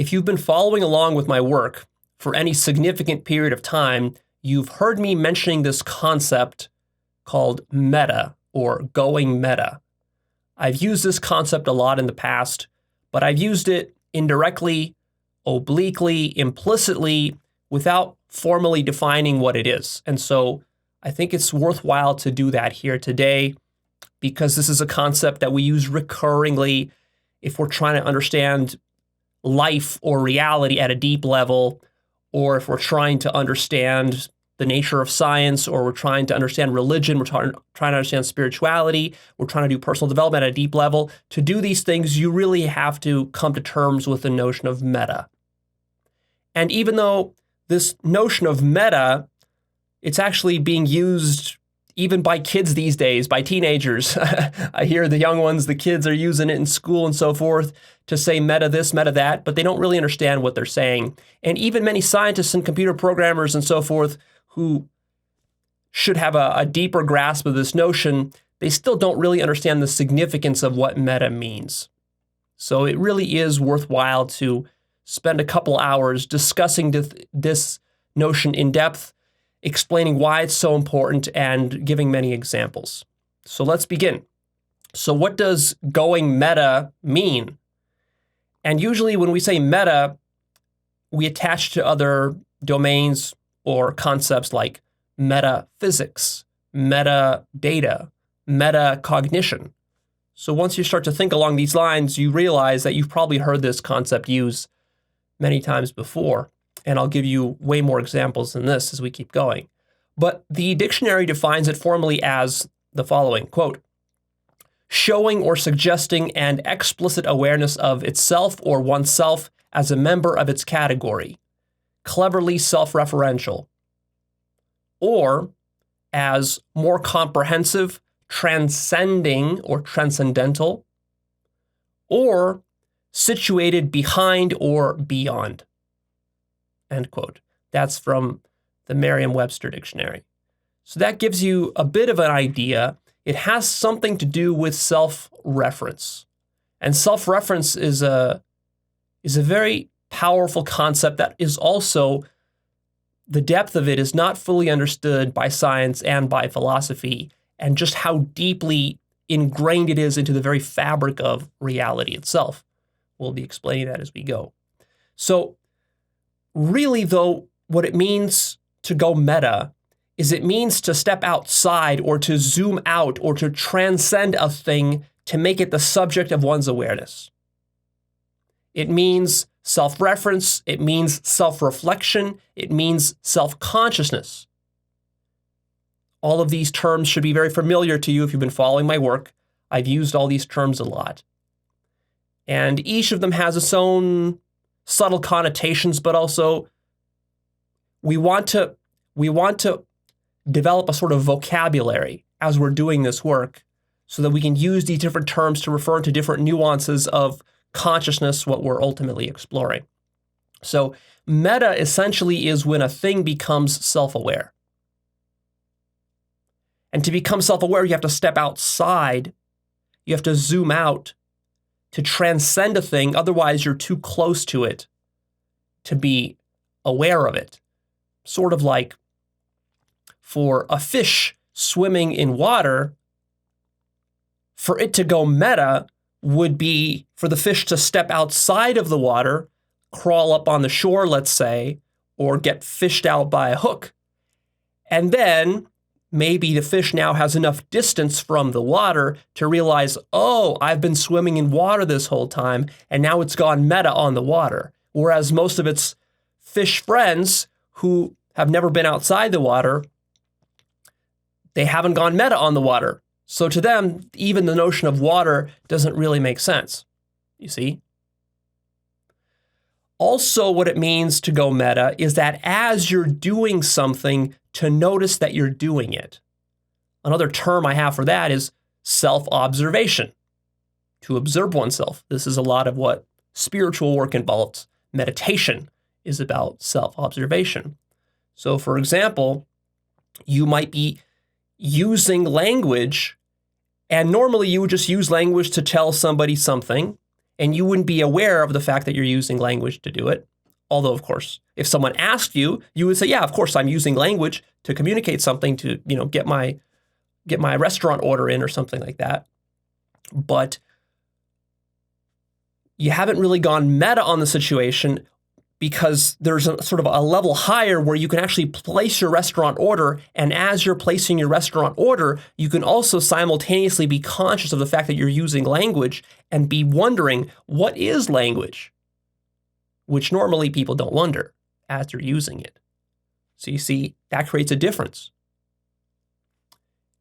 If you've been following along with my work for any significant period of time, you've heard me mentioning this concept called meta, or going meta. I've used this concept a lot in the past, but I've used it indirectly, obliquely, implicitly, without formally defining what it is. And so I think it's worthwhile to do that here today, because this is a concept that we use recurringly if we're trying to understand life or reality at a deep level, or if we're trying to understand the nature of science, or we're trying to understand religion, we're trying to understand spirituality, we're trying to do personal development at a deep level. To do these things, you really have to come to terms with the notion of meta. And even though this notion of meta, it's actually being used even by kids these days, by teenagers. I hear the young ones, the kids are using it in school and so forth to say meta this, meta that, but they don't really understand what they're saying. And even many scientists and computer programmers and so forth who should have a deeper grasp of this notion, they still don't really understand the significance of what meta means. So it really is worthwhile to spend a couple hours discussing this notion in depth, explaining why it's so important, and giving many examples. So let's begin. So what does going meta mean? And usually when we say meta, we attach to other domains or concepts like metaphysics, metadata, metacognition. So once you start to think along these lines, you realize that you've probably heard this concept used many times before. And I'll give you way more examples than this as we keep going. But the dictionary defines it formally as the following, quote, showing or suggesting an explicit awareness of itself or oneself as a member of its category, cleverly self-referential, or as more comprehensive, transcending or transcendental, or situated behind or beyond. End quote. That's from the Merriam-Webster dictionary. So that gives you a bit of an idea. It has something to do with self-reference. And self-reference is a very powerful concept that is also, the depth of it is not fully understood by science and by philosophy, and just how deeply ingrained it is into the very fabric of reality itself. We'll be explaining that as we go. So really, though, what it means to go meta is it means to step outside or to zoom out or to transcend a thing to make it the subject of one's awareness. It means self-reference, it means self-reflection, it means self-consciousness. All of these terms should be very familiar to you if you've been following my work. I've used all these terms a lot. And each of them has its own subtle connotations, but also we want to develop a sort of vocabulary as we're doing this work so that we can use these different terms to refer to different nuances of consciousness, what we're ultimately exploring. So meta essentially is when a thing becomes self-aware. And to become self-aware, you have to step outside, you have to zoom out to transcend a thing, otherwise you're too close to it to be aware of it. Sort of like for a fish swimming in water, for it to go meta would be for the fish to step outside of the water, crawl up on the shore, let's say, or get fished out by a hook. And then maybe the fish now has enough distance from the water to realize, oh, I've been swimming in water this whole time, and now it's gone meta on the water. Whereas most of its fish friends who have never been outside the water, they haven't gone meta on the water. So to them, even the notion of water doesn't really make sense, you see? Also, what it means to go meta is that as you're doing something, to notice that you're doing it. Another term I have for that is self-observation, to observe oneself. This is a lot of what spiritual work involves. Meditation is about self-observation. So for example, you might be using language, and normally you would just use language to tell somebody something, and you wouldn't be aware of the fact that you're using language to do it. Although, of course, if someone asked you, you would say, yeah, of course, I'm using language to communicate something to, get my restaurant order in or something like that. But you haven't really gone meta on the situation, because there's a sort of a level higher where you can actually place your restaurant order. And as you're placing your restaurant order, you can also simultaneously be conscious of the fact that you're using language and be wondering, what is language? Which normally people don't wonder as they're using it. So you see, that creates a difference.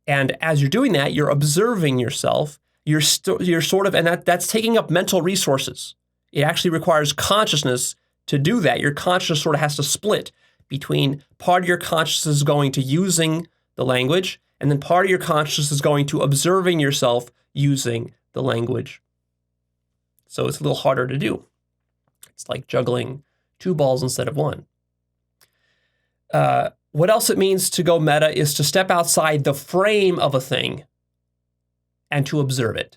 And as you're doing that, you're observing yourself. You're sort of, and that's taking up mental resources. It actually requires consciousness to do that. Your consciousness sort of has to split between part of your consciousness is going to using the language, and then part of your consciousness is going to observing yourself using the language. So it's a little harder to do. It's like juggling two balls instead of one. What else it means to go meta is to step outside the frame of a thing and to observe it.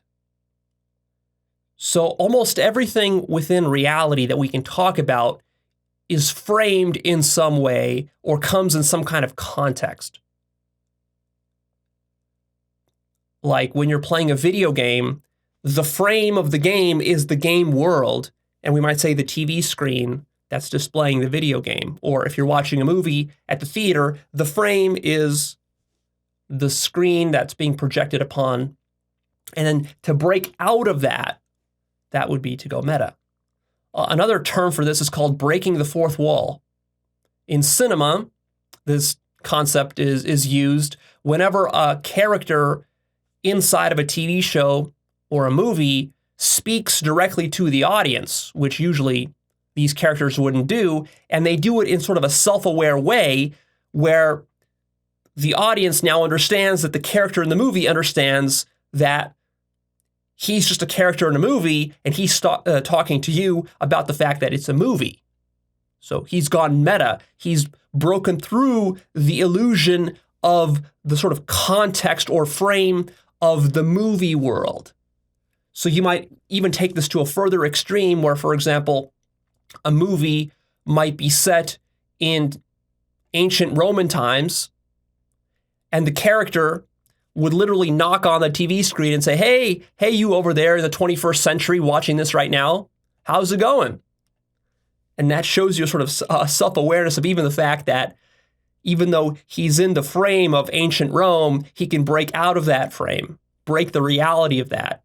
So almost everything within reality that we can talk about is framed in some way or comes in some kind of context. Like when you're playing a video game, the frame of the game is the game world, and we might say the TV screen that's displaying the video game. Or if you're watching a movie at the theater, the frame is the screen that's being projected upon. And then to break out of that, that would be to go meta. Another term for this is called breaking the fourth wall. In cinema, this concept is used whenever a character inside of a TV show or a movie speaks directly to the audience, which usually these characters wouldn't do, and they do it in sort of a self-aware way where the audience now understands that the character in the movie understands that he's just a character in a movie, and he's talking to you about the fact that it's a movie. So he's gone meta. He's broken through the illusion of the sort of context or frame of the movie world. So you might even take this to a further extreme where, for example, a movie might be set in ancient Roman times, and the character would literally knock on the TV screen and say, hey, you over there in the 21st century watching this right now, how's it going? And that shows you sort of self-awareness of even the fact that even though he's in the frame of ancient Rome, he can break out of that frame, break the reality of that,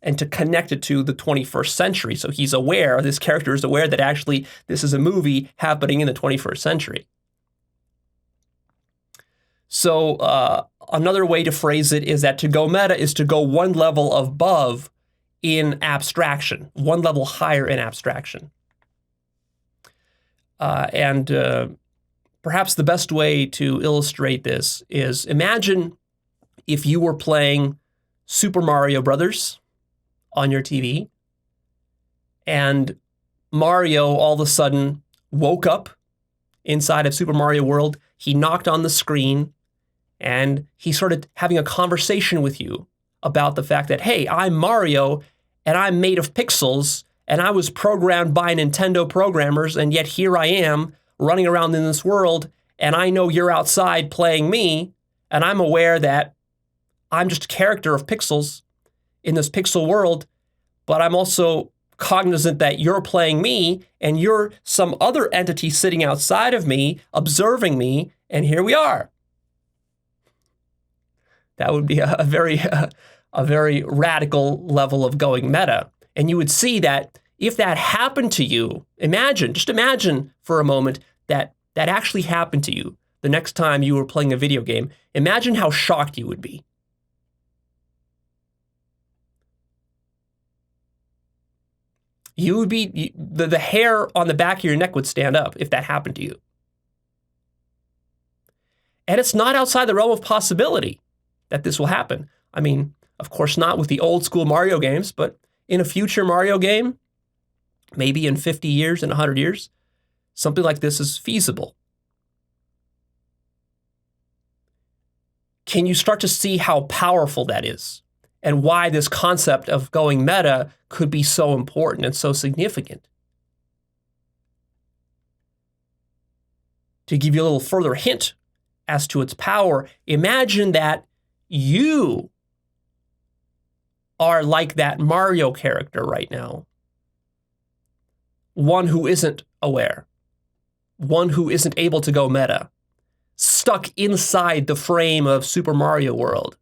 and to connect it to the 21st century. So he's aware, this character is aware that actually this is a movie happening in the 21st century. So another way to phrase it is that to go meta is to go one level above in abstraction, one level higher in abstraction. And perhaps the best way to illustrate this is imagine if you were playing Super Mario Brothers on your TV, and Mario all of a sudden woke up inside of Super Mario World. He knocked on the screen, and he started having a conversation with you about the fact that, hey, I'm Mario, and I'm made of pixels, and I was programmed by Nintendo programmers, and yet here I am running around in this world, and I know you're outside playing me, and I'm aware that I'm just a character of pixels in this pixel world, but I'm also cognizant that you're playing me, and you're some other entity sitting outside of me, observing me, and here we are. That would be a very radical level of going meta. And you would see that if that happened to you, just imagine for a moment that that actually happened to you the next time you were playing a video game. Imagine how shocked you would be. You would be, the hair on the back of your neck would stand up if that happened to you. And it's not outside the realm of possibility that this will happen. I mean, of course not with the old school Mario games, but in a future Mario game, maybe in 50 years, in 100 years, something like this is feasible. Can you start to see how powerful that is? and why this concept of going meta could be so important and so significant. To give you a little further hint as to its power, imagine that you are like that Mario character right now. One who isn't aware. One who isn't able to go meta. Stuck inside the frame of Super Mario World.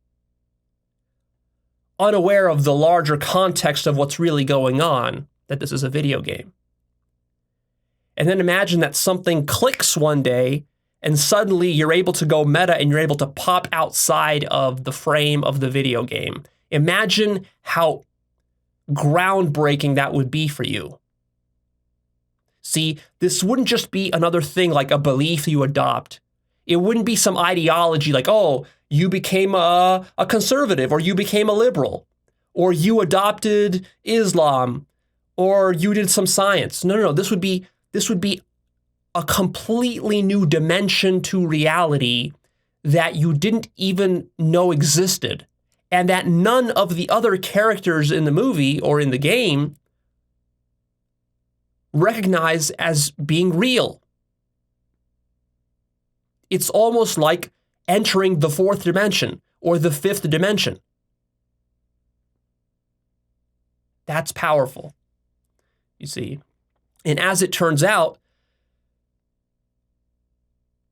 Unaware of the larger context of what's really going on, that this is a video game. And then imagine that something clicks one day and suddenly you're able to go meta and you're able to pop outside of the frame of the video game. Imagine how groundbreaking that would be for you. See, this wouldn't just be another thing like a belief you adopt. It wouldn't be some ideology like, oh, you became a conservative, or you became a liberal, or you adopted Islam, or you did some science. No. This would be a completely new dimension to reality that you didn't even know existed, and that none of the other characters in the movie or in the game recognize as being real. It's almost like entering the fourth dimension or the fifth dimension. That's powerful, you see. And as it turns out,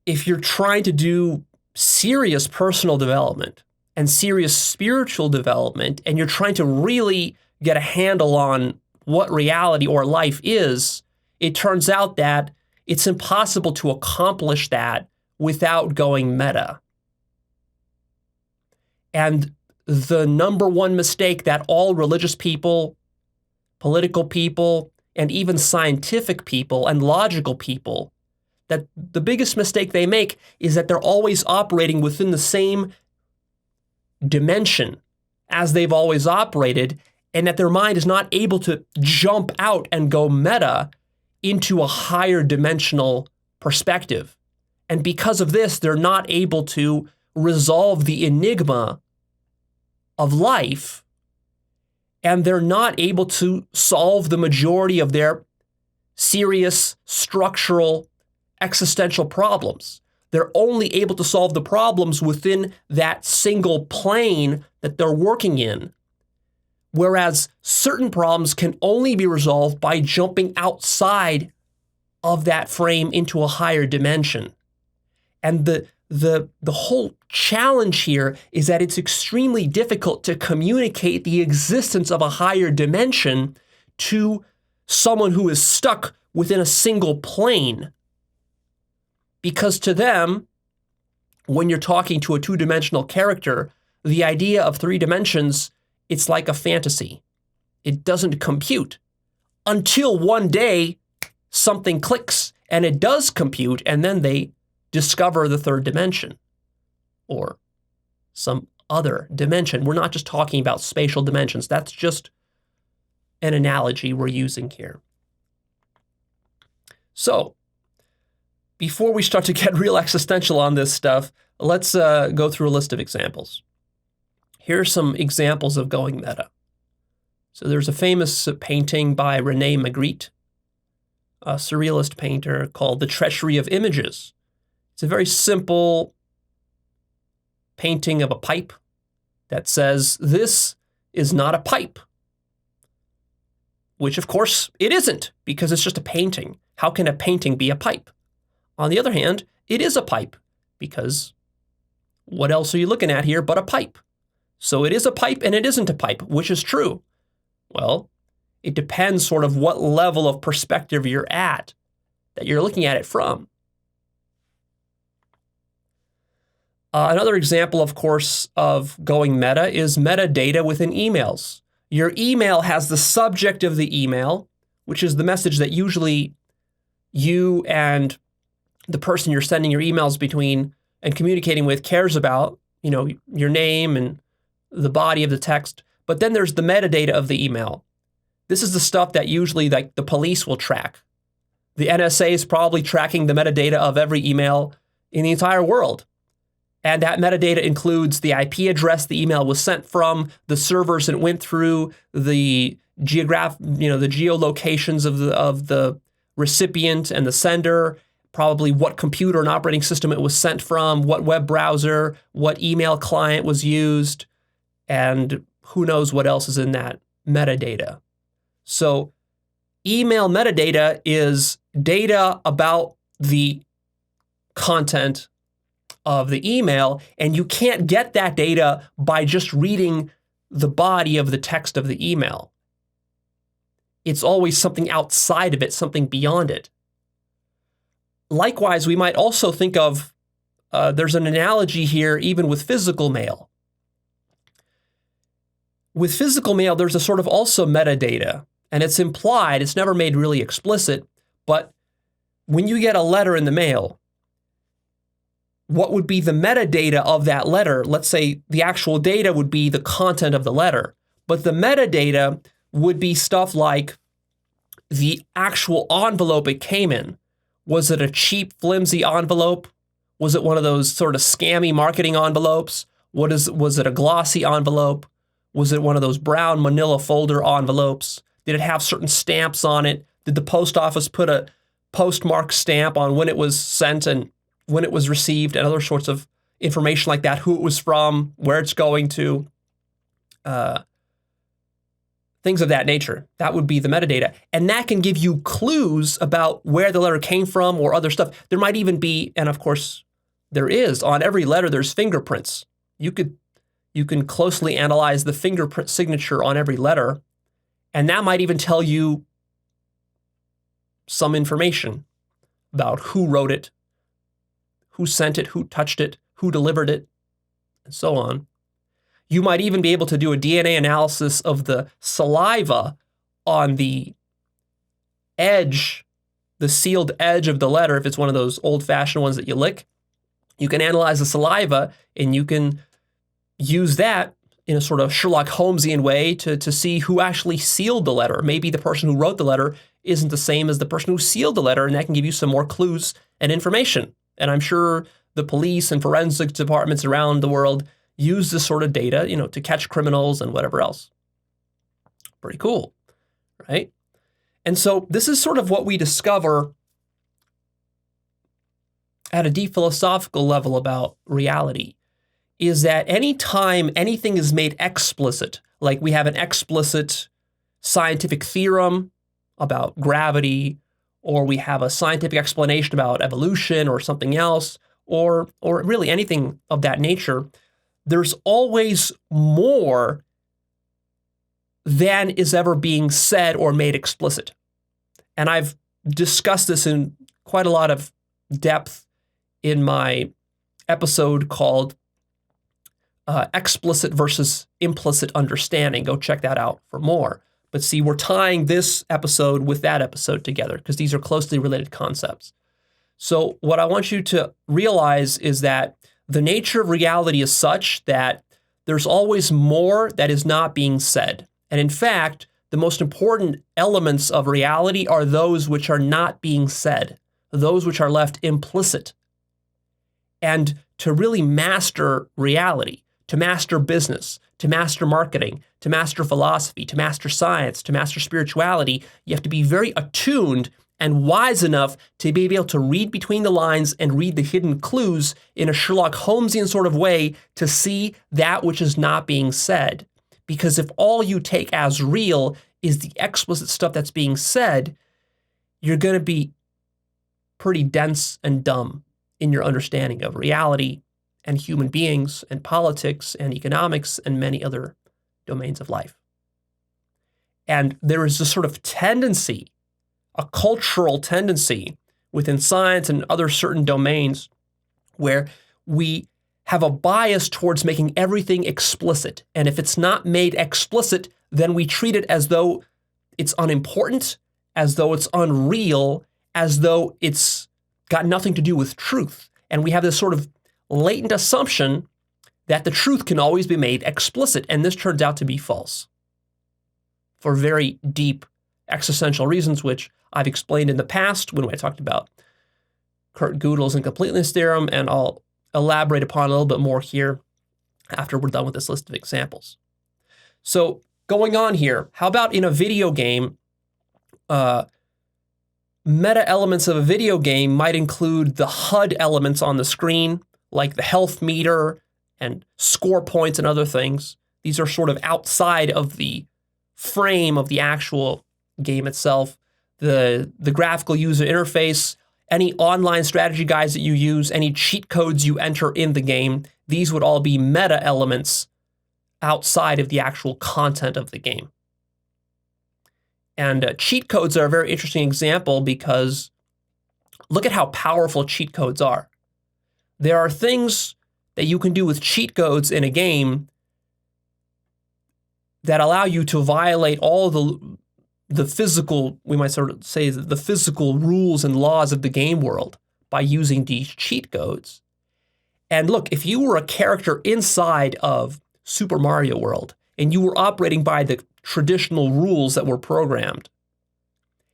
if you're trying to do serious personal development and serious spiritual development, and you're trying to really get a handle on what reality or life is, it turns out that it's impossible to accomplish that without going meta. And the number one mistake that all religious people, political people, and even scientific people and logical people, that the biggest mistake they make is that they're always operating within the same dimension as they've always operated, and that their mind is not able to jump out and go meta into a higher dimensional perspective. And because of this, they're not able to resolve the enigma of life, and they're not able to solve the majority of their serious structural existential problems. They're only able to solve the problems within that single plane that they're working in, whereas certain problems can only be resolved by jumping outside of that frame into a higher dimension. And the whole challenge here is that it's extremely difficult to communicate the existence of a higher dimension to someone who is stuck within a single plane. Because to them, when you're talking to a two-dimensional character, the idea of three dimensions, it's like a fantasy. It doesn't compute until one day something clicks and it does compute, and then they discover the third dimension or some other dimension. We're not just talking about spatial dimensions. That's just an analogy we're using here. So, before we start to get real existential on this stuff, let's go through a list of examples. Here are some examples of going meta. So there's a famous painting by René Magritte, a surrealist painter, called The Treachery of Images. It's a very simple painting of a pipe that says, "This is not a pipe," which of course it isn't, because it's just a painting. How can a painting be a pipe? On the other hand, it is a pipe, because what else are you looking at here but a pipe? So it is a pipe and it isn't a pipe. Which is true? Well, it depends sort of what level of perspective you're at, that you're looking at it from. Another example, of course, of going meta is metadata within emails. Your email has the subject of the email, which is the message that usually you and the person you're sending your emails between and communicating with cares about, you know, your name and the body of the text. But then there's the metadata of the email. This is the stuff that usually like the police will track. The NSA is probably tracking the metadata of every email in the entire world. And that metadata includes the IP address the email was sent from, the servers it went through, the the geolocations of the recipient and the sender, probably what computer and operating system it was sent from, what web browser, what email client was used, and who knows what else is in that metadata. So email metadata is data about the content of the email, and you can't get that data by just reading the body of the text of the email. It's always something outside of it, something beyond it. Likewise, we might also think of, there's an analogy here even with physical mail. With physical mail, there's a sort of also metadata, and it's implied, it's never made really explicit, but when you get a letter in the mail, what would be the metadata of that letter? Let's say the actual data would be the content of the letter, but the metadata would be stuff like the actual envelope it came in. Was it a cheap, flimsy envelope? Was it one of those sort of scammy marketing envelopes? Was it a glossy envelope? Was it one of those brown manila folder envelopes? Did it have certain stamps on it? Did the post office put a postmark stamp on when it was sent and when it was received, and other sorts of information like that, who it was from, where it's going to, things of that nature? That would be the metadata. And that can give you clues about where the letter came from or other stuff. There might even be, and of course there is, on every letter there's fingerprints. You can closely analyze the fingerprint signature on every letter, and that might even tell you some information about who wrote it, who sent it, who touched it, who delivered it, and so on. You might even be able to do a DNA analysis of the saliva on the edge, the sealed edge of the letter, if it's one of those old-fashioned ones that you lick. You can analyze the saliva, and you can use that in a sort of Sherlock Holmesian way to see who actually sealed the letter. Maybe the person who wrote the letter isn't the same as the person who sealed the letter, and that can give you some more clues and information. And I'm sure the police and forensic departments around the world use this sort of data, to catch criminals and whatever else. Pretty cool, right? And so this is sort of what we discover at a deep philosophical level about reality, is that anytime anything is made explicit, like we have an explicit scientific theorem about gravity, or we have a scientific explanation about evolution or something else, or really anything of that nature, there's always more than is ever being said or made explicit. And I've discussed this in quite a lot of depth in my episode called Explicit versus Implicit Understanding. Go check that out for more. But see, we're tying this episode with that episode together because these are closely related concepts. So what I want you to realize is that the nature of reality is such that there's always more that is not being said. And in fact, the most important elements of reality are those which are not being said, those which are left implicit. And to really master reality, to master business, to master marketing, to master philosophy, to master science, to master spirituality, you have to be very attuned and wise enough to be able to read between the lines and read the hidden clues in a Sherlock Holmesian sort of way to see that which is not being said. Because if all you take as real is the explicit stuff that's being said, you're going to be pretty dense and dumb in your understanding of reality and human beings and politics and economics and many other domains of life. And there is this sort of tendency, a cultural tendency within science and other certain domains where we have a bias towards making everything explicit. And if it's not made explicit, then we treat it as though it's unimportant, as though it's unreal, as though it's got nothing to do with truth. And we have this sort of latent assumption that the truth can always be made explicit. And this turns out to be false for very deep existential reasons, which I've explained in the past when I talked about Kurt Gödel's Completeness Theorem, and I'll elaborate upon a little bit more here after we're done with this list of examples. So going on here, how about in a video game, meta elements of a video game might include the HUD elements on the screen, like the health meter and score points and other things. These are sort of outside of the frame of the actual game itself. The graphical user interface, any online strategy guides that you use, any cheat codes you enter in the game, these would all be meta elements outside of the actual content of the game. And cheat codes are a very interesting example because look at how powerful cheat codes are. There are things that you can do with cheat codes in a game that allow you to violate all the physical, we might sort of say the physical rules and laws of the game world by using these cheat codes. And look, if you were a character inside of Super Mario World and you were operating by the traditional rules that were programmed,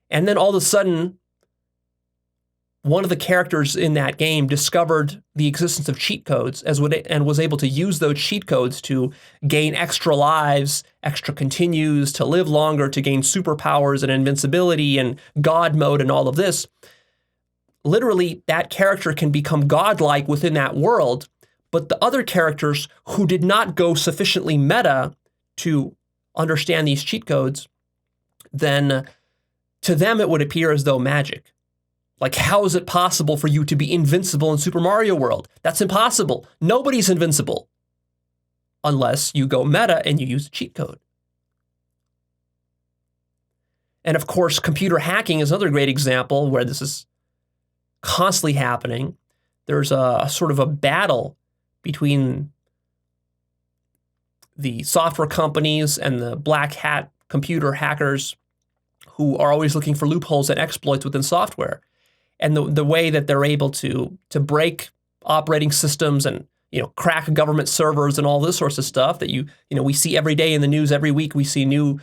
and then all of a sudden, one of the characters in that game discovered the existence of cheat codes and was able to use those cheat codes to gain extra lives, extra continues, to live longer, to gain superpowers and invincibility and God mode and all of this. Literally, that character can become godlike within that world, but the other characters who did not go sufficiently meta to understand these cheat codes, then to them it would appear as though magic. Like, how is it possible for you to be invincible in Super Mario World? That's impossible. Nobody's invincible unless you go meta and you use a cheat code. And of course, computer hacking is another great example where this is constantly happening. There's a sort of a battle between the software companies and the black hat computer hackers who are always looking for loopholes and exploits within software. And the way that they're able to break operating systems and crack government servers and all this sorts of stuff that we see every day in the news. Every week we see new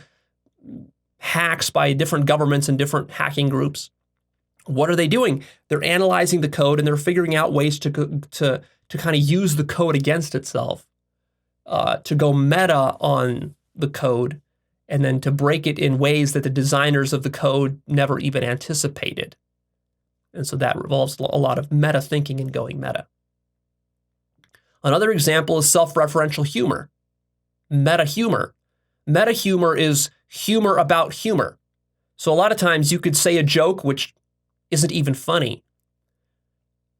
hacks by different governments and different hacking groups. What are they doing? They're analyzing the code and they're figuring out ways to kind of use the code against itself, to go meta on the code, and then to break it in ways that the designers of the code never even anticipated. And so that involves a lot of meta thinking and going meta. Another example is self-referential humor, meta humor. Meta humor is humor about humor. So a lot of times you could say a joke which isn't even funny,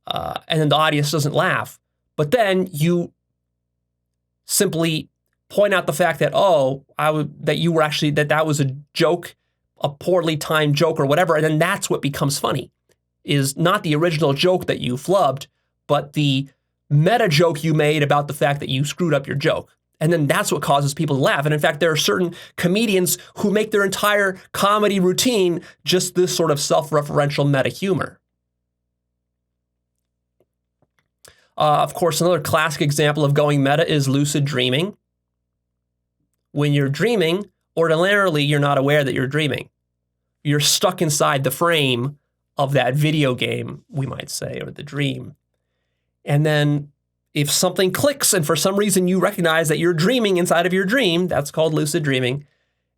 and then the audience doesn't laugh. But then you simply point out the fact that, that was a joke, a poorly timed joke or whatever, and then that's what becomes funny. Is not the original joke that you flubbed, but the meta joke you made about the fact that you screwed up your joke. And then that's what causes people to laugh. And in fact, there are certain comedians who make their entire comedy routine just this sort of self-referential meta humor. Of course, another classic example of going meta is lucid dreaming. When you're dreaming, ordinarily, you're not aware that you're dreaming. You're stuck inside the frame of that video game, we might say, or the dream. And then if something clicks and for some reason you recognize that you're dreaming inside of your dream, that's called lucid dreaming.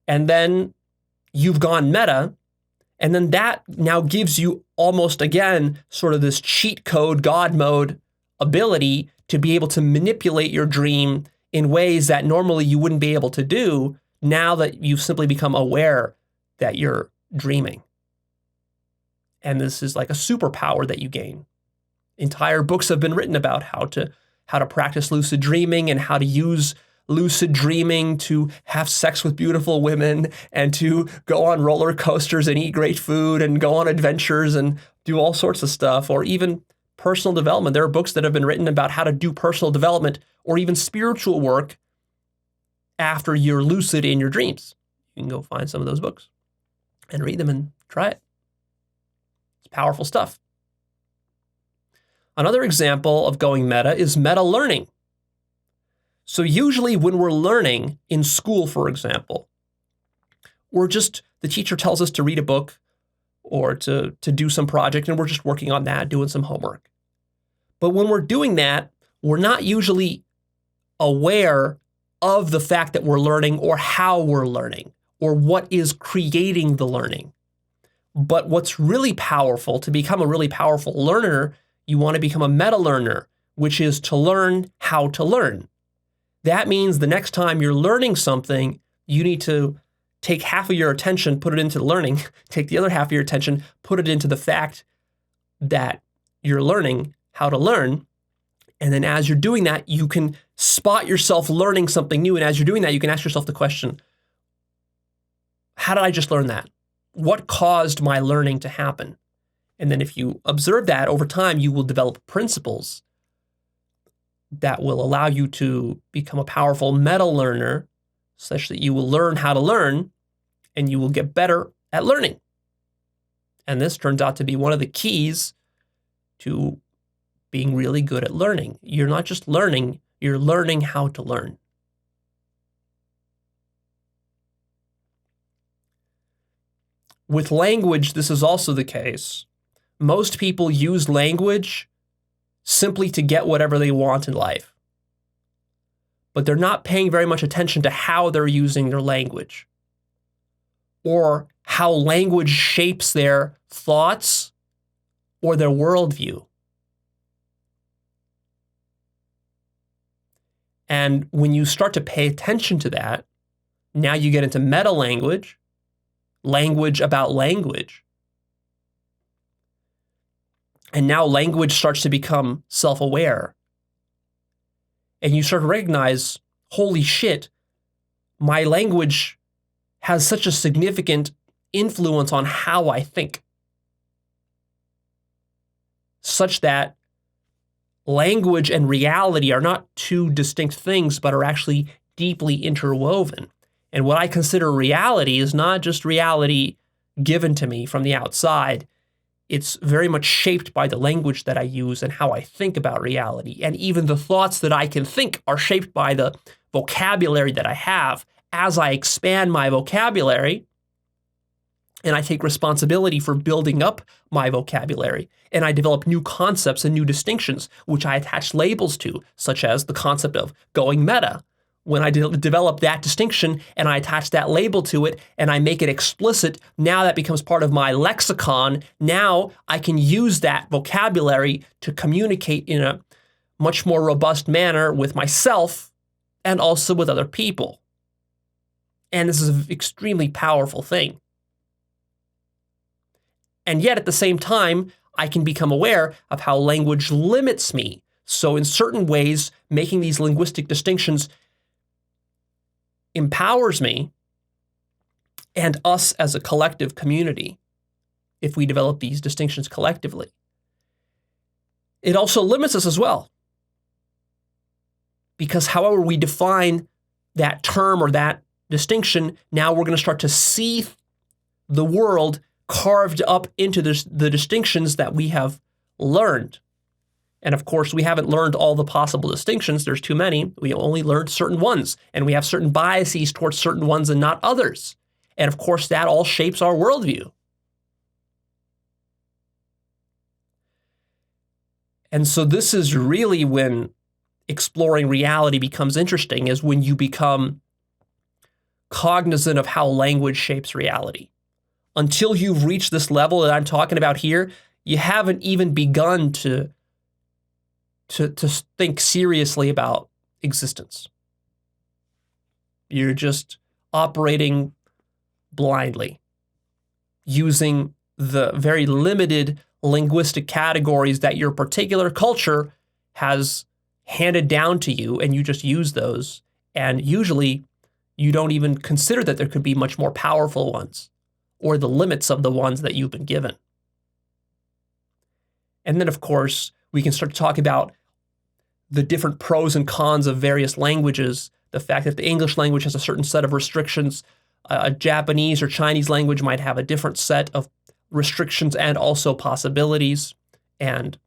And then you've gone meta. And then that now gives you almost, again, sort of this cheat code, God mode ability to be able to manipulate your dream in ways that normally you wouldn't be able to do now that you've simply become aware that you're dreaming. And this is like a superpower that you gain. Entire books have been written about how to practice lucid dreaming and how to use lucid dreaming to have sex with beautiful women and to go on roller coasters and eat great food and go on adventures and do all sorts of stuff, or even personal development. There are books that have been written about how to do personal development or even spiritual work after you're lucid in your dreams. You can go find some of those books and read them and try it. Powerful stuff. Another example of going meta is meta learning. So usually when we're learning in school, for example, the teacher tells us to read a book or to do some project and we're just working on that, doing some homework. But when we're doing that, we're not usually aware of the fact that we're learning or how we're learning or what is creating the learning. But what's really powerful, to become a really powerful learner, you want to become a meta learner, which is to learn how to learn. That means the next time you're learning something, you need to take half of your attention, put it into learning, take the other half of your attention, put it into the fact that you're learning how to learn. And then as you're doing that, you can spot yourself learning something new. And as you're doing that, you can ask yourself the question, how did I just learn that? What caused my learning to happen? And then if you observe that over time, you will develop principles that will allow you to become a powerful meta learner, such that you will learn how to learn and you will get better at learning. And this turns out to be one of the keys to being really good at learning. You're not just learning, you're learning how to learn. With language, this is also the case. Most people use language simply to get whatever they want in life. But they're not paying very much attention to how they're using their language, or how language shapes their thoughts or their worldview. And when you start to pay attention to that, now you get into meta language, language about language. And now language starts to become self-aware. And you start to recognize, holy shit, my language has such a significant influence on how I think, such that language and reality are not two distinct things, but are actually deeply interwoven. And what I consider reality is not just reality given to me from the outside. It's very much shaped by the language that I use and how I think about reality. And even the thoughts that I can think are shaped by the vocabulary that I have. As I expand my vocabulary, and I take responsibility for building up my vocabulary, and I develop new concepts and new distinctions, which I attach labels to, such as the concept of going meta. When I develop that distinction and I attach that label to it and I make it explicit, now that becomes part of my lexicon. Now I can use that vocabulary to communicate in a much more robust manner with myself and also with other people. And this is an extremely powerful thing. And yet at the same time, I can become aware of how language limits me. So in certain ways, making these linguistic distinctions empowers me and us as a collective community if we develop these distinctions collectively. It also limits us as well, because however we define that term or that distinction, now we're going to start to see the world carved up into the distinctions that we have learned. And of course, we haven't learned all the possible distinctions. There's too many. We only learned certain ones, and we have certain biases towards certain ones and not others. And of course, that all shapes our worldview. And so this is really when exploring reality becomes interesting, is when you become cognizant of how language shapes reality. Until you've reached this level that I'm talking about here, you haven't even begun to think seriously about existence. You're just operating blindly, using the very limited linguistic categories that your particular culture has handed down to you, and you just use those. And usually you don't even consider that there could be much more powerful ones, or the limits of the ones that you've been given. And then, of course, we can start to talk about the different pros and cons of various languages, the fact that the English language has a certain set of restrictions, a Japanese or Chinese language might have a different set of restrictions and also possibilities and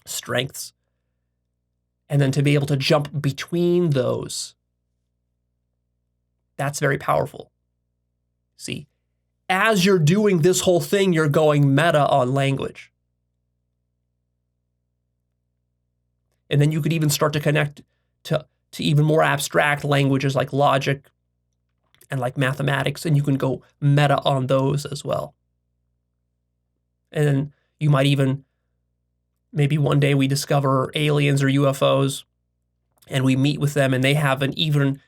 strengths. And then to be able to jump between those, that's very powerful. See, as you're doing this whole thing, you're going meta on language. And then you could even start to connect to even more abstract languages like logic and like mathematics, and you can go meta on those as well. And then you might even, maybe one day we discover aliens or UFOs and we meet with them and they have an even,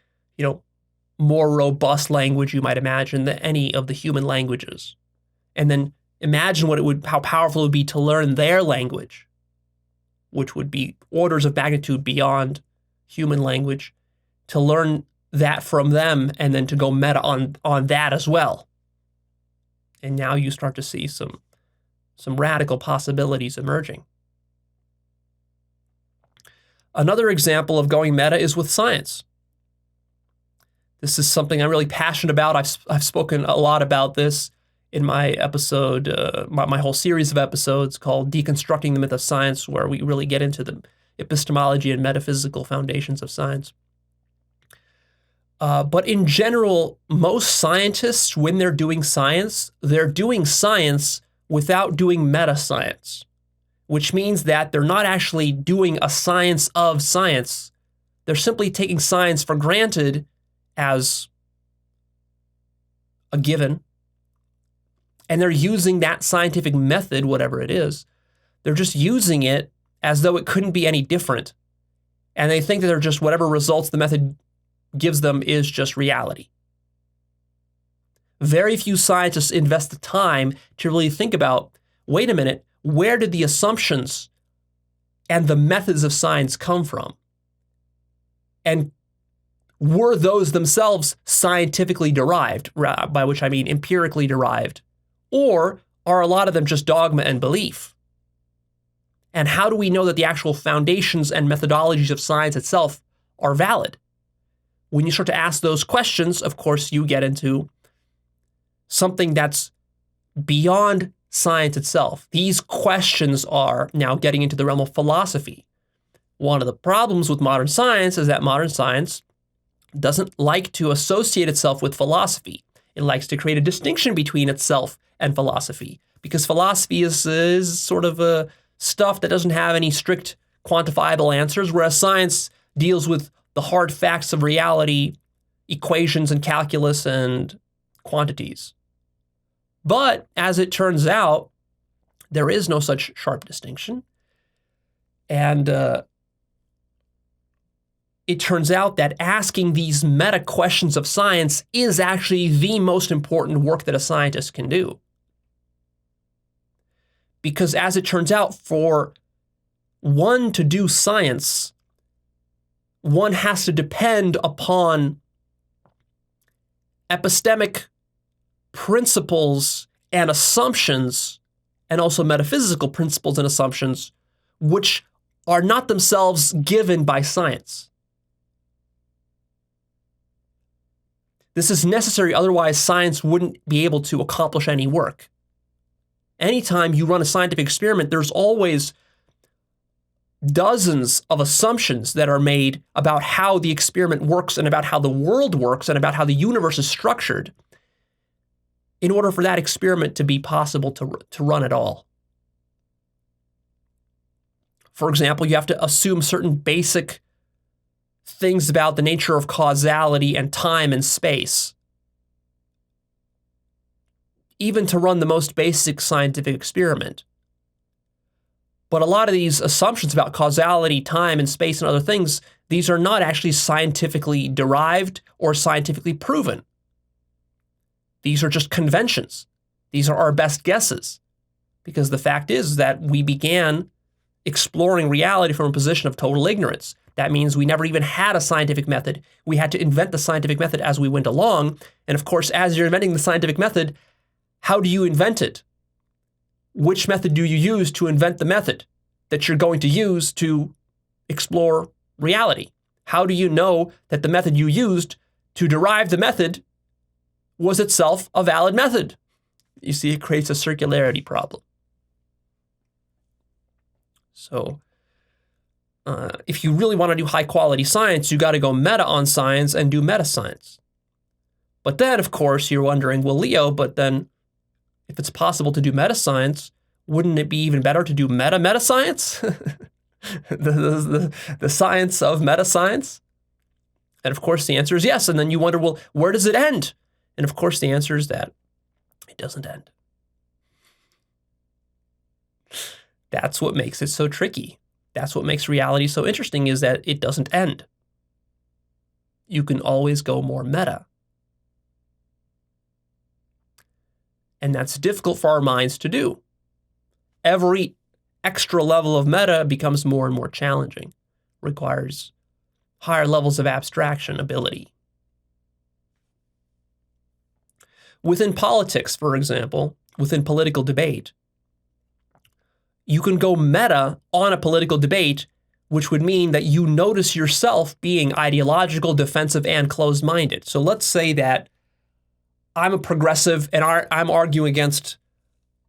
more robust language, you might imagine, than any of the human languages. And then imagine how powerful it would be to learn their language, which would be orders of magnitude beyond human language, to learn that from them and then to go meta on that as well. And now you start to see some radical possibilities emerging. Another example of going meta is with science. This is something I'm really passionate about. I've spoken a lot about this in my episode, my whole series of episodes called Deconstructing the Myth of Science, where we really get into the epistemology and metaphysical foundations of science. But in general, most scientists, when they're doing science without doing meta-science, which means that they're not actually doing a science of science. They're simply taking science for granted as a given, and they're using that scientific method, whatever it is, they're just using it as though it couldn't be any different. And they think that they're just whatever results the method gives them is just reality. Very few scientists invest the time to really think about, wait a minute, where did the assumptions and the methods of science come from? And were those themselves scientifically derived, by which I mean empirically derived? Or are a lot of them just dogma and belief? And how do we know that the actual foundations and methodologies of science itself are valid? When you start to ask those questions, of course, you get into something that's beyond science itself. These questions are now getting into the realm of philosophy. One of the problems with modern science is that modern science doesn't like to associate itself with philosophy. It likes to create a distinction between itself and philosophy, because philosophy is sort of a stuff that doesn't have any strict quantifiable answers, whereas science deals with the hard facts of reality, equations and calculus and quantities. But as it turns out, there is no such sharp distinction. And it turns out that asking these meta questions of science is actually the most important work that a scientist can do. Because as it turns out, for one to do science, one has to depend upon epistemic principles and assumptions, and also metaphysical principles and assumptions, which are not themselves given by science. This is necessary, otherwise science wouldn't be able to accomplish any work. Anytime you run a scientific experiment, there's always dozens of assumptions that are made about how the experiment works and about how the world works and about how the universe is structured in order for that experiment to be possible to run at all. For example, you have to assume certain basic things about the nature of causality and time and space, even to run the most basic scientific experiment. But a lot of these assumptions about causality, time, and space and other things, these are not actually scientifically derived or scientifically proven. These are just conventions. These are our best guesses. Because the fact is that we began exploring reality from a position of total ignorance. That means we never even had a scientific method. We had to invent the scientific method as we went along. And of course, as you're inventing the scientific method, how do you invent it? Which method do you use to invent the method that you're going to use to explore reality? How do you know that the method you used to derive the method was itself a valid method? You see, it creates a circularity problem. So if you really want to do high quality science, you got to go meta on science and do meta science. But then, of course, you're wondering, well, Leo, but then if it's possible to do meta science, wouldn't it be even better to do meta science? the science of meta-science? And of course the answer is yes. And then you wonder, well, where does it end? And of course the answer is that it doesn't end. That's what makes it so tricky. That's what makes reality so interesting, is that it doesn't end. You can always go more meta. And that's difficult for our minds to do. Every extra level of meta becomes more and more challenging, requires higher levels of abstraction ability. Within politics, for example, within political debate, you can go meta on a political debate, which would mean that you notice yourself being ideological, defensive, and closed-minded. So let's say that I'm a progressive and I'm arguing against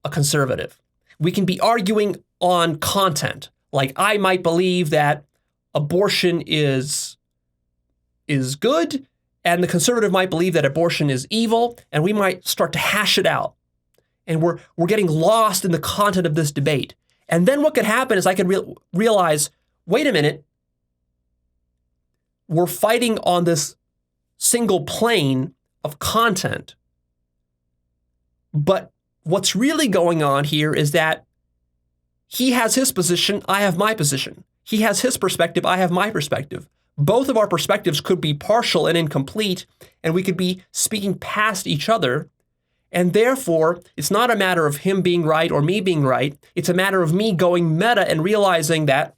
a conservative. We can be arguing on content. Like, I might believe that abortion is good, and the conservative might believe that abortion is evil, and we might start to hash it out. And we're getting lost in the content of this debate. And then what could happen is I could realize, wait a minute, we're fighting on this single plane of content. But what's really going on here is that he has his position, I have my position. He has his perspective, I have my perspective. Both of our perspectives could be partial and incomplete, and we could be speaking past each other. And therefore, it's not a matter of him being right or me being right. It's a matter of me going meta and realizing that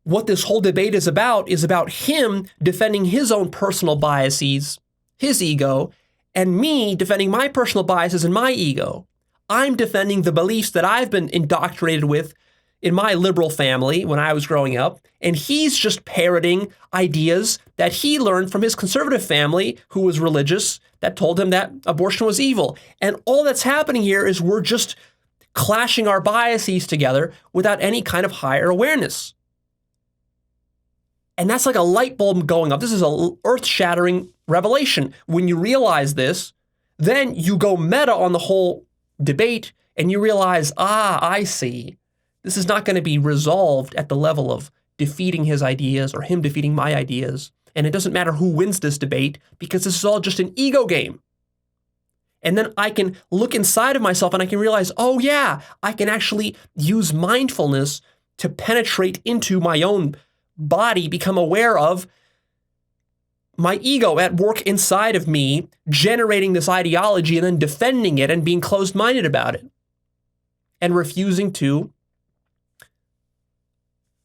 what this whole debate is about him defending his own personal biases, his ego, and me defending my personal biases and my ego. I'm defending the beliefs that I've been indoctrinated with in my liberal family when I was growing up, and he's just parroting ideas that he learned from his conservative family, who was religious, that told him that abortion was evil. And all that's happening here is we're just clashing our biases together without any kind of higher awareness. And that's like a light bulb going up. This is an earth-shattering revelation. When you realize this, then you go meta on the whole debate and you realize, I see. This is not going to be resolved at the level of defeating his ideas or him defeating my ideas. And it doesn't matter who wins this debate, because this is all just an ego game. And then I can look inside of myself and I can realize, oh yeah, I can actually use mindfulness to penetrate into my own body, become aware of my ego at work inside of me, generating this ideology and then defending it and being closed-minded about it and refusing to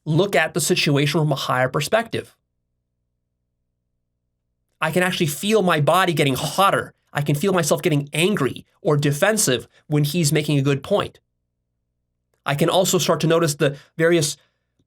look at the situation from a higher perspective. I can actually feel my body getting hotter. I can feel myself getting angry or defensive when he's making a good point. I can also start to notice the various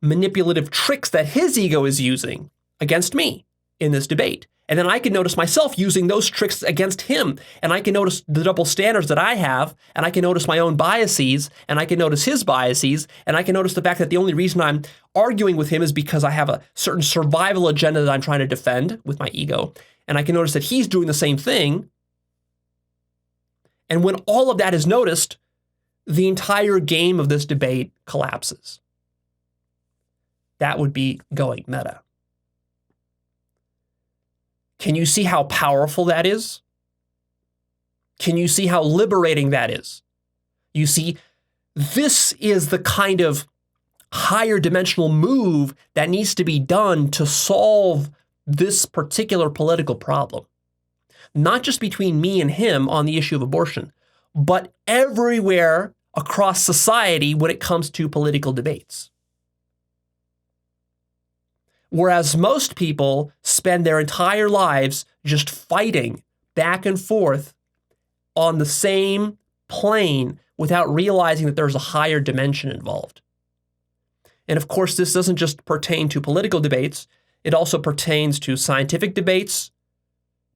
manipulative tricks that his ego is using against me in this debate. And then I can notice myself using those tricks against him. And I can notice the double standards that I have. And I can notice my own biases. And I can notice his biases. And I can notice the fact that the only reason I'm arguing with him is because I have a certain survival agenda that I'm trying to defend with my ego. And I can notice that he's doing the same thing. And when all of that is noticed, the entire game of this debate collapses. That would be going meta. Can you see how powerful that is? Can you see how liberating that is? You see, this is the kind of higher dimensional move that needs to be done to solve this particular political problem. Not just between me and him on the issue of abortion, but everywhere across society when it comes to political debates. Whereas most people spend their entire lives just fighting back and forth on the same plane without realizing that there's a higher dimension involved. And of course, this doesn't just pertain to political debates. It also pertains to scientific debates,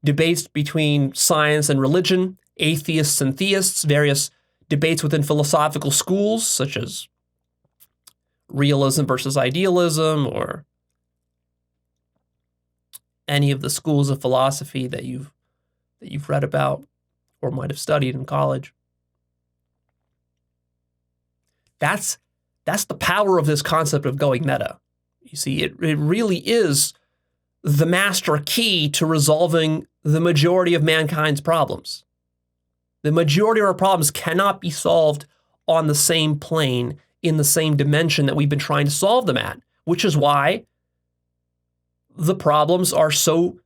debates between science and religion, atheists and theists, various debates within philosophical schools, such as realism versus idealism, or any of the schools of philosophy that you've read about or might have studied in college. That's That's the power of this concept of going meta. You see, it really is the master key to resolving the majority of mankind's problems. The majority of our problems cannot be solved on the same plane, in the same dimension that we've been trying to solve them at, which is why the problems are so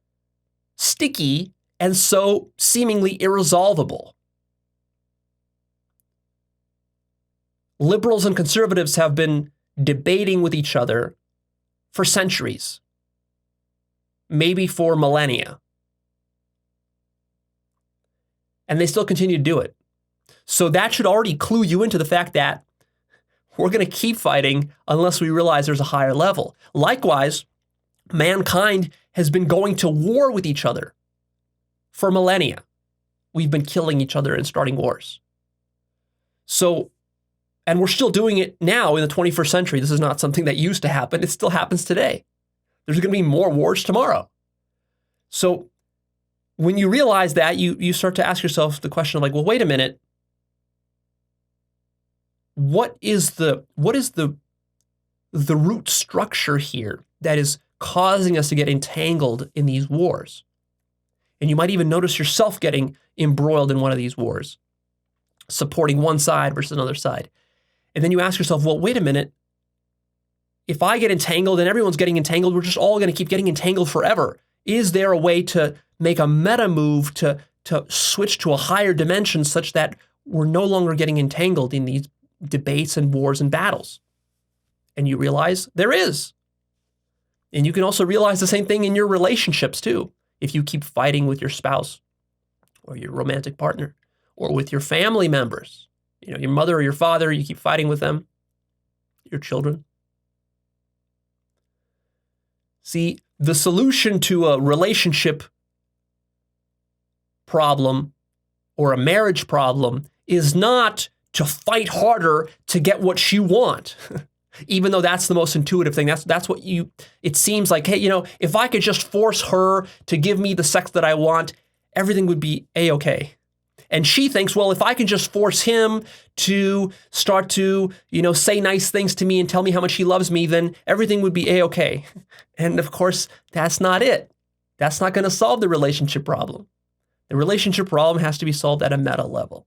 sticky and so seemingly irresolvable. Liberals and conservatives have been debating with each other for centuries, maybe for millennia. And they still continue to do it. So that should already clue you into the fact that we're going to keep fighting unless we realize there's a higher level. Likewise, mankind has been going to war with each other for millennia. We've been killing each other and starting wars. So, and we're still doing it now in the 21st century. This is not something that used to happen. It still happens today. There's going to be more wars tomorrow. So when you realize that, you start to ask yourself the question of like, well, wait a minute. What is the root structure here that is causing us to get entangled in these wars? And you might even notice yourself getting embroiled in one of these wars, supporting one side versus another side. And then you ask yourself, well, wait a minute. If I get entangled and everyone's getting entangled, we're just all going to keep getting entangled forever. Is there a way to make a meta move to switch to a higher dimension such that we're no longer getting entangled in these debates and wars and battles? And you realize there is. And you can also realize the same thing in your relationships too. If you keep fighting with your spouse or your romantic partner or with your family members, your mother or your father, you keep fighting with them, your children. See, the solution to a relationship problem or a marriage problem is not to fight harder to get what you want. Even though that's the most intuitive thing. That's what it seems like, hey, if I could just force her to give me the sex that I want, everything would be A-okay. And she thinks, well, if I can just force him to start to, say nice things to me and tell me how much he loves me, then everything would be A-okay. And of course, that's not it. That's not going to solve the relationship problem. The relationship problem has to be solved at a meta level.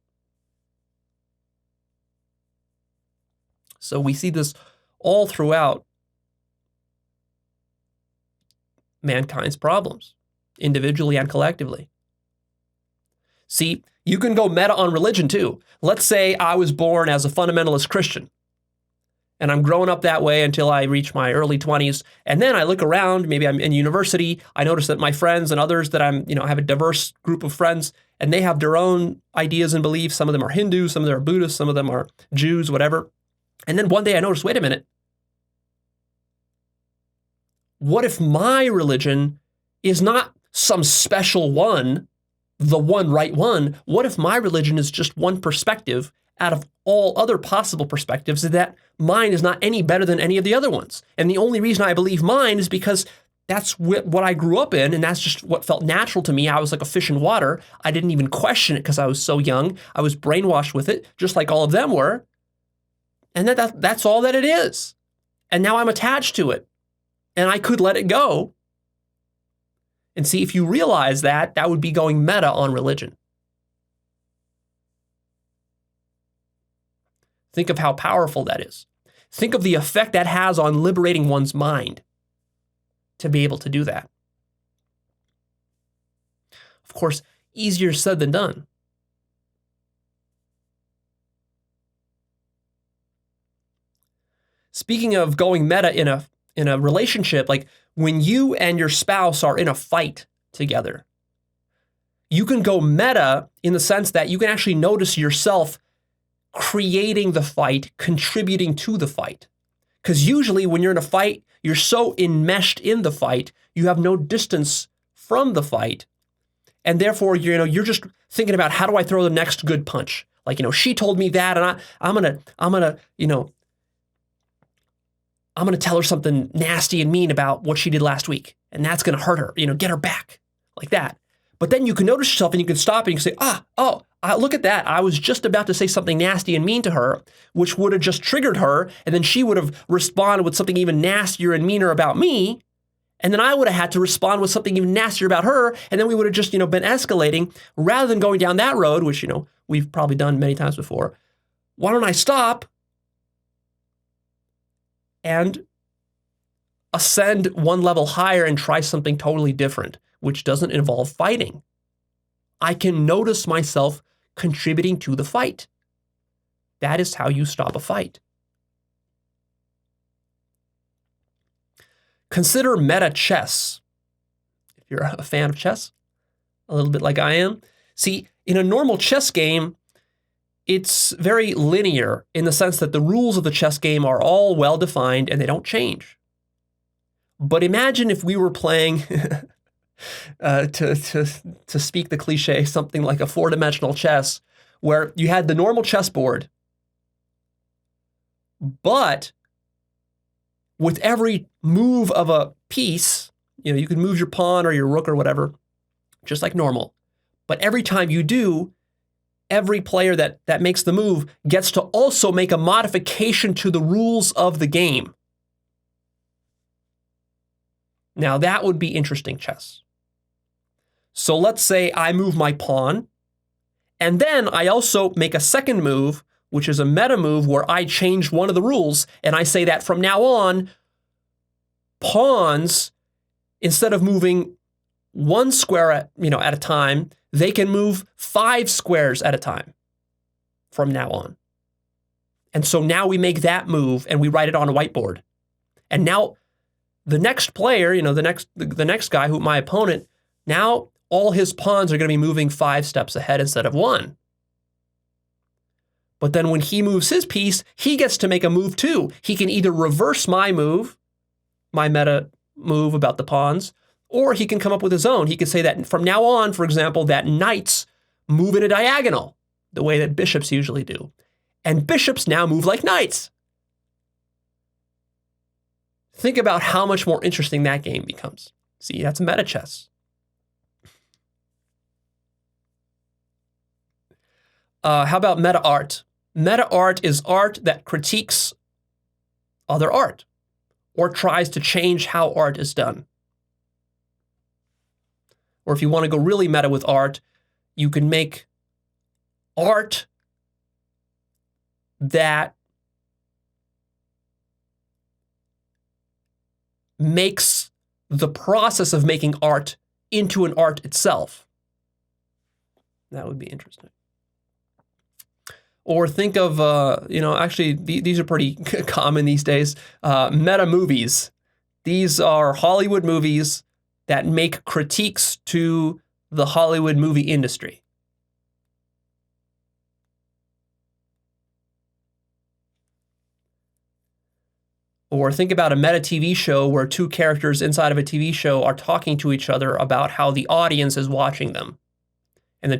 So we see this all throughout mankind's problems, individually and collectively. See, you can go meta on religion too. Let's say I was born as a fundamentalist Christian, and I'm growing up that way until I reach my early 20s. And then I look around, maybe I'm in university, I notice that my friends and others that I have a diverse group of friends, and they have their own ideas and beliefs. Some of them are Hindus, some of them are Buddhists, some of them are Jews, whatever. And then one day I noticed, wait a minute. What if my religion is not some special one, the one right one? What if my religion is just one perspective out of all other possible perspectives, that mine is not any better than any of the other ones? And the only reason I believe mine is because that's what I grew up in, and that's just what felt natural to me. I was like a fish in water. I didn't even question it because I was so young. I was brainwashed with it, just like all of them were. And that's all that it is. And now I'm attached to it. And I could let it go. And see, if you realize that, that would be going meta on religion. Think of how powerful that is. Think of the effect that has on liberating one's mind to be able to do that. Of course, easier said than done. Speaking of going meta in a relationship, like when you and your spouse are in a fight together, you can go meta in the sense that you can actually notice yourself creating the fight, contributing to the fight. Because usually when you're in a fight, you're so enmeshed in the fight, you have no distance from the fight. And therefore, you're just thinking about, how do I throw the next good punch? Like, she told me that, and I'm gonna tell her something nasty and mean about what she did last week, and that's gonna hurt her, get her back, like that. But then you can notice yourself and you can stop and you can say, Look at that. I was just about to say something nasty and mean to her, which would have just triggered her, and then she would have responded with something even nastier and meaner about me, and then I would have had to respond with something even nastier about her, and then we would have just, been escalating. Rather than going down that road, which, we've probably done many times before, why don't I stop and ascend one level higher and try something totally different, which doesn't involve fighting? I can notice myself contributing to the fight. That is how you stop a fight. Consider meta chess. If you're a fan of chess, a little bit like I am. See, in a normal chess game, it's very linear in the sense that the rules of the chess game are all well-defined and they don't change. But imagine if we were playing, to speak the cliche, something like a four-dimensional chess, where you had the normal chessboard, but with every move of a piece, you can move your pawn or your rook or whatever, just like normal. But every time you do, every player that makes the move gets to also make a modification to the rules of the game. Now that would be interesting chess. So let's say I move my pawn, and then I also make a second move, which is a meta move where I change one of the rules, and I say that from now on, pawns, instead of moving one square at a time, they can move 5 squares at a time from now on. And so now we make that move and we write it on a whiteboard. And now the next player, the next guy, my opponent, now all his pawns are going to be moving 5 steps ahead instead of 1. But then when he moves his piece, he gets to make a move too. He can either reverse my move, my meta move about the pawns, or he can come up with his own. He can say that from now on, for example, that knights move in a diagonal, the way that bishops usually do. And bishops now move like knights. Think about how much more interesting that game becomes. See, that's meta chess. How about meta art? Meta art is art that critiques other art or tries to change how art is done. Or if you want to go really meta with art, you can make art that makes the process of making art into an art itself. That would be interesting. Or think of, actually, these are pretty common these days, meta movies. These are Hollywood movies that make critiques to the Hollywood movie industry. Or think about a meta TV show where 2 characters inside of a TV show are talking to each other about how the audience is watching them. And the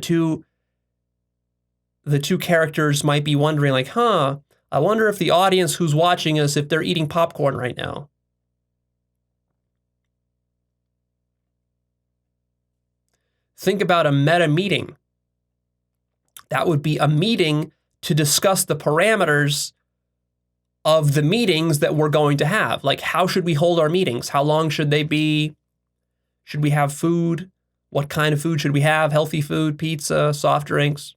two characters might be wondering like, I wonder if the audience who's watching us, if they're eating popcorn right now. Think about a meta meeting. That would be a meeting to discuss the parameters of the meetings that we're going to have. Like, how should we hold our meetings? How long should they be? Should we have food? What kind of food should we have? Healthy food, pizza, soft drinks.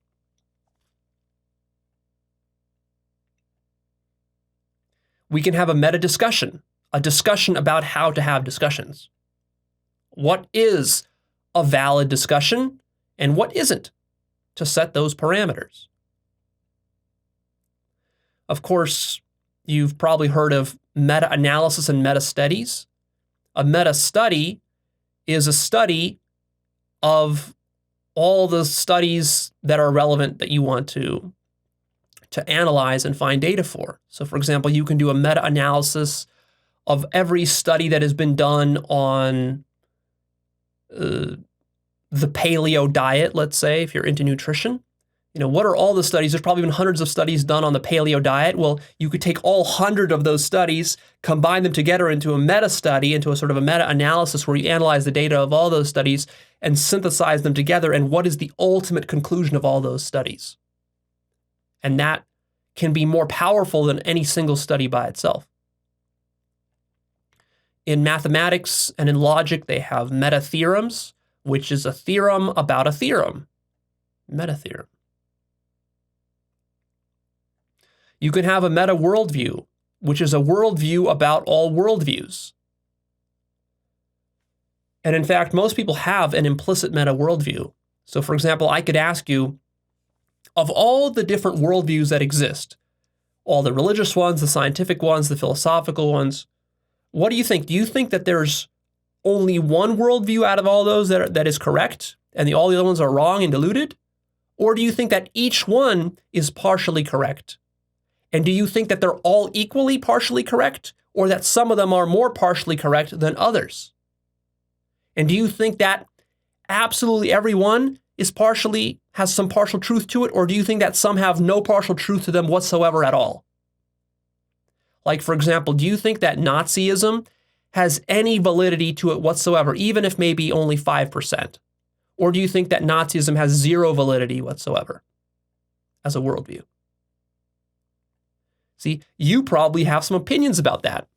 We can have a meta discussion, a discussion about how to have discussions. What is a valid discussion and what isn't, to set those parameters. Of course, you've probably heard of meta-analysis and meta-studies. A meta-study is a study of all the studies that are relevant that you want to analyze and find data for. So for example, you can do a meta-analysis of every study that has been done on the paleo diet, let's say, if you're into nutrition. what are all the studies? There's probably been hundreds of studies done on the paleo diet. Well, you could take all 100 of those studies, combine them together into a meta study, into a sort of a meta-analysis where you analyze the data of all those studies and synthesize them together. And what is the ultimate conclusion of all those studies? And that can be more powerful than any single study by itself. In mathematics and in logic, they have meta-theorems, which is a theorem about a theorem. Meta-theorem. You can have a meta worldview, which is a worldview about all worldviews. And in fact, most people have an implicit meta worldview. So for example, I could ask you, of all the different worldviews that exist, all the religious ones, the scientific ones, the philosophical ones, what do you think? Do you think that there's only one worldview out of all those that is correct and all the other ones are wrong and diluted? Or do you think that each one is partially correct? And do you think that they're all equally partially correct, or that some of them are more partially correct than others? And do you think that absolutely every one has some partial truth to it, or do you think that some have no partial truth to them whatsoever at all? Like, for example, do you think that Nazism has any validity to it whatsoever, even if maybe only 5%? Or do you think that Nazism has zero validity whatsoever as a worldview? See, you probably have some opinions about that.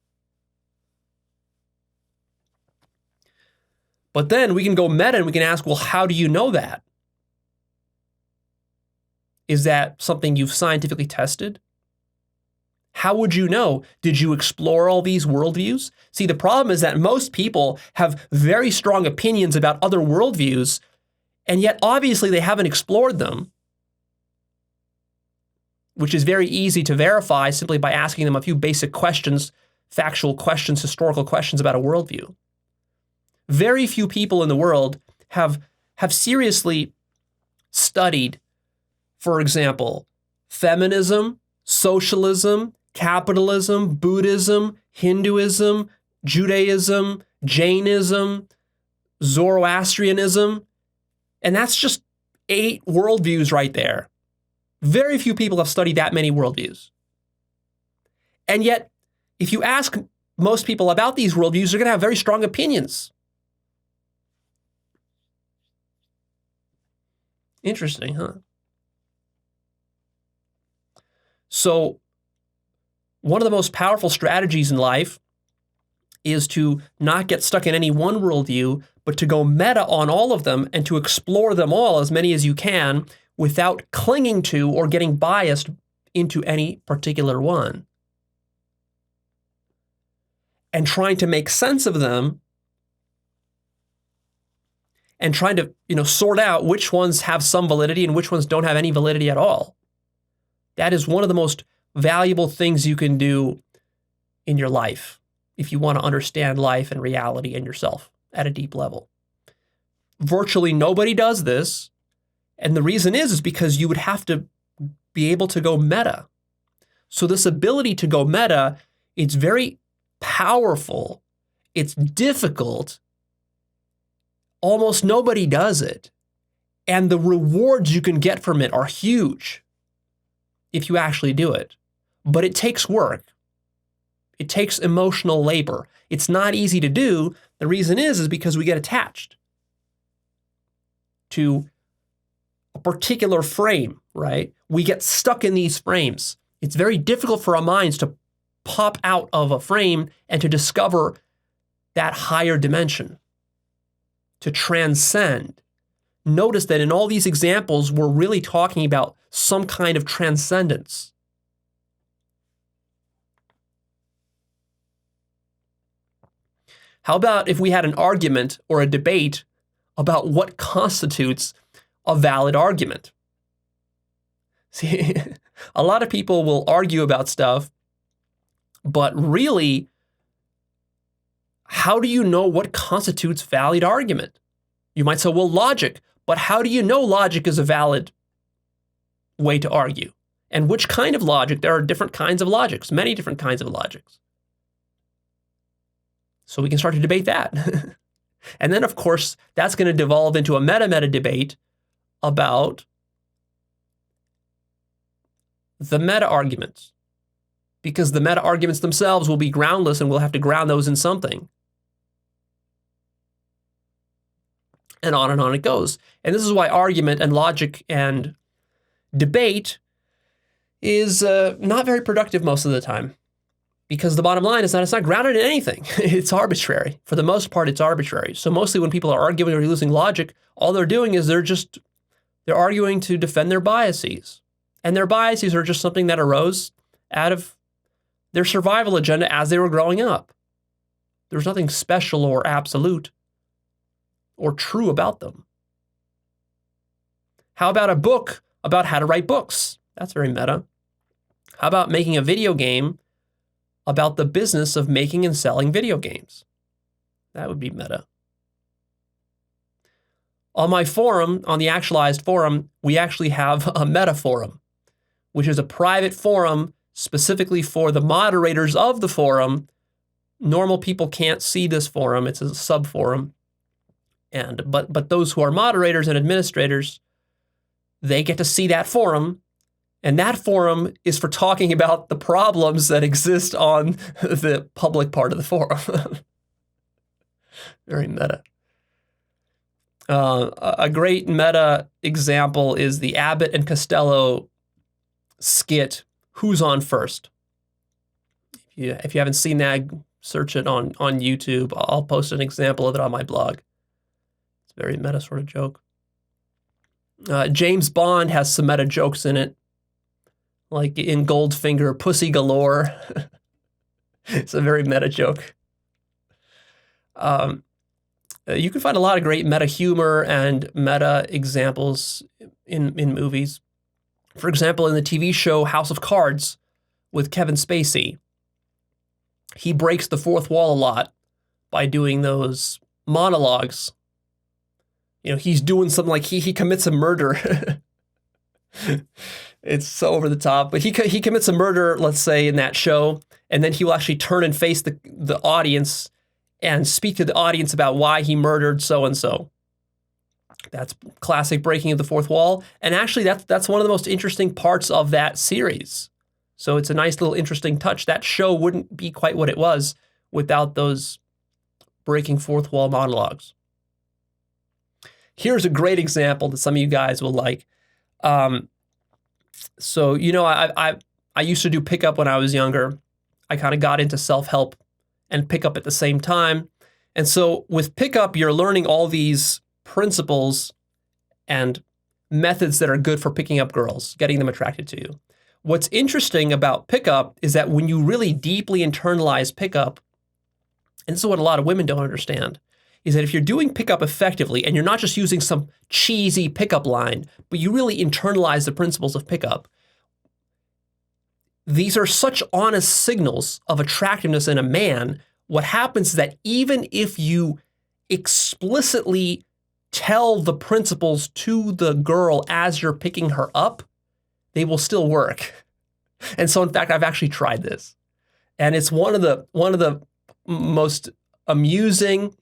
But then we can go meta and we can ask, well, how do you know that? Is that something you've scientifically tested? How would you know? Did you explore all these worldviews? See, the problem is that most people have very strong opinions about other worldviews, and yet obviously they haven't explored them, which is very easy to verify simply by asking them a few basic questions, factual questions, historical questions about a worldview. Very few people in the world have seriously studied, for example, feminism, socialism, capitalism, Buddhism, Hinduism, Judaism, Jainism, Zoroastrianism, and that's just 8 worldviews right there. Very few people have studied that many worldviews. And yet, if you ask most people about these worldviews, they're going to have very strong opinions. Interesting, huh? So, one of the most powerful strategies in life is to not get stuck in any one worldview, but to go meta on all of them and to explore them all, as many as you can, without clinging to or getting biased into any particular one. And trying to make sense of them and trying to, sort out which ones have some validity and which ones don't have any validity at all. That is one of the most valuable things you can do in your life if you want to understand life and reality and yourself at a deep level. Virtually nobody does this. And the reason is because you would have to be able to go meta. So this ability to go meta, it's very powerful. It's difficult. Almost nobody does it. And the rewards you can get from it are huge if you actually do it. But it takes work. It takes emotional labor. It's not easy to do. The reason is because we get attached to a particular frame, right? We get stuck in these frames. It's very difficult for our minds to pop out of a frame and to discover that higher dimension, to transcend. Notice that in all these examples, we're really talking about some kind of transcendence. How about if we had an argument or a debate about what constitutes a valid argument? See, a lot of people will argue about stuff, but really, how do you know what constitutes valid argument? You might say, well, logic, but how do you know logic is a valid way to argue? And which kind of logic? There are different kinds of logics, many different kinds of logics. So we can start to debate that. And then, of course, that's going to devolve into a meta-meta debate about the meta arguments, because the meta arguments themselves will be groundless and we'll have to ground those in something. And on it goes. And this is why argument and logic and debate is not very productive most of the time. Because the bottom line is that it's not grounded in anything. It's arbitrary. For the most part, it's arbitrary. So mostly when people are arguing or using logic, all they're doing is they're arguing to defend their biases. And their biases are just something that arose out of their survival agenda as they were growing up. There's nothing special or absolute or true about them. How about a book about how to write books? That's very meta. How about making a video game about the business of making and selling video games? That would be meta. On my forum, on the Actualized forum, we actually have a meta forum, which is a private forum specifically for the moderators of the forum. Normal people can't see this forum. It's a sub-forum. But those who are moderators and administrators, they get to see that forum. And that forum is for talking about the problems that exist on the public part of the forum. Very meta. A great meta example is the Abbott and skit, Who's On First? If you haven't seen that, search it on YouTube. I'll post an example of it on my blog. It's a very meta sort of joke. James Bond has some meta jokes in it. Like in Goldfinger, Pussy Galore. It's a very meta joke. You can find a lot of great meta humor and meta examples in movies. For example, in the TV show House of Cards with Kevin Spacey, he breaks the fourth wall a lot by doing those monologues. You know, he's doing something like he commits a murder. It's so over the top, but he commits a murder, let's say, in that show, and then he will actually turn and face the audience and speak to the audience about why he murdered so-and-so. That's classic breaking of the fourth wall, and actually that's one of the most interesting parts of that series. So it's a nice little interesting touch. That show wouldn't be quite what it was without those breaking fourth wall monologues. Here's a great example that some of you guys will like. So, you know, I used to do pickup when I was younger. I kind of got into self-help and pickup at the same time. And so with pickup, you're learning all these principles and methods that are good for picking up girls, getting them attracted to you. What's interesting about pickup is that when you really deeply internalize pickup, and this is what a lot of women don't understand, is that if you're doing pickup effectively and you're not just using some cheesy pickup line, but you really internalize the principles of pickup, these are such honest signals of attractiveness in a man. What happens is that even if you explicitly tell the principles to the girl as you're picking her up, they will still work. And so, in fact, I've actually tried this. And it's one of the most amusing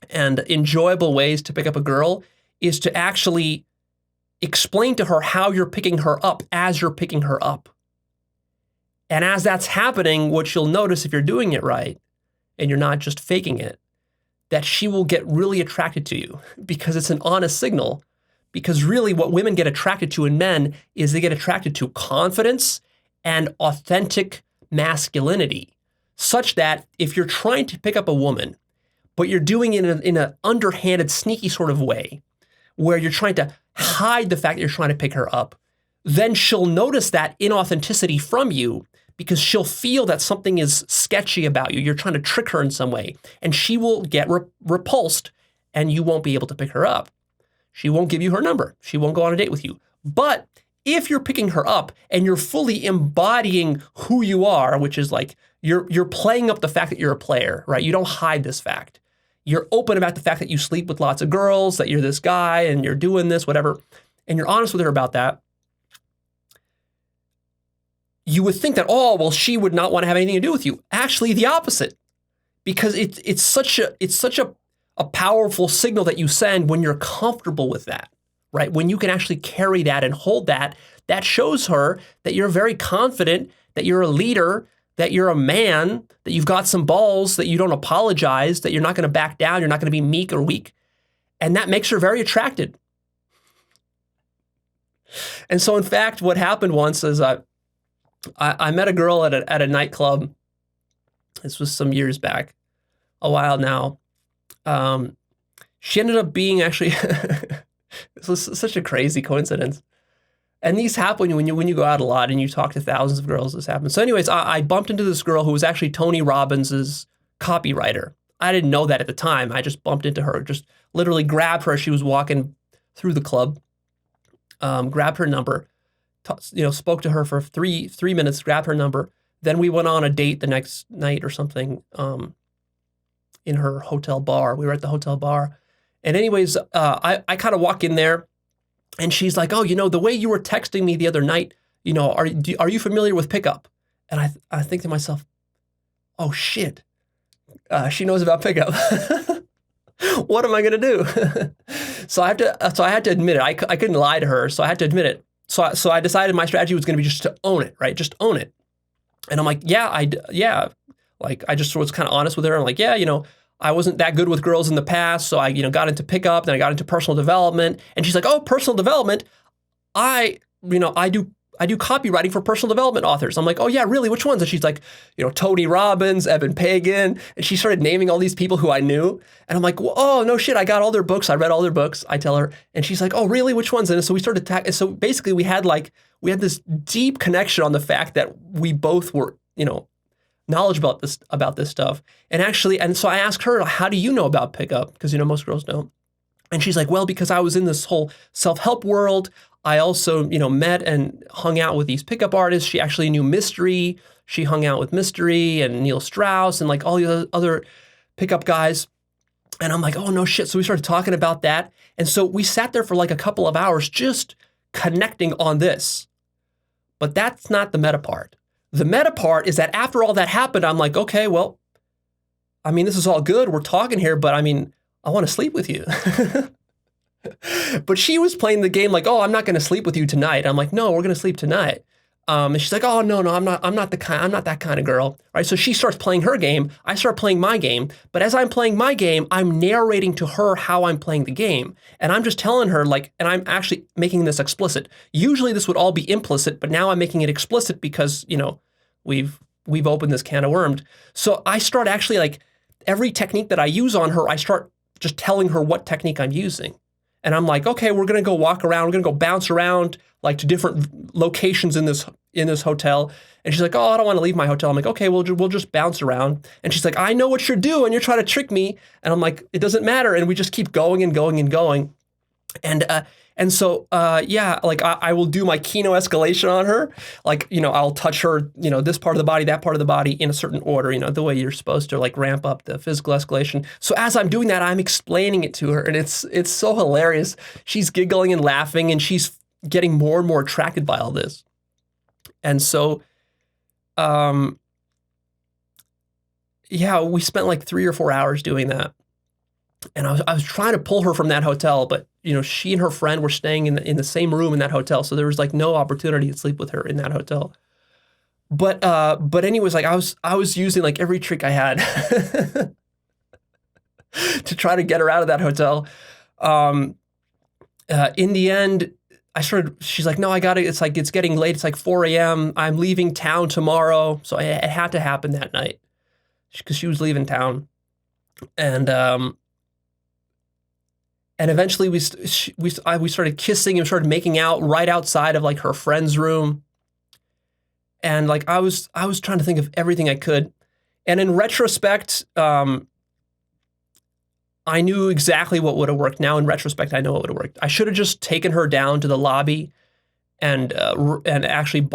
and enjoyable ways to pick up a girl is to actually explain to her how you're picking her up as you're picking her up. And as that's happening, what you'll notice if you're doing it right, and you're not just faking it, that she will get really attracted to you because it's an honest signal. Because really what women get attracted to in men is they get attracted to confidence and authentic masculinity, such that if you're trying to pick up a woman, but you're doing it in an underhanded, sneaky sort of way, where you're trying to hide the fact that you're trying to pick her up, then she'll notice that inauthenticity from you because she'll feel that something is sketchy about you. You're trying to trick her in some way, and she will get repulsed, and you won't be able to pick her up. She won't give you her number. She won't go on a date with you. But if you're picking her up and you're fully embodying who you are, which is like you're playing up the fact that you're a player, right? You don't hide this fact. You're open about the fact that you sleep with lots of girls, that you're this guy and you're doing this, whatever, and you're honest with her about that. You would think that, oh, well, she would not want to have anything to do with you. Actually, the opposite, because it's such a powerful signal that you send when you're comfortable with that, right? When you can actually carry that and hold that, that shows her that you're very confident, that you're a leader, that you're a man, that you've got some balls, that you don't apologize, that you're not going to back down, you're not going to be meek or weak. And that makes her very attracted. And so, in fact, what happened once is I met a girl at a nightclub. This was some years back, a while now. She ended up being actually, this was such a crazy coincidence. And these happen when you go out a lot and you talk to thousands of girls. This happens. So anyways, I bumped into this girl who was actually Tony Robbins's copywriter. I didn't know that at the time. I just bumped into her, just literally grabbed her. She was walking through the club, grabbed her number, spoke to her for three minutes, grabbed her number. Then we went on a date the next night or something in her hotel bar. We were at the hotel bar. And anyways, I kind of walk in there and she's like, oh, the way you were texting me the other night, are you familiar with pickup? And I think to myself, oh shit, she knows about pickup. What am I going to do? So I had to admit it. I couldn't lie to her. So I had to admit it. So I decided my strategy was going to be just to own it, right? Just own it. And I'm like, yeah. Like I just was kind of honest with her. I'm like, yeah, I wasn't that good with girls in the past. So I, got into pickup, then I got into personal development. And she's like, oh, personal development. I do copywriting for personal development authors. I'm like, oh yeah, really? Which ones? And she's like, Tony Robbins, Evan Pagan. And she started naming all these people who I knew. And I'm like, well, oh no shit, I got all their books. I read all their books. I tell her. And she's like, oh really? Which ones? And so we started so basically we had this deep connection on the fact that we both were, knowledgeable about this stuff. And so I asked her, how do you know about pickup? Because, most girls don't. And she's like, well, because I was in this whole self-help world. I also, met and hung out with these pickup artists. She actually knew Mystery. She hung out with Mystery and Neil Strauss and like all the other pickup guys. And I'm like, oh no shit. So we started talking about that. And so we sat there for like a couple of hours just connecting on this. But that's not the meta part. The meta part is that after all that happened, I'm like, okay, well, this is all good. We're talking here, but I want to sleep with you. But she was playing the game like, oh, I'm not going to sleep with you tonight. I'm like, no, we're going to sleep tonight. And she's like, oh, no, I'm not that kind of girl. All right. So she starts playing her game. I start playing my game. But as I'm playing my game, I'm narrating to her how I'm playing the game. And I'm just telling her and I'm actually making this explicit. Usually this would all be implicit, but now I'm making it explicit because, we've opened this can of worms. So I start actually every technique that I use on her, I start just telling her what technique I'm using. And I'm like, okay, we're going to go walk around. We're going to go bounce around to different locations in this hotel. And she's like, oh, I don't want to leave my hotel. I'm like, okay, we'll just bounce around. And she's like, I know what you're doing. You're trying to trick me. And I'm like, it doesn't matter. And we just keep going and going and going. And so, I will do my Kino escalation on her. I'll touch her, this part of the body, that part of the body in a certain order, the way you're supposed to ramp up the physical escalation. So as I'm doing that, I'm explaining it to her and it's so hilarious. She's giggling and laughing and she's getting more and more attracted by all this. And so, we spent 3 or 4 hours doing that. And I was trying to pull her from that hotel, but she and her friend were staying in the same room in that hotel, so there was no opportunity to sleep with her in that hotel. But anyways, I was using every trick I had to try to get her out of that hotel. In the end, she's like, no, I got it. It's getting late. It's 4 a.m. I'm leaving town tomorrow, so it had to happen that night because she was leaving town, and eventually we started kissing and started making out right outside of her friend's room. And I was trying to think of everything I could. And in retrospect, I knew exactly what would have worked. Now in retrospect, I know what would have worked. I should have just taken her down to the lobby and actually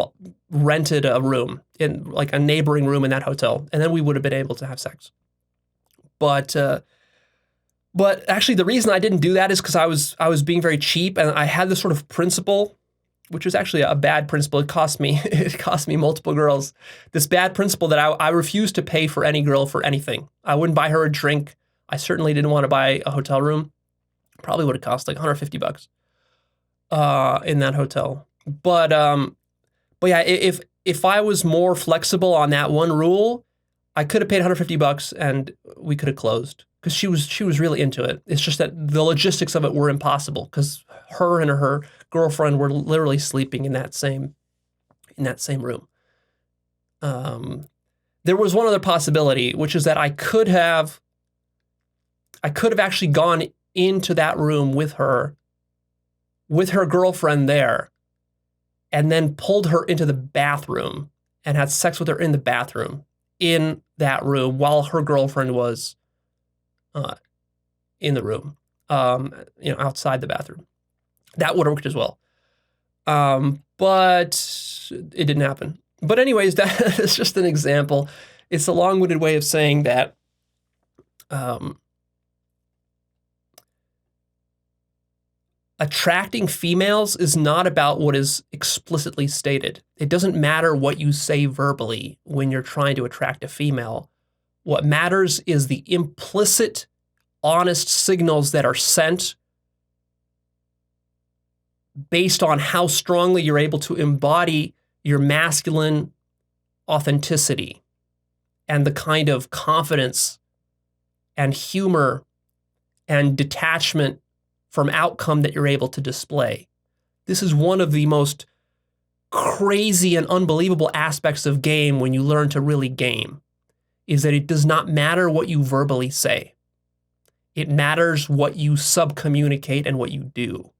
rented a room in a neighboring room in that hotel. And then we would have been able to have sex. But actually, the reason I didn't do that is because I was being very cheap, and I had this sort of principle, which was actually a bad principle. It cost me multiple girls. This bad principle that I refused to pay for any girl for anything. I wouldn't buy her a drink. I certainly didn't want to buy a hotel room. Probably would have cost $150. in that hotel. But yeah, if I was more flexible on that one rule, I could have paid $150 and we could have closed because she was really into it. It's just that the logistics of it were impossible because her and her girlfriend were literally sleeping in that same room. There was one other possibility, which is that I could have actually gone into that room with her girlfriend there, and then pulled her into the bathroom and had sex with her in the bathroom in that room while her girlfriend was in the room, outside the bathroom. That would have worked as well. But it didn't happen. But anyways, that is just an example. It's a long-winded way of saying that attracting females is not about what is explicitly stated. It doesn't matter what you say verbally when you're trying to attract a female. What matters is the implicit, honest signals that are sent based on how strongly you're able to embody your masculine authenticity and the kind of confidence and humor and detachment from outcome that you're able to display. This is one of the most crazy and unbelievable aspects of game when you learn to really game, is that it does not matter what you verbally say. It matters what you subcommunicate and what you do.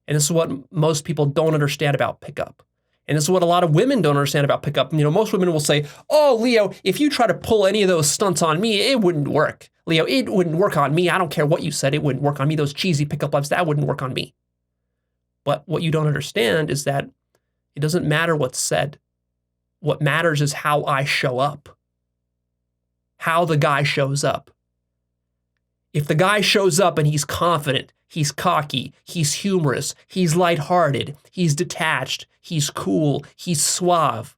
And this is what most people don't understand about pickup. And this is what a lot of women don't understand about pickup. Most women will say, oh, Leo, if you try to pull any of those stunts on me, it wouldn't work. Leo, it wouldn't work on me. I don't care what you said. It wouldn't work on me. Those cheesy pickup lines, that wouldn't work on me. But what you don't understand is that it doesn't matter what's said. What matters is how I show up, how the guy shows up. If the guy shows up and he's confident, he's cocky, he's humorous, he's lighthearted, he's detached, he's cool, he's suave.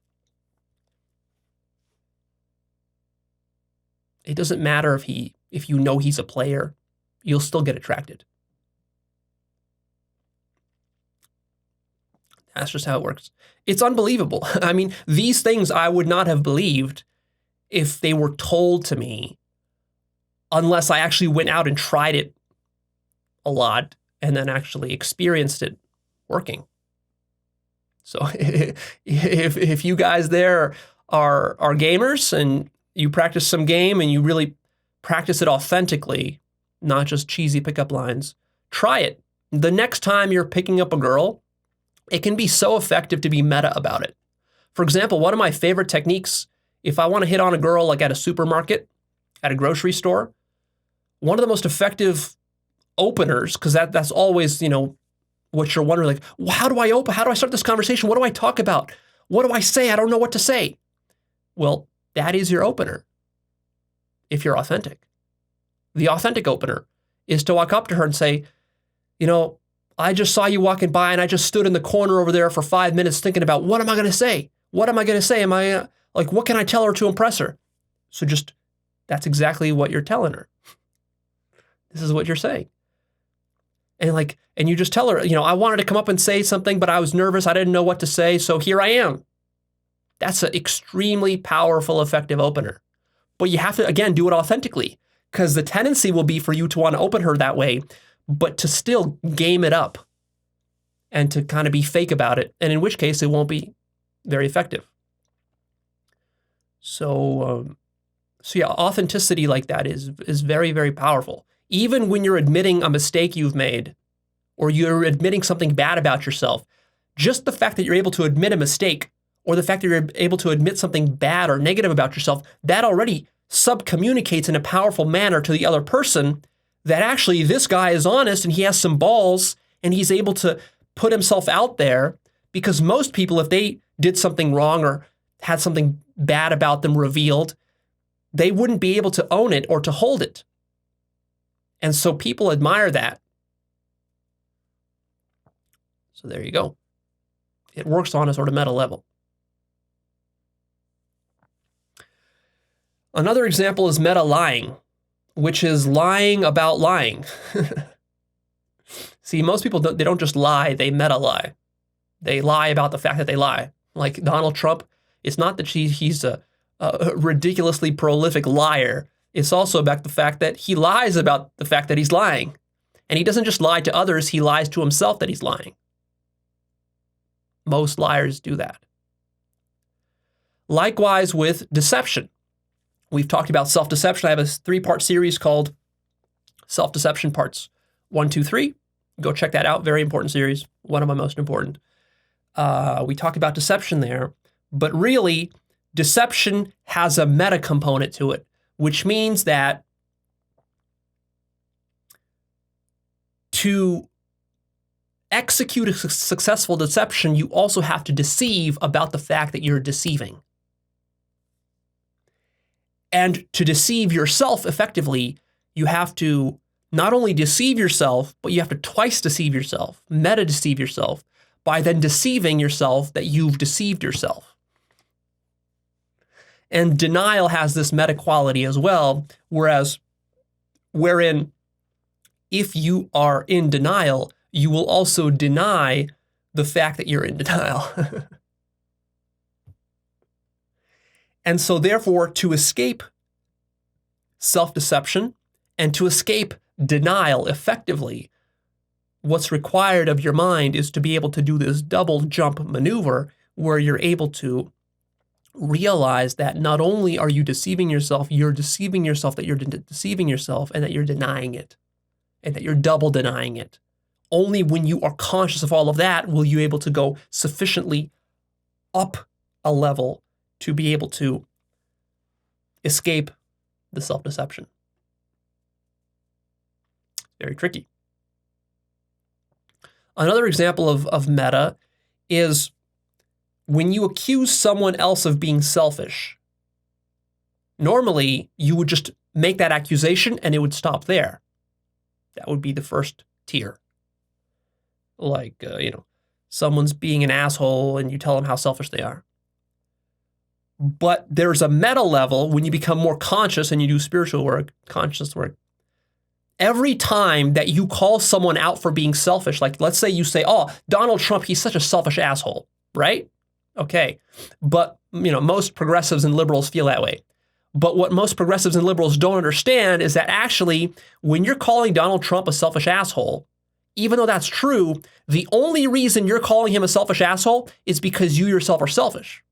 It doesn't matter if you know he's a player, you'll still get attracted. That's just how it works. It's unbelievable. I mean, these things I would not have believed if they were told to me unless I actually went out and tried it a lot and then actually experienced it working. So if you guys there are gamers and you practice some game and you really practice it authentically, not just cheesy pickup lines, try it. The next time you're picking up a girl, it can be so effective to be meta about it. For example, one of my favorite techniques, if I want to hit on a girl like at a supermarket, at a grocery store, one of the most effective openers, because that's always, what you're wondering, like, well, how do I start this conversation? What do I talk about? What do I say? I don't know what to say. Well, that is your opener if you're authentic. The authentic opener is to walk up to her and say, I just saw you walking by and I just stood in the corner over there for 5 minutes thinking about what am I going to say? What am I going to say? Am I what can I tell her to impress her? So that's exactly what you're telling her. This is what you're saying. And you just tell her, I wanted to come up and say something, but I was nervous. I didn't know what to say. So here I am. That's an extremely powerful, effective opener. But you have to, again, do it authentically, because the tendency will be for you to want to open her that way, but to still game it up and to kind of be fake about it. And in which case it won't be very effective. So yeah, authenticity like that is very, very powerful. Even when you're admitting a mistake you've made or you're admitting something bad about yourself, just the fact that you're able to admit a mistake or the fact that you're able to admit something bad or negative about yourself, that already subcommunicates in a powerful manner to the other person that actually this guy is honest and he has some balls and he's able to put himself out there, because most people, if they did something wrong or had something bad about them revealed, they wouldn't be able to own it or to hold it. And so people admire that. So there you go. It works on a sort of meta level. Another example is meta lying, which is lying about lying. See, most people they don't just lie, they meta lie. They lie about the fact that they lie. Like Donald Trump, it's not that he's a ridiculously prolific liar. It's also about the fact that he lies about the fact that he's lying. And he doesn't just lie to others, he lies to himself that he's lying. Most liars do that. Likewise with deception. We've talked about self-deception. I have a 3-part series called Self-Deception Parts 1, 2, 3. Go check that out. Very important series. One of my most important. We talked about deception there. But really, deception has a meta component to it, which means that to execute a successful deception, you also have to deceive about the fact that you're deceiving. And to deceive yourself effectively, you have to not only deceive yourself, but you have to twice deceive yourself, meta-deceive yourself, by then deceiving yourself that you've deceived yourself. And denial has this meta quality as well, wherein if you are in denial, you will also deny the fact that you're in denial. And so therefore, to escape self-deception and to escape denial effectively, what's required of your mind is to be able to do this double jump maneuver where you're able to realize that not only are you deceiving yourself that you're deceiving yourself and that you're denying it and that you're double denying it. Only when you are conscious of all of that will you be able to go sufficiently up a level to be able to escape the self-deception. Very tricky. Another example of meta is when you accuse someone else of being selfish. Normally, you would just make that accusation and it would stop there. That would be the first tier. Like, someone's being an asshole and you tell them how selfish they are. But there's a meta level when you become more conscious and you do spiritual work, conscious work. Every time that you call someone out for being selfish, like let's say you say, oh, Donald Trump, he's such a selfish asshole, right? Okay. But, most progressives and liberals feel that way. But what most progressives and liberals don't understand is that actually, when you're calling Donald Trump a selfish asshole, even though that's true, the only reason you're calling him a selfish asshole is because you yourself are selfish.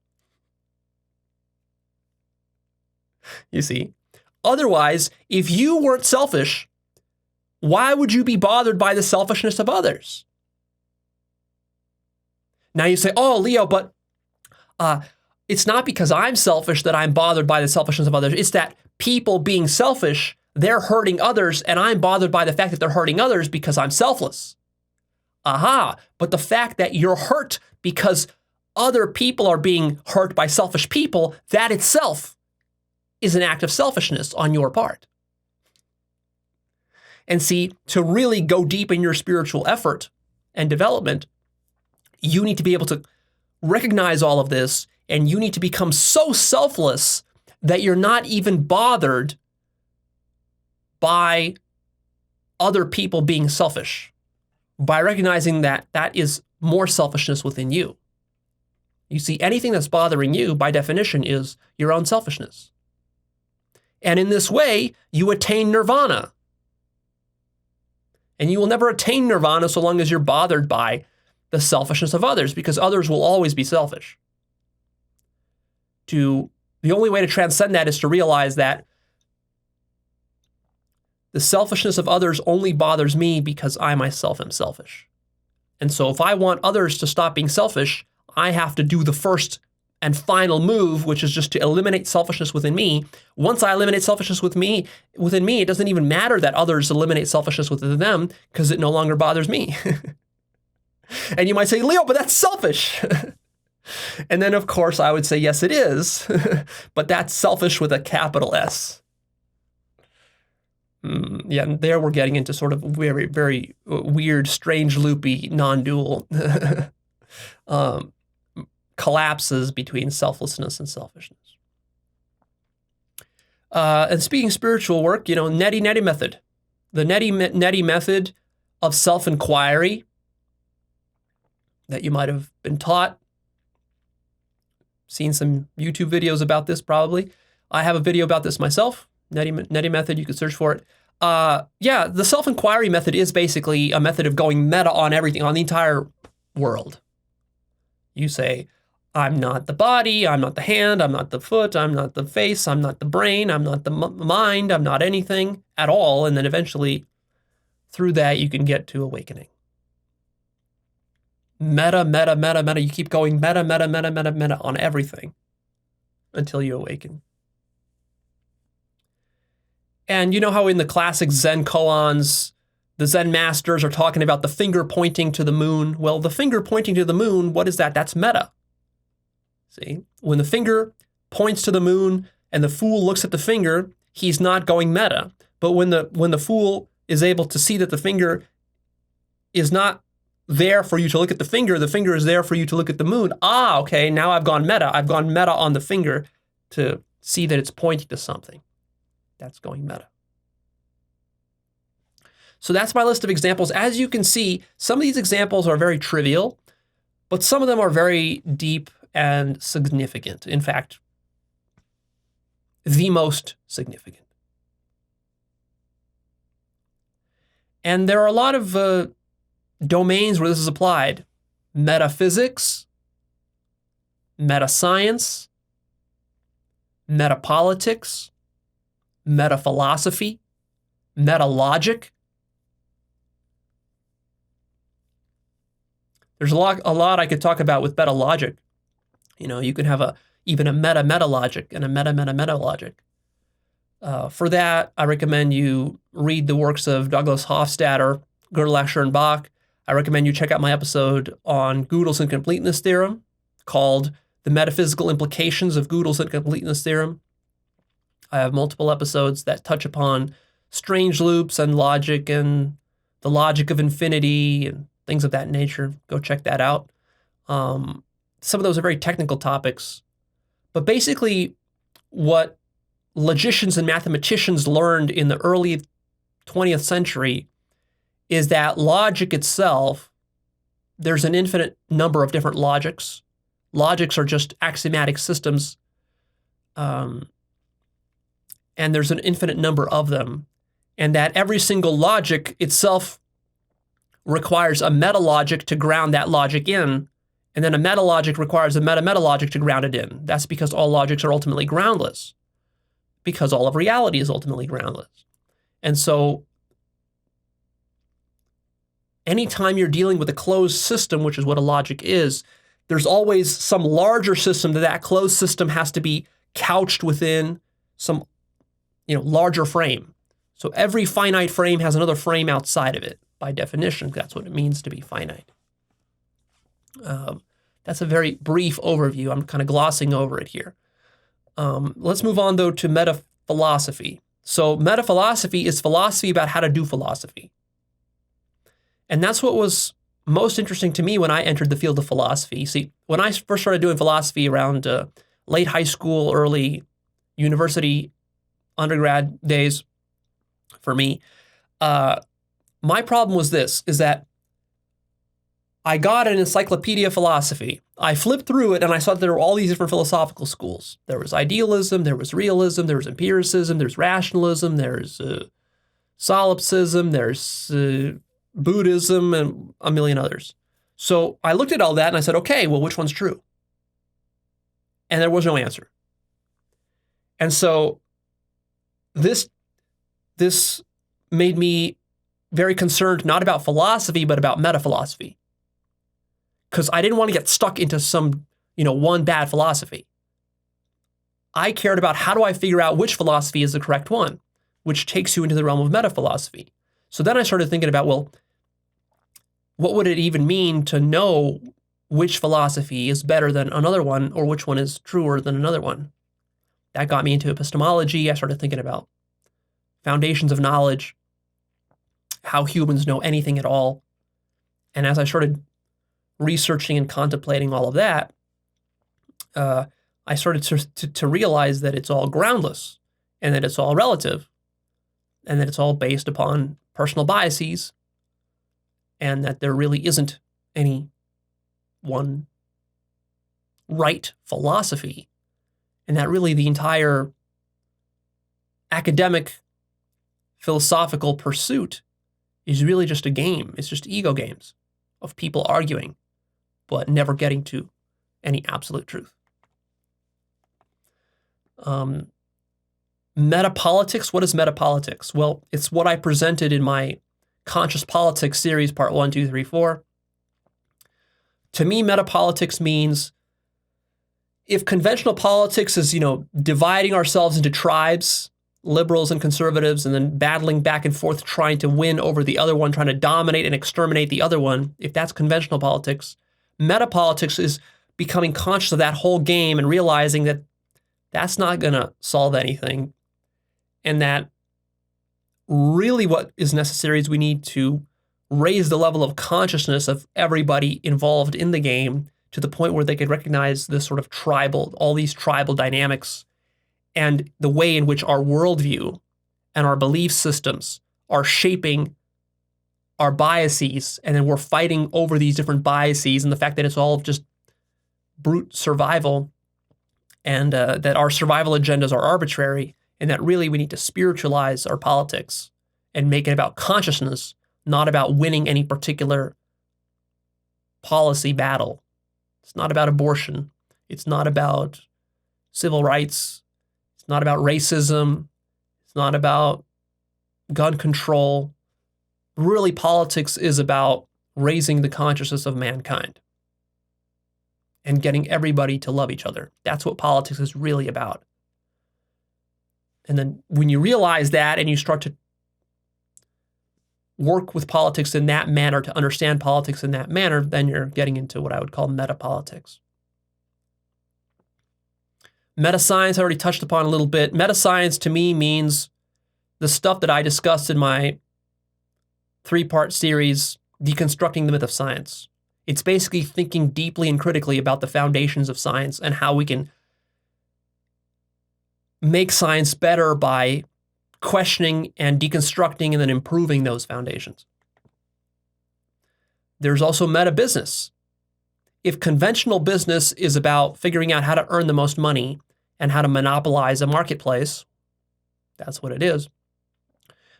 You see? Otherwise, if you weren't selfish, why would you be bothered by the selfishness of others? Now you say, oh, Leo, but it's not because I'm selfish that I'm bothered by the selfishness of others. It's that people being selfish, they're hurting others, and I'm bothered by the fact that they're hurting others because I'm selfless. Aha, but the fact that you're hurt because other people are being hurt by selfish people, that itself is an act of selfishness on your part. And see, to really go deep in your spiritual effort and development, you need to be able to recognize all of this, and you need to become so selfless that you're not even bothered by other people being selfish, by recognizing that that is more selfishness within you. You see, anything that's bothering you, by definition, is your own selfishness. And in this way, you attain nirvana. And you will never attain nirvana so long as you're bothered by the selfishness of others, because others will always be selfish. The only way to transcend that is to realize that the selfishness of others only bothers me because I myself am selfish. And so if I want others to stop being selfish, I have to do the first and final move, which is just to eliminate selfishness within me. Once I eliminate selfishness within me, it doesn't even matter that others eliminate selfishness within them because it no longer bothers me. And you might say, Leo, but that's selfish. And then, of course, I would say, yes, it is. But that's selfish with a capital S. Yeah, and there we're getting into sort of very, very weird, strange, loopy, non-dual collapses between selflessness and selfishness. And speaking spiritual work, neti method. The neti method of self-inquiry that you might have been taught. Seen some YouTube videos about this probably. I have a video about this myself. Neti method, you could search for it. Yeah, the self-inquiry method is basically a method of going meta on everything, on the entire world. You say, I'm not the body, I'm not the hand, I'm not the foot, I'm not the face, I'm not the brain, I'm not the mind, I'm not anything at all. And then eventually, through that, you can get to awakening. Meta, meta, meta, meta. You keep going meta, meta, meta, meta, meta on everything until you awaken. And you know how in the classic Zen koans, the Zen masters are talking about the finger pointing to the moon? Well, the finger pointing to the moon, what is that? That's meta. See, when the finger points to the moon and the fool looks at the finger, he's not going meta. But when the fool is able to see that the finger is not there for you to look at the finger is there for you to look at the moon. Ah, okay, now I've gone meta. I've gone meta on the finger to see that it's pointing to something. That's going meta. So that's my list of examples. As you can see, some of these examples are very trivial, but some of them are very deep and significant. In fact, the most significant. And there are a lot of domains where this is applied. Metaphysics, metascience, metapolitics, metaphilosophy, metalogic. There's a lot I could talk about with metalogic. You know, you can have even a meta-metalogic and a meta-meta-metalogic. For that, I recommend you read the works of Douglas Hofstadter, Gödel, and Bach. I recommend you check out my episode on Gödel's Incompleteness Theorem called The Metaphysical Implications of Gödel's Incompleteness Theorem. I have multiple episodes that touch upon strange loops and logic and the logic of infinity and things of that nature. Go check that out. Some of those are very technical topics, but basically what logicians and mathematicians learned in the early 20th century is that logic itself, there's an infinite number of different logics. Logics are just axiomatic systems, and there's an infinite number of them, and that every single logic itself requires a metalogic to ground that logic in, and then a metalogic requires a meta-metalogic to ground it in. That's because all logics are ultimately groundless, because all of reality is ultimately groundless. And so anytime you're dealing with a closed system, which is what a logic is, there's always some larger system that closed system has to be couched within some, larger frame. So every finite frame has another frame outside of it. By definition, that's what it means to be finite. That's a very brief overview. I'm kind of glossing over it here. Let's move on, though, to metaphilosophy. So metaphilosophy is philosophy about how to do philosophy. And that's what was most interesting to me when I entered the field of philosophy. See, when I first started doing philosophy around late high school, early university, undergrad days for me, my problem was this, is that I got an encyclopedia of philosophy. I flipped through it and I saw that there were all these different philosophical schools. There was idealism, there was realism, there was empiricism, there's rationalism, there's solipsism, there's Buddhism, and a million others. So I looked at all that and I said, okay, well, which one's true? And there was no answer. And so this made me very concerned, not about philosophy, but about metaphilosophy. Because I didn't want to get stuck into some, one bad philosophy. I cared about how do I figure out which philosophy is the correct one, which takes you into the realm of metaphilosophy. So then I started thinking about, well, what would it even mean to know which philosophy is better than another one or which one is truer than another one? That got me into epistemology. I started thinking about foundations of knowledge, how humans know anything at all. And as I started researching and contemplating all of that, I started to realize that it's all groundless and that it's all relative and that it's all based upon personal biases and that there really isn't any one right philosophy, and that really the entire academic philosophical pursuit is really just a game. It's just ego games of people arguing, but never getting to any absolute truth. Metapolitics, what is metapolitics? Well, it's what I presented in my Conscious Politics series, part 1, 2, 3, 4. To me, metapolitics means if conventional politics is, dividing ourselves into tribes, liberals and conservatives, and then battling back and forth, trying to win over the other one, trying to dominate and exterminate the other one, if that's conventional politics, metapolitics is becoming conscious of that whole game and realizing that that's not going to solve anything. And that really what is necessary is we need to raise the level of consciousness of everybody involved in the game to the point where they could recognize this sort of all these tribal dynamics and the way in which our worldview and our belief systems are shaping our biases. And then we're fighting over these different biases and the fact that it's all just brute survival, and that our survival agendas are arbitrary, and that really we need to spiritualize our politics and make it about consciousness, not about winning any particular policy battle. It's not about abortion. It's not about civil rights. It's not about racism. It's not about gun control. Really, politics is about raising the consciousness of mankind and getting everybody to love each other. That's what politics is really about. And then when you realize that and you start to work with politics in that manner, to understand politics in that manner, then you're getting into what I would call metapolitics. Metascience, I already touched upon a little bit. Metascience to me means the stuff that I discussed in my 3-part series, Deconstructing the Myth of Science. It's basically thinking deeply and critically about the foundations of science and how we can make science better by questioning and deconstructing and then improving those foundations. There's also meta business. If conventional business is about figuring out how to earn the most money and how to monopolize a marketplace, that's what it is.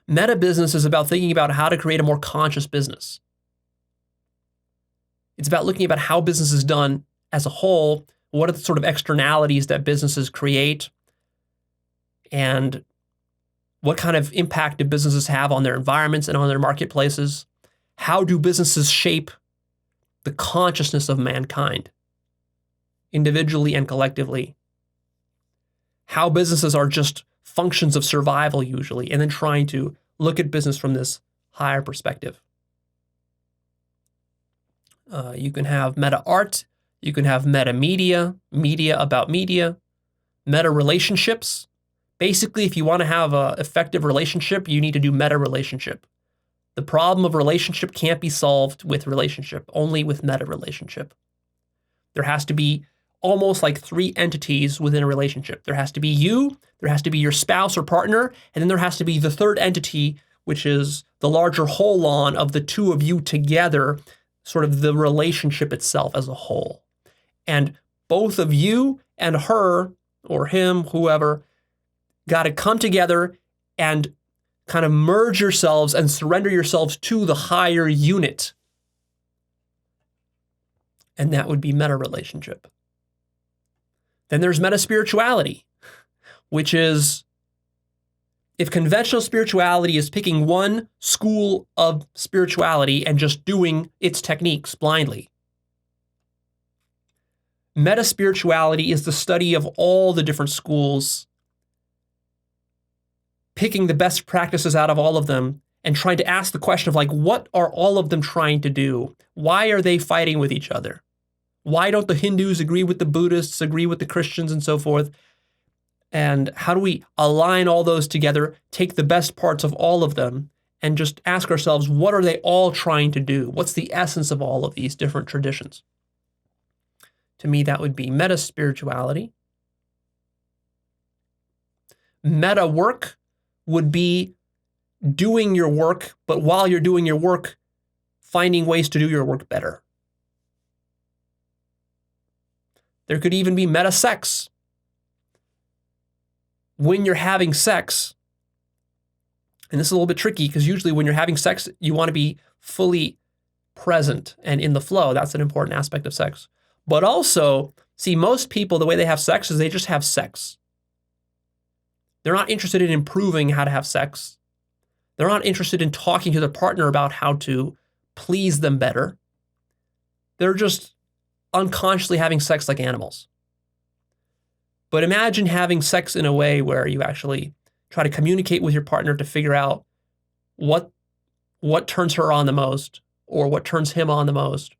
Meta business is about thinking about how to create a more conscious business. It's about looking about how business is done as a whole, what are the sort of externalities that businesses create, and what kind of impact do businesses have on their environments and on their marketplaces? How do businesses shape the consciousness of mankind, individually and collectively? How businesses are just functions of survival usually, and then trying to look at business from this higher perspective. You can have meta art, you can have meta media, media about media, meta relationships. Basically, if you want to have an effective relationship, you need to do meta relationship. The problem of relationship can't be solved with relationship, only with meta relationship. There has to be almost like 3 entities within a relationship. There has to be you, there has to be your spouse or partner, and then there has to be the third entity, which is the larger whole-on of the two of you together, sort of the relationship itself as a whole. And both of you and her or him, whoever, got to come together and kind of merge yourselves and surrender yourselves to the higher unit. And that would be meta relationship. Then there's meta spirituality, which is if conventional spirituality is picking one school of spirituality and just doing its techniques blindly, meta spirituality is the study of all the different schools, picking the best practices out of all of them and trying to ask the question of like, what are all of them trying to do? Why are they fighting with each other? Why don't the Hindus agree with the Buddhists, agree with the Christians and so forth? And how do we align all those together, take the best parts of all of them, and just ask ourselves, what are they all trying to do? What's the essence of all of these different traditions? To me, that would be meta spirituality. Meta work would be doing your work, but while you're doing your work, finding ways to do your work better. There could even be meta sex. When you're having sex, and this is a little bit tricky because usually when you're having sex, you want to be fully present and in the flow. That's an important aspect of sex. But also, see, most people, the way they have sex is they just have sex. They're not interested in improving how to have sex. They're not interested in talking to their partner about how to please them better. They're just unconsciously having sex like animals. But imagine having sex in a way where you actually try to communicate with your partner to figure out what turns her on the most or what turns him on the most.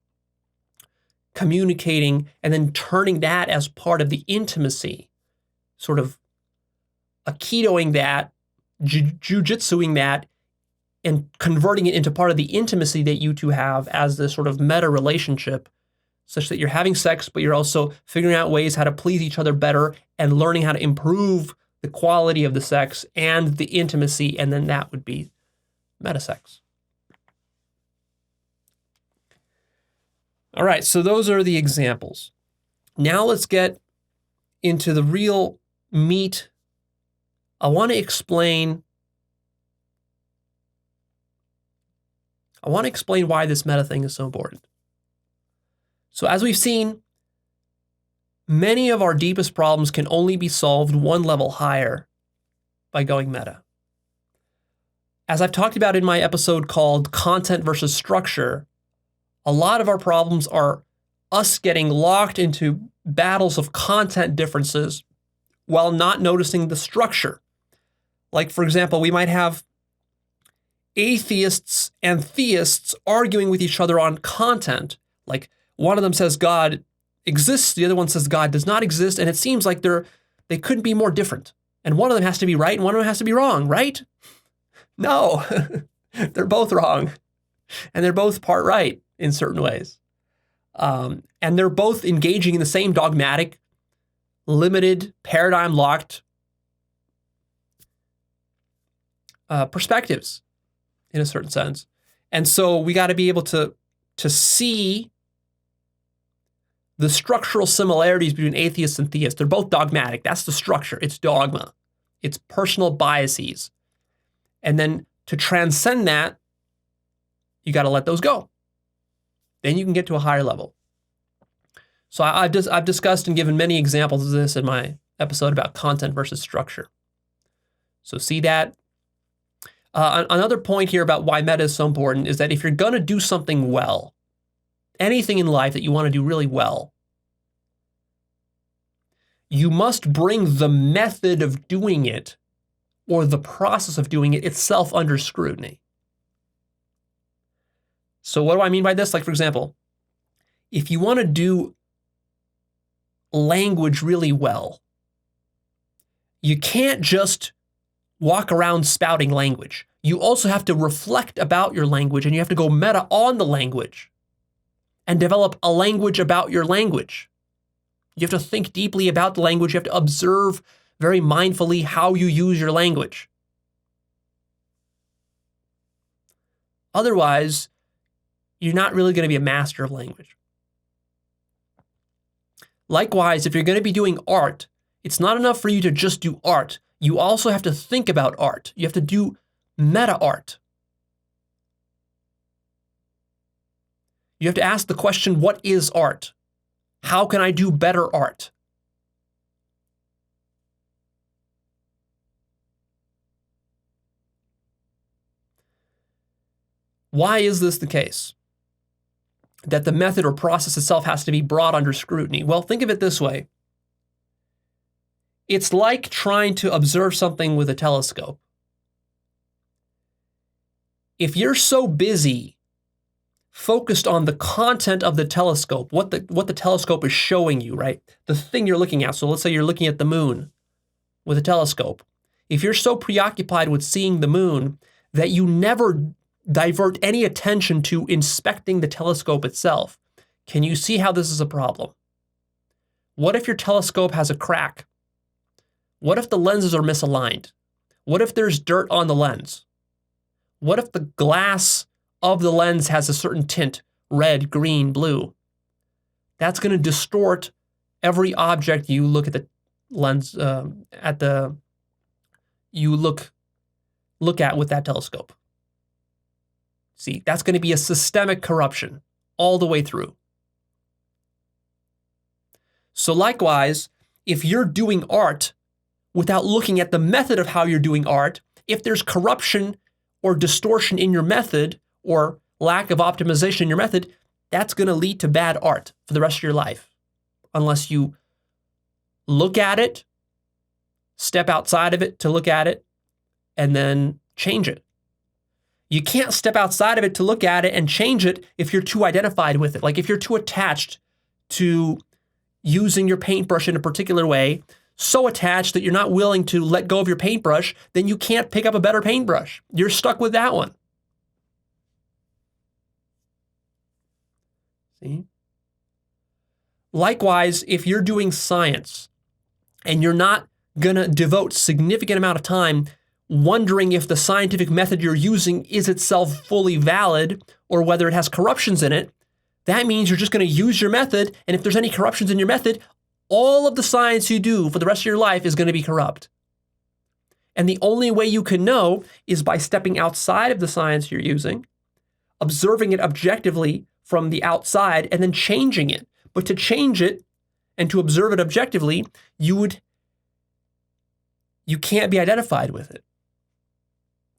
Communicating and then turning that as part of the intimacy, sort of aikidōing that, jujitsuing that, and converting it into part of the intimacy that you two have as this sort of meta relationship, such that you're having sex, but you're also figuring out ways how to please each other better and learning how to improve the quality of the sex and the intimacy, and then that would be metasex. All right, so those are the examples. Now let's get into the real meat. I want to explain why this meta thing is so important. So as we've seen, many of our deepest problems can only be solved one level higher by going meta. As I've talked about in my episode called Content versus Structure, a lot of our problems are us getting locked into battles of content differences while not noticing the structure. Like, for example, we might have atheists and theists arguing with each other on content. Like, one of them says God exists, the other one says God does not exist, and it seems like they couldn't be more different. And one of them has to be right and one of them has to be wrong, right? No, they're both wrong. And they're both part right in certain ways. And they're both engaging in the same dogmatic, limited, paradigm-locked perspectives in a certain sense. And so we got to be able to see the structural similarities between atheists and theists. They're both dogmatic. That's the structure. It's dogma. It's personal biases. And then to transcend that, you got to let those go. Then you can get to a higher level. So I've discussed and given many examples of this in my episode about content versus structure. So see that. Another point here about why meta is so important is that if you're going to do something well, anything in life that you want to do really well, you must bring the method of doing it or the process of doing it itself under scrutiny. So what do I mean by this? Like, for example, if you want to do language really well, you can't just walk around spouting language. You also have to reflect about your language and you have to go meta on the language and develop a language about your language. You have to think deeply about the language. You have to observe very mindfully how you use your language. Otherwise, you're not really going to be a master of language. Likewise, if you're going to be doing art, it's not enough for you to just do art. You also have to think about art. You have to do meta art. You have to ask the question, what is art? How can I do better art? Why is this the case? That the method or process itself has to be brought under scrutiny? Well, think of it this way. It's like trying to observe something with a telescope. If you're so busy focused on the content of the telescope, what the telescope is showing you, right? The thing you're looking at. So let's say you're looking at the moon with a telescope. If you're so preoccupied with seeing the moon that you never divert any attention to inspecting the telescope itself, can you see how this is a problem? What if your telescope has a crack? What if the lenses are misaligned? What if there's dirt on the lens? What if the glass of the lens has a certain tint, red, green, blue. That's going to distort every object you look at the lens, you look at with that telescope. See, that's going to be a systemic corruption all the way through. So likewise, if you're doing art without looking at the method of how you're doing art, if there's corruption or distortion in your method or lack of optimization in your method, that's going to lead to bad art for the rest of your life. Unless you look at it, step outside of it to look at it, and then change it. You can't step outside of it to look at it and change it if you're too identified with it. Like if you're too attached to using your paintbrush in a particular way, so attached that you're not willing to let go of your paintbrush, then you can't pick up a better paintbrush. You're stuck with that one. See? Likewise, if you're doing science and you're not going to devote significant amount of time wondering if the scientific method you're using is itself fully valid or whether it has corruptions in it, that means you're just going to use your method, and if there's any corruptions in your method, all of the science you do for the rest of your life is going to be corrupt. And the only way you can know is by stepping outside of the science you're using, observing it objectively from the outside, and then changing it. But to change it and to observe it objectively, you can't be identified with it.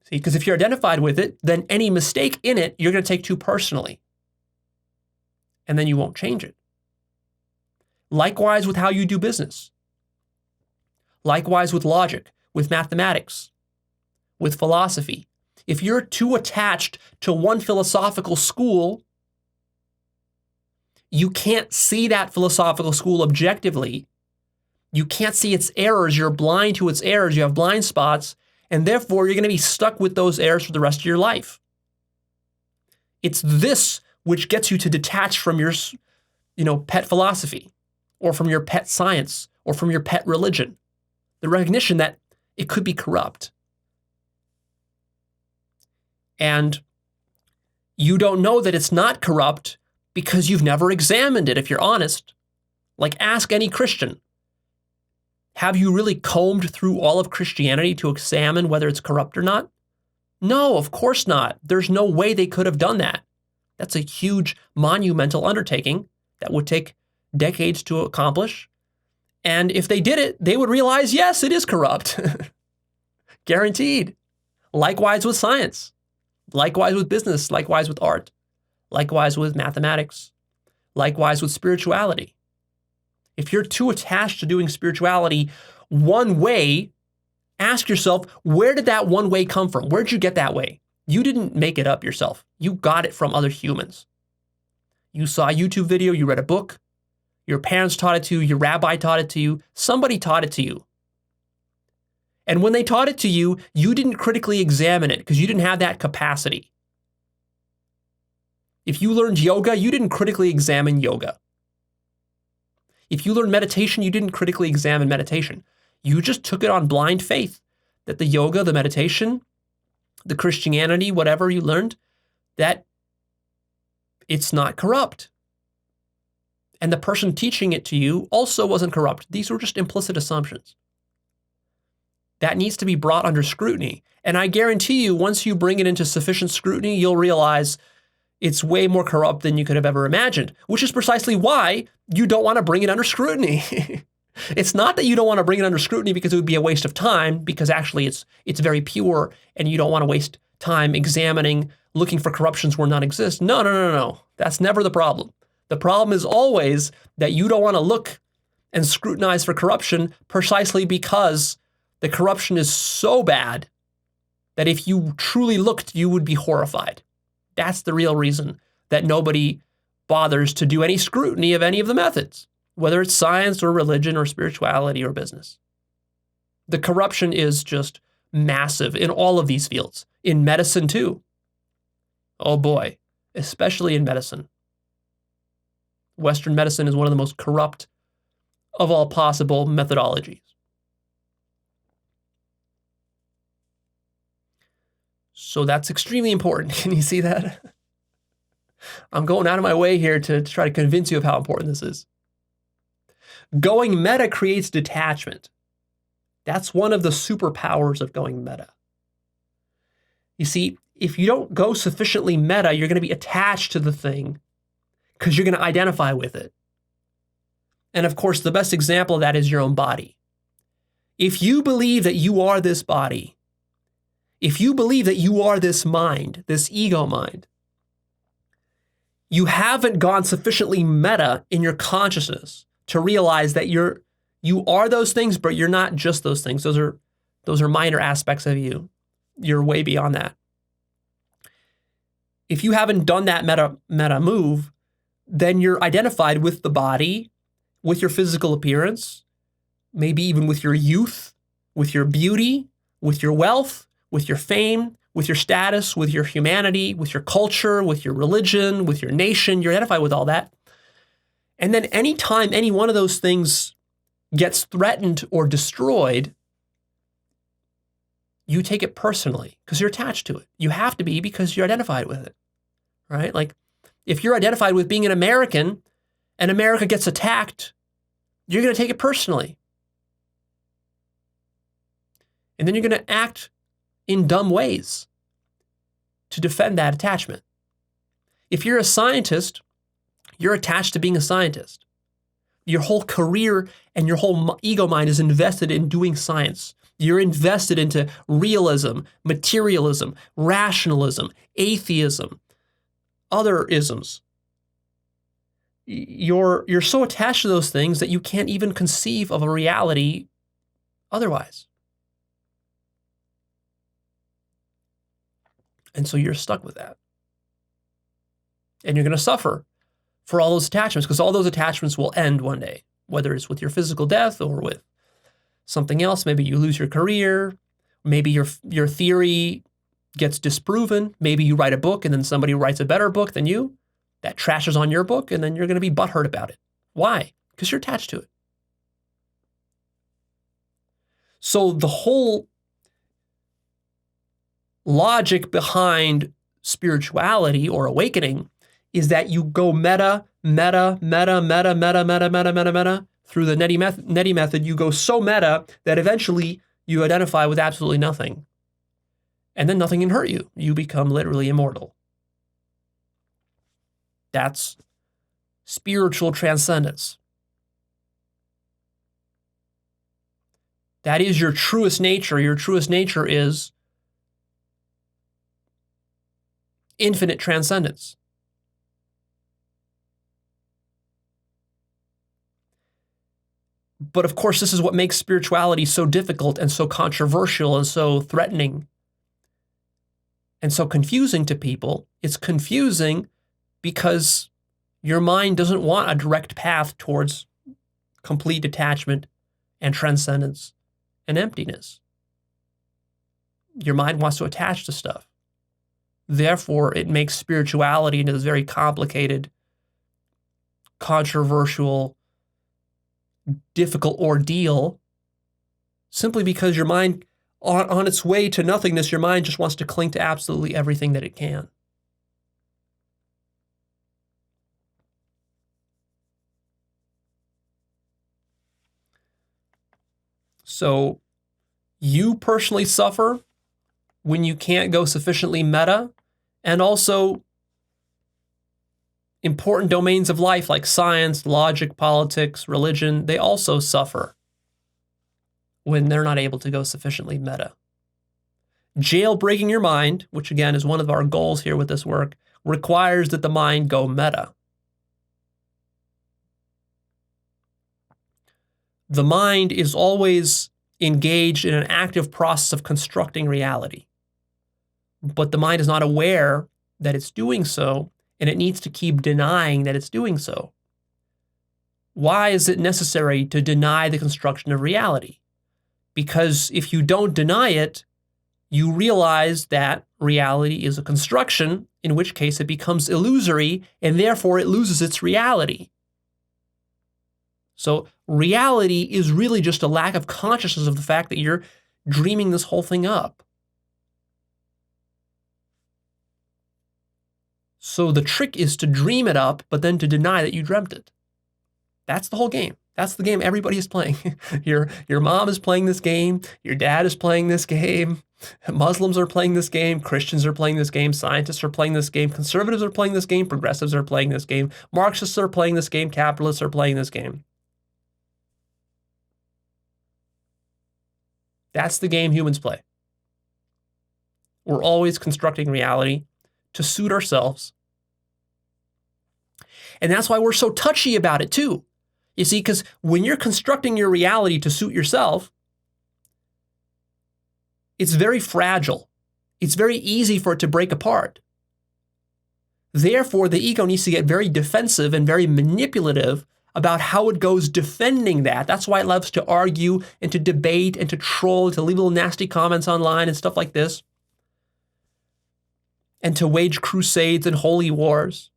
See, because if you're identified with it, then any mistake in it, you're going to take too personally. And then you won't change it. Likewise with how you do business. Likewise with logic, with mathematics, with philosophy. If you're too attached to one philosophical school, you can't see that philosophical school objectively. You can't see its errors. You're blind to its errors. You have blind spots, and therefore you're going to be stuck with those errors for the rest of your life. It's this which gets you to detach from your, pet philosophy, or from your pet science, or from your pet religion. The recognition that it could be corrupt. And you don't know that it's not corrupt because you've never examined it, if you're honest. Like, ask any Christian. Have you really combed through all of Christianity to examine whether it's corrupt or not? No, of course not. There's no way they could have done that. That's a huge, monumental undertaking that would take decades to accomplish. And if they did it, they would realize, yes, it is corrupt. Guaranteed. Likewise with science. Likewise with business. Likewise with art. Likewise with mathematics. Likewise with spirituality. If you're too attached to doing spirituality one way, ask yourself, where did that one way come from? Where did you get that way? You didn't make it up yourself. You got it from other humans. You saw a YouTube video, you read a book, your parents taught it to you, your rabbi taught it to you, somebody taught it to you. And when they taught it to you, you didn't critically examine it because you didn't have that capacity. If you learned yoga, you didn't critically examine yoga. If you learned meditation, you didn't critically examine meditation. You just took it on blind faith that the yoga, the meditation, the Christianity, whatever you learned, that it's not corrupt. And the person teaching it to you also wasn't corrupt. These were just implicit assumptions. That needs to be brought under scrutiny. And I guarantee you, once you bring it into sufficient scrutiny, you'll realize it's way more corrupt than you could have ever imagined, which is precisely why you don't want to bring it under scrutiny. It's not that you don't want to bring it under scrutiny because it would be a waste of time, because actually it's very pure and you don't want to waste time examining, looking for corruptions where none exist. No. That's never the problem. The problem is always that you don't want to look and scrutinize for corruption precisely because the corruption is so bad that if you truly looked, you would be horrified. That's the real reason that nobody bothers to do any scrutiny of any of the methods, whether it's science or religion or spirituality or business. The corruption is just massive in all of these fields. In medicine too. Oh boy, especially in medicine. Western medicine is one of the most corrupt of all possible methodologies. So that's extremely important. Can you see that? I'm going out of my way here to try to convince you of how important this is. Going meta creates detachment. That's one of the superpowers of going meta. You see, if you don't go sufficiently meta, you're going to be attached to the thing because you're going to identify with it. And of course, the best example of that is your own body. If you believe that you are this body, if you believe that you are this mind, this ego mind, you haven't gone sufficiently meta in your consciousness to realize that you are those things, but you're not just those things. Those are minor aspects of you. You're way beyond that. If you haven't done that meta move, then you're identified with the body, with your physical appearance, maybe even with your youth, with your beauty, with your wealth, with your fame, with your status, with your humanity, with your culture, with your religion, with your nation. You're identified with all that. And then anytime any one of those things gets threatened or destroyed, you take it personally because you're attached to it. You have to be because you're identified with it, right? Like if you're identified with being an American and America gets attacked, you're going to take it personally. And then you're going to act in dumb ways to defend that attachment. If you're a scientist, you're attached to being a scientist. Your whole career and your whole ego mind is invested in doing science. You're invested into realism, materialism, rationalism, atheism, other isms. You're so attached to those things that you can't even conceive of a reality otherwise. And so you're stuck with that. And you're going to suffer for all those attachments because all those attachments will end one day, whether it's with your physical death or with something else. Maybe you lose your career. Maybe your theory gets disproven. Maybe you write a book and then somebody writes a better book than you that trashes on your book, and then you're going to be butthurt about it. Why? Because you're attached to it. So the whole logic behind spirituality or awakening is that you go meta through the neti method. You go so meta that eventually you identify with absolutely nothing. And then nothing can hurt you. You become literally immortal. That's spiritual transcendence. That is your truest nature. Your truest nature is infinite transcendence. But of course, this is what makes spirituality so difficult and so controversial and so threatening and so confusing to people. It's confusing because your mind doesn't want a direct path towards complete detachment and transcendence and emptiness. Your mind wants to attach to stuff. Therefore, it makes spirituality into this very complicated, controversial, difficult ordeal simply because your mind, on its way to nothingness, your mind just wants to cling to absolutely everything that it can. So you personally suffer when you can't go sufficiently meta, and also important domains of life like science, logic, politics, religion, they also suffer when they're not able to go sufficiently meta. Jailbreaking your mind, which again is one of our goals here with this work, requires that the mind go meta. The mind is always engaged in an active process of constructing reality. But the mind is not aware that it's doing so, and it needs to keep denying that it's doing so. Why is it necessary to deny the construction of reality? Because if you don't deny it, you realize that reality is a construction, in which case it becomes illusory, and therefore it loses its reality. So reality is really just a lack of consciousness of the fact that you're dreaming this whole thing up. So the trick is to dream it up, but then to deny that you dreamt it. That's the whole game. That's the game everybody is playing. Your mom is playing this game. Your dad is playing this game. Muslims are playing this game. Christians are playing this game. Scientists are playing this game. Conservatives are playing this game. Progressives are playing this game. Marxists are playing this game. Capitalists are playing this game. That's the game humans play. We're always constructing reality to suit ourselves. And that's why we're so touchy about it too. You see, because when you're constructing your reality to suit yourself, it's very fragile. It's very easy for it to break apart. Therefore, the ego needs to get very defensive and very manipulative about how it goes defending that. That's why it loves to argue and to debate and to troll, to leave little nasty comments online and stuff like this, and to wage crusades and holy wars.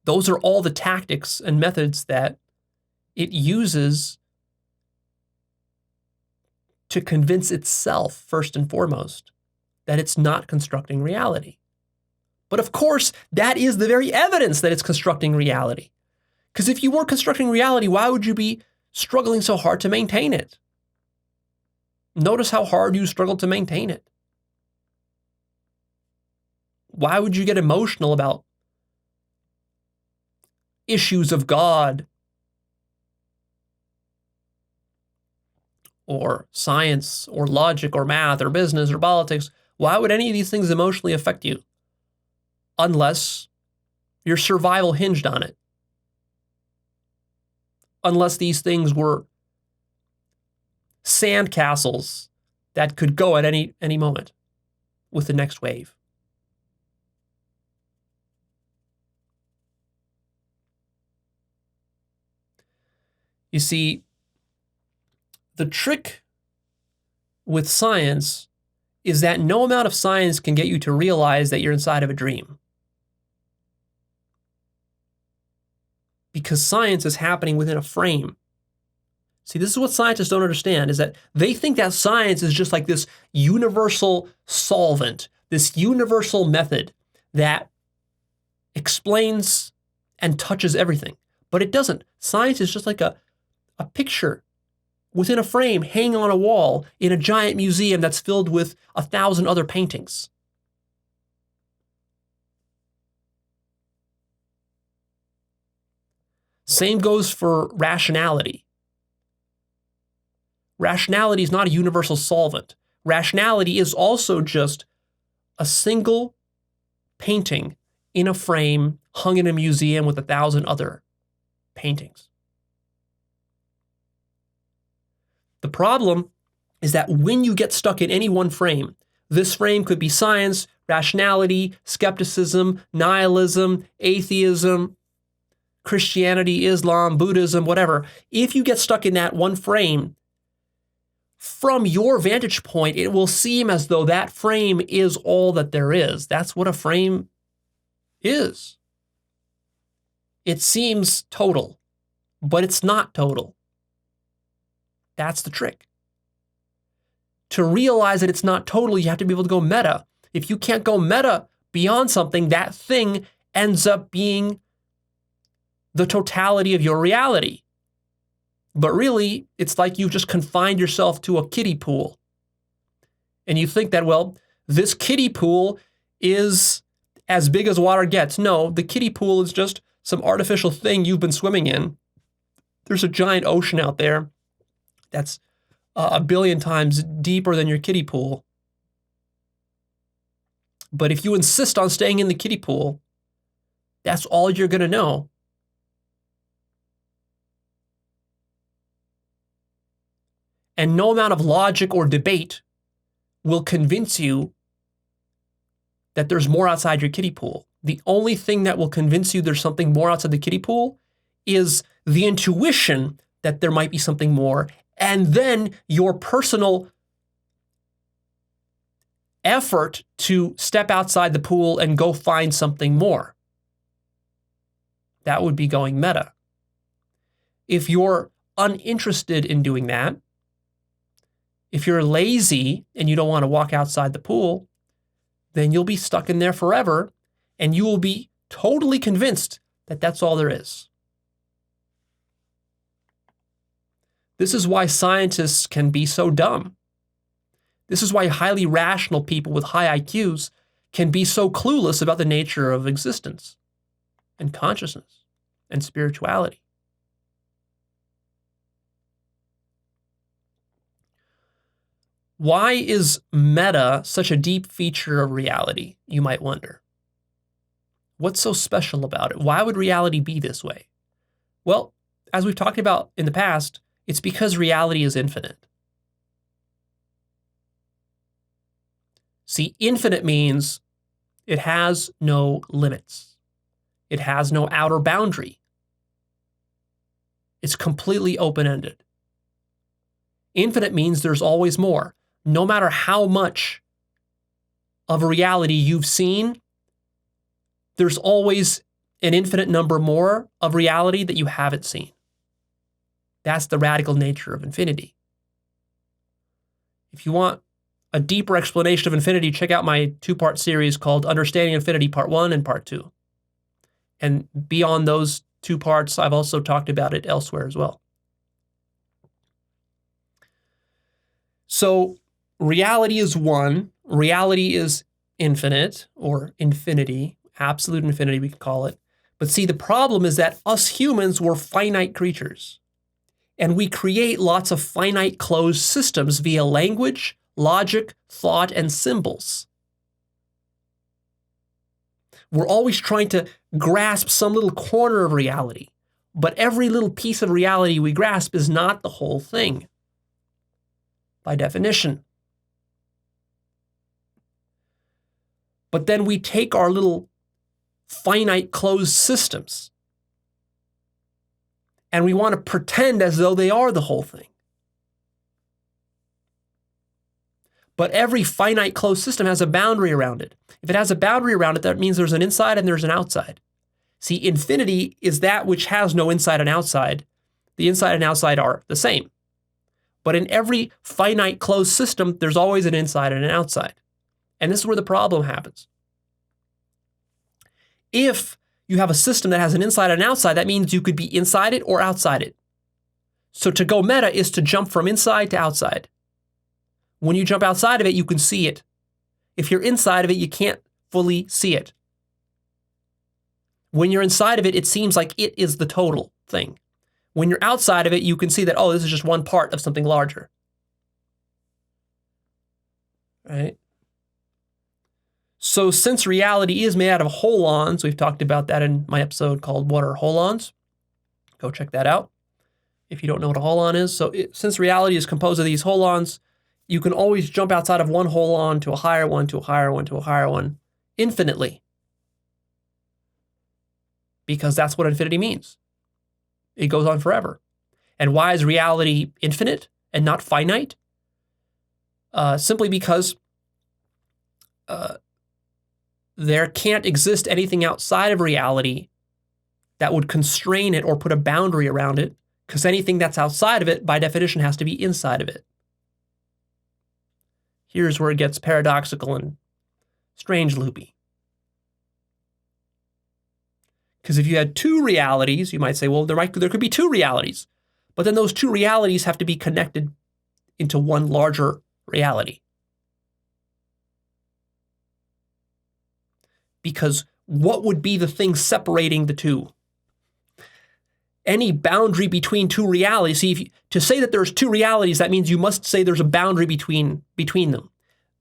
Those are all the tactics and methods that it uses to convince itself, first and foremost, that it's not constructing reality. But of course, that is the very evidence that it's constructing reality. Because if you weren't constructing reality, why would you be struggling so hard to maintain it? Notice how hard you struggle to maintain it. Why would you get emotional about issues of God or science or logic or math or business or politics? Why would any of these things emotionally affect you? Unless your survival hinged on it. Unless these things were sandcastles that could go at any moment with the next wave. You see, the trick with science is that no amount of science can get you to realize that you're inside of a dream. Because science is happening within a frame. See, this is what scientists don't understand, is that they think that science is just like this universal solvent, this universal method that explains and touches everything. But it doesn't. Science is just like a picture within a frame hanging on a wall in a giant museum that's filled with 1,000 other paintings. Same goes for rationality. Rationality is not a universal solvent. Rationality is also just a single painting in a frame hung in a museum with 1,000 other paintings. The problem is that when you get stuck in any one frame, this frame could be science, rationality, skepticism, nihilism, atheism, Christianity, Islam, Buddhism, whatever. If you get stuck in that one frame, from your vantage point, it will seem as though that frame is all that there is. That's what a frame is. It seems total, but it's not total. That's the trick. To realize that it's not total, you have to be able to go meta. If you can't go meta beyond something, that thing ends up being the totality of your reality. But really, it's like you've just confined yourself to a kiddie pool. And you think that, well, this kiddie pool is as big as water gets. No, the kiddie pool is just some artificial thing you've been swimming in. There's a giant ocean out there that's 1 billion times deeper than your kiddie pool. But if you insist on staying in the kiddie pool, that's all you're going to know. And no amount of logic or debate will convince you that there's more outside your kiddie pool. The only thing that will convince you there's something more outside the kiddie pool is the intuition that there might be something more, and then your personal effort to step outside the pool and go find something more. That would be going meta. If you're uninterested in doing that, If you're lazy and you don't want to walk outside the pool, then you'll be stuck in there forever, and you will be totally convinced that that's all there is. This is why scientists can be so dumb. This is why highly rational people with high IQs can be so clueless about the nature of existence and consciousness and spirituality. Why is meta such a deep feature of reality, you might wonder? What's so special about it? Why would reality be this way? Well, as we've talked about in the past, it's because reality is infinite. See, infinite means it has no limits. It has no outer boundary. It's completely open-ended. Infinite means there's always more. No matter how much of reality you've seen, there's always an infinite number more of reality that you haven't seen. That's the radical nature of infinity. If you want a deeper explanation of infinity, check out my 2-part series called Understanding Infinity Part 1 and Part 2. And beyond those 2 parts, I've also talked about it elsewhere as well. So reality is one, reality is infinite, or infinity, absolute infinity we could call it. But see, the problem is that us humans were finite creatures. And we create lots of finite closed systems via language, logic, thought, and symbols. We're always trying to grasp some little corner of reality, but every little piece of reality we grasp is not the whole thing, by definition. But then we take our little finite closed systems and we want to pretend as though they are the whole thing. But every finite closed system has a boundary around it. If it has a boundary around it, that means there's an inside and there's an outside. See, infinity is that which has no inside and outside. The inside and outside are the same. But in every finite closed system, there's always an inside and an outside. And this is where the problem happens. If you have a system that has an inside and an outside, that means you could be inside it or outside it. So to go meta is to jump from inside to outside. When you jump outside of it, you can see it. If you're inside of it, you can't fully see it. When you're inside of it, it seems like it is the total thing. When you're outside of it, you can see that, oh, this is just one part of something larger. Right? So since reality is made out of holons, we've talked about that in my episode called What are Holons? Go check that out if you don't know what a holon is. So since reality is composed of these holons, you can always jump outside of one holon to a higher one, to a higher one, to a higher one, infinitely. Because that's what infinity means. It goes on forever. And why is reality infinite and not finite? Simply because there can't exist anything outside of reality that would constrain it or put a boundary around it, because anything that's outside of it, by definition, has to be inside of it. Here's where it gets paradoxical and strange loopy. Because if you had two realities, you might say, well, there could be two realities. But then those two realities have to be connected into one larger reality. Because what would be the thing separating the two? Any boundary between two realities. See, to say that there's two realities, that means you must say there's a boundary between them.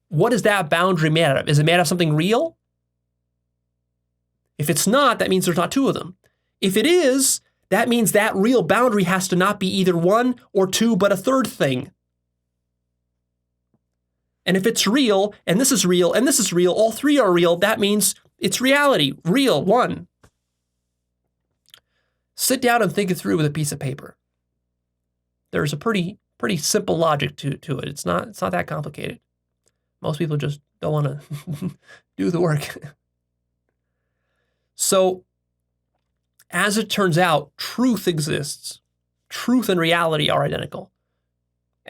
What is that boundary made out of? Is it made out of something real? If it's not, that means there's not two of them. If it is, that means that real boundary has to not be either one or two, but a third thing. And if it's real, and this is real, and this is real, all three are real, that means it's reality, real, one. Sit down and think it through with a piece of paper. There's a pretty simple logic to it. It's not that complicated. Most people just don't want to do the work. So, as it turns out, truth exists. Truth and reality are identical.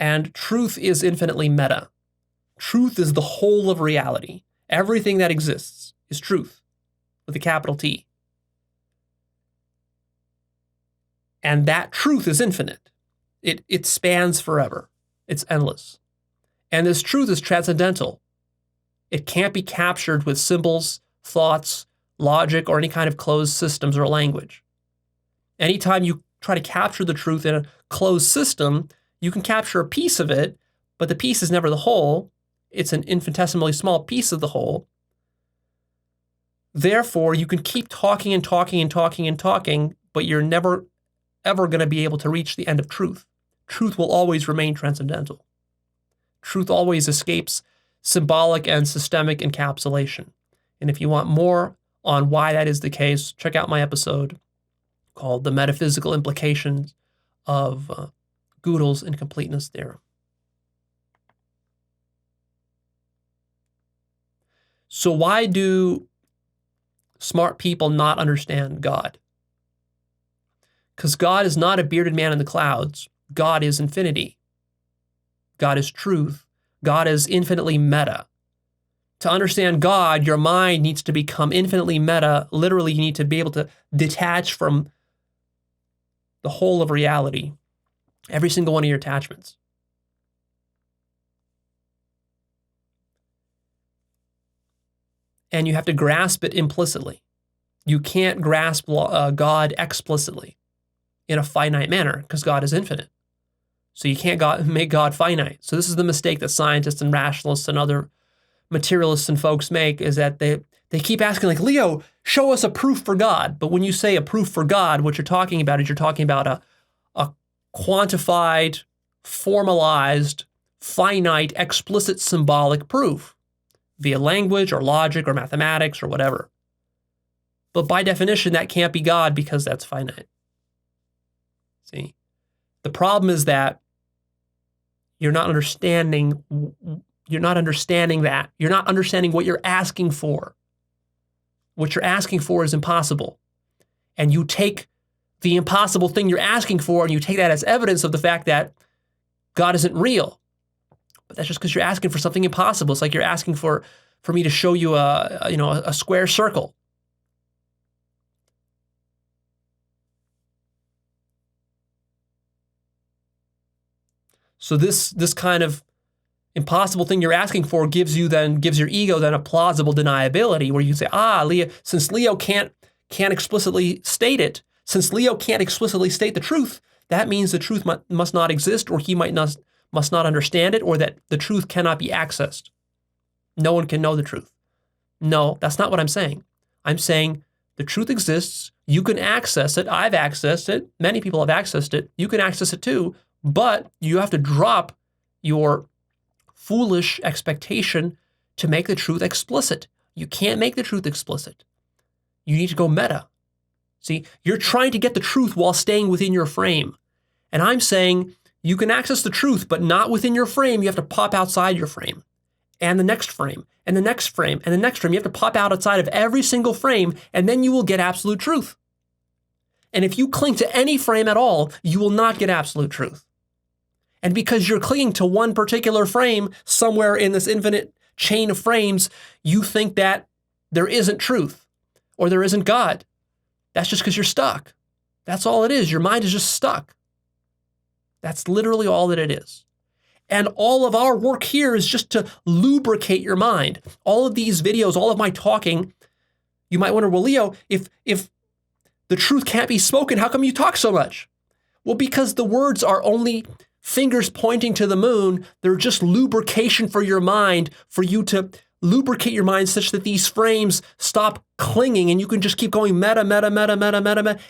And truth is infinitely meta. Truth is the whole of reality. Everything that exists is truth, with a capital T. And that truth is infinite. It spans forever. It's endless. And this truth is transcendental. It can't be captured with symbols, thoughts, logic, or any kind of closed systems or language. Anytime you try to capture the truth in a closed system, you can capture a piece of it, but the piece is never the whole. It's an infinitesimally small piece of the whole. Therefore, you can keep talking and talking and talking and talking, but you're never, ever going to be able to reach the end of truth. Truth will always remain transcendental. Truth always escapes symbolic and systemic encapsulation. And if you want more on why that is the case, check out my episode called The Metaphysical Implications of Gödel's and Completeness Theorem. So why do smart people not understand God? Because God is not a bearded man in the clouds. God is infinity. God is truth. God is infinitely meta. To understand God, your mind needs to become infinitely meta. Literally, you need to be able to detach from the whole of reality, every single one of your attachments. And you have to grasp it implicitly. You can't grasp God explicitly in a finite manner because God is infinite. So you can't make God finite. So this is the mistake that scientists and rationalists and other materialists and folks make, is that they keep asking, like, Leo, show us a proof for God. But when you say a proof for God, what you're talking about is you're talking about a quantified, formalized, finite, explicit symbolic proof via language or logic or mathematics or whatever. But by definition, that can't be God because that's finite. See? The problem is that you're not understanding that. You're not understanding what you're asking for. What you're asking for is impossible. And you take the impossible thing you're asking for and you take that as evidence of the fact that God isn't real. But that's just because you're asking for something impossible. It's like you're asking for me to show you a square circle. So this kind of impossible thing you're asking for gives your ego then a plausible deniability where you say, Leo, since Leo can't explicitly state it, since Leo can't explicitly state the truth, that means the truth must not exist, or he must not understand it, or that the truth cannot be accessed. No one can know the truth. No, that's not what I'm saying. I'm saying the truth exists. You can access it. I've accessed it. Many people have accessed it. You can access it too. But you have to drop your foolish expectation to make the truth explicit. You can't make the truth explicit. You need to go meta. See, you're trying to get the truth while staying within your frame. And I'm saying you can access the truth, but not within your frame. You have to pop outside your frame. And the next frame, and the next frame, and the next frame. You have to pop outside of every single frame, and then you will get absolute truth. And if you cling to any frame at all, you will not get absolute truth. And because you're clinging to one particular frame somewhere in this infinite chain of frames, you think that there isn't truth or there isn't God. That's just because you're stuck. That's all it is. Your mind is just stuck. That's literally all that it is. And all of our work here is just to lubricate your mind. All of these videos, all of my talking, you might wonder, well, Leo, if the truth can't be spoken, how come you talk so much? Well, because the words are only fingers pointing to the moon. They're just lubrication for your mind, for you to lubricate your mind such that these frames stop clinging and you can just keep going meta,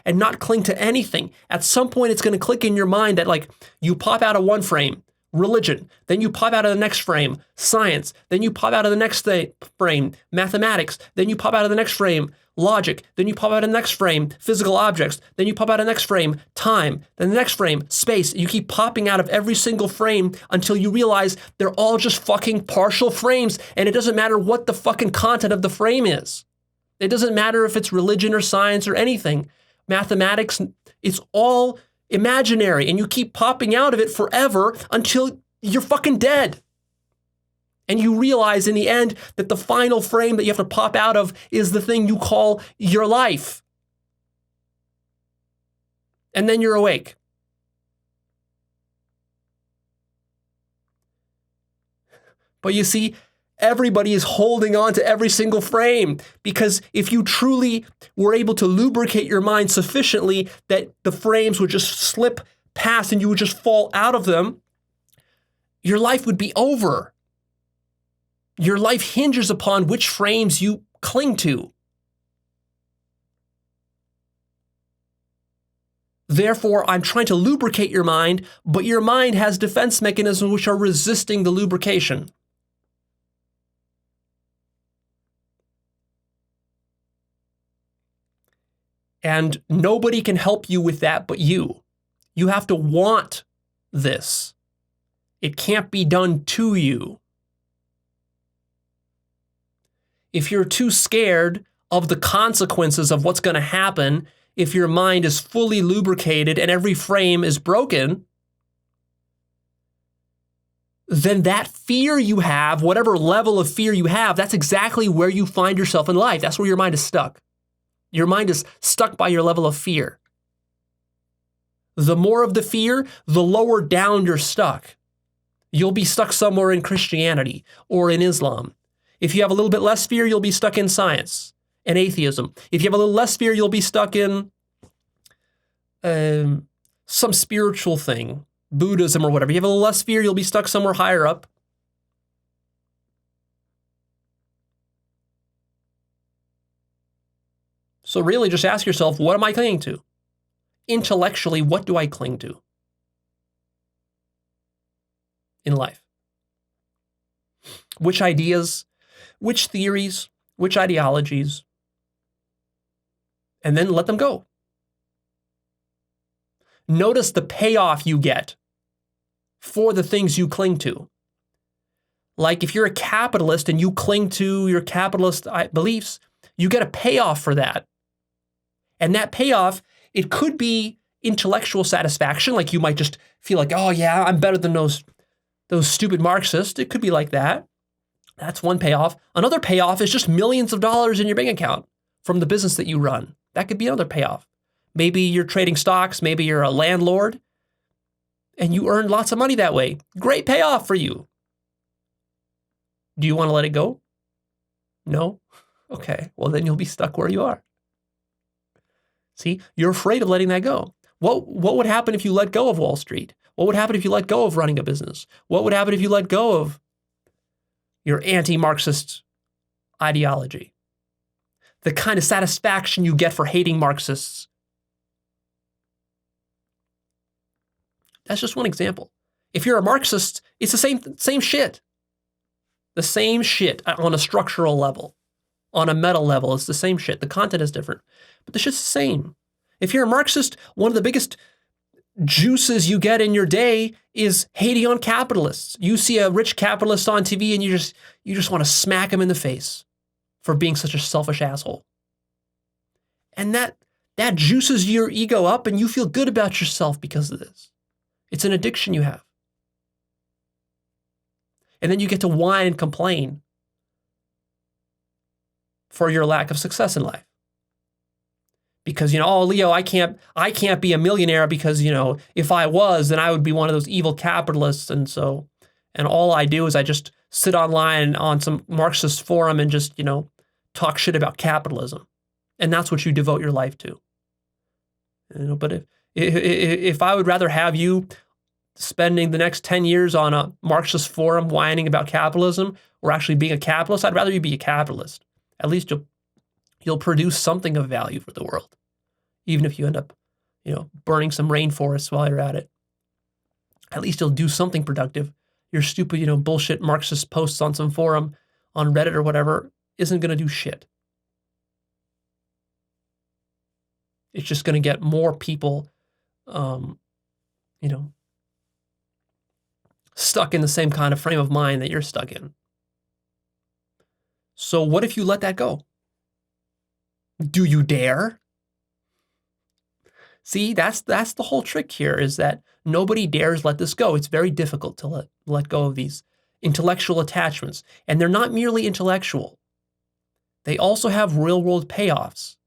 and not cling to anything. At some point, it's going to click in your mind that, like, you pop out of one frame, religion, then you pop out of the next frame, science, then you pop out of the next frame, mathematics, then you pop out of the next frame, logic, then you pop out of the next frame, physical objects, then you pop out of the next frame, time, then the next frame, space. You keep popping out of every single frame until you realize they're all just fucking partial frames, and it doesn't matter what the fucking content of the frame is. It doesn't matter if it's religion or science or anything. Mathematics, it's all imaginary, and you keep popping out of it forever until you're fucking dead. And you realize in the end that the final frame that you have to pop out of is the thing you call your life. And then you're awake. But you see, everybody is holding on to every single frame, because if you truly were able to lubricate your mind sufficiently that the frames would just slip past and you would just fall out of them, your life would be over. Your life hinges upon which frames you cling to. Therefore, I'm trying to lubricate your mind, but your mind has defense mechanisms which are resisting the lubrication. And nobody can help you with that but you. You have to want this. It can't be done to you. If you're too scared of the consequences of what's going to happen, if your mind is fully lubricated and every frame is broken, then that fear you have, whatever level of fear you have, that's exactly where you find yourself in life. That's where your mind is stuck. Your mind is stuck by your level of fear. The more of the fear, the lower down you're stuck. You'll be stuck somewhere in Christianity or in Islam. If you have a little bit less fear, you'll be stuck in science and atheism. If you have a little less fear, you'll be stuck in some spiritual thing, Buddhism or whatever. You have a little less fear, you'll be stuck somewhere higher up. So really just ask yourself, what am I clinging to? Intellectually, what do I cling to in life? Which ideas, which theories, which ideologies, and then let them go. Notice the payoff you get for the things you cling to. Like if you're a capitalist and you cling to your capitalist beliefs, you get a payoff for that. And that payoff, it could be intellectual satisfaction, like you might just feel like, oh yeah, I'm better than those stupid Marxists. It could be like that. That's one payoff. Another payoff is just millions of dollars in your bank account from the business that you run. That could be another payoff. Maybe you're trading stocks, maybe you're a landlord, and you earn lots of money that way. Great payoff for you. Do you want to let it go? No? Okay, well then you'll be stuck where you are. See, you're afraid of letting that go. What would happen if you let go of Wall Street? What would happen if you let go of running a business? What would happen if you let go of your anti-Marxist ideology? The kind of satisfaction you get for hating Marxists. That's just one example. If you're a Marxist, it's the same shit. The same shit on a structural level. On a meta level, it's the same shit. The content is different, but the shit's the same. If you're a Marxist, one of the biggest juices you get in your day is hating on capitalists. You see a rich capitalist on TV and you just want to smack him in the face for being such a selfish asshole. And that juices your ego up and you feel good about yourself because of this. It's an addiction you have. And then you get to whine and complain for your lack of success in life. Because, oh, Leo, I can't be a millionaire because, if I was, then I would be one of those evil capitalists. And all I do is I just sit online on some Marxist forum and just, talk shit about capitalism. And that's what you devote your life to. But if I would rather have you spending the next 10 years on a Marxist forum whining about capitalism or actually being a capitalist, I'd rather you be a capitalist. At least you'll produce something of value for the world, even if you end up, burning some rainforests while you're at it. At least you'll do something productive. Your stupid, bullshit Marxist posts on some forum on Reddit or whatever isn't going to do shit. It's just going to get more people, stuck in the same kind of frame of mind that you're stuck in. So what if you let that go? Do you dare? See, that's the whole trick here, is that nobody dares let this go. It's very difficult to let go of these intellectual attachments. And they're not merely intellectual. They also have real-world payoffs.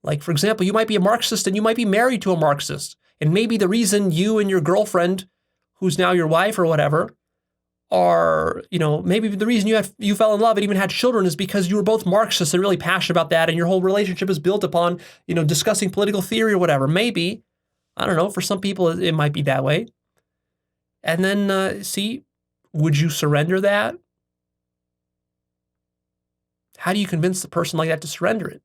Like, for example, you might be a Marxist and you might be married to a Marxist. And maybe the reason you and your girlfriend, who's now your wife or whatever, are, maybe the reason you fell in love and even had children is because you were both Marxists and really passionate about that, and your whole relationship is built upon, discussing political theory or whatever. Maybe, I don't know, for some people it might be that way. And then, would you surrender that? How do you convince the person like that to surrender it?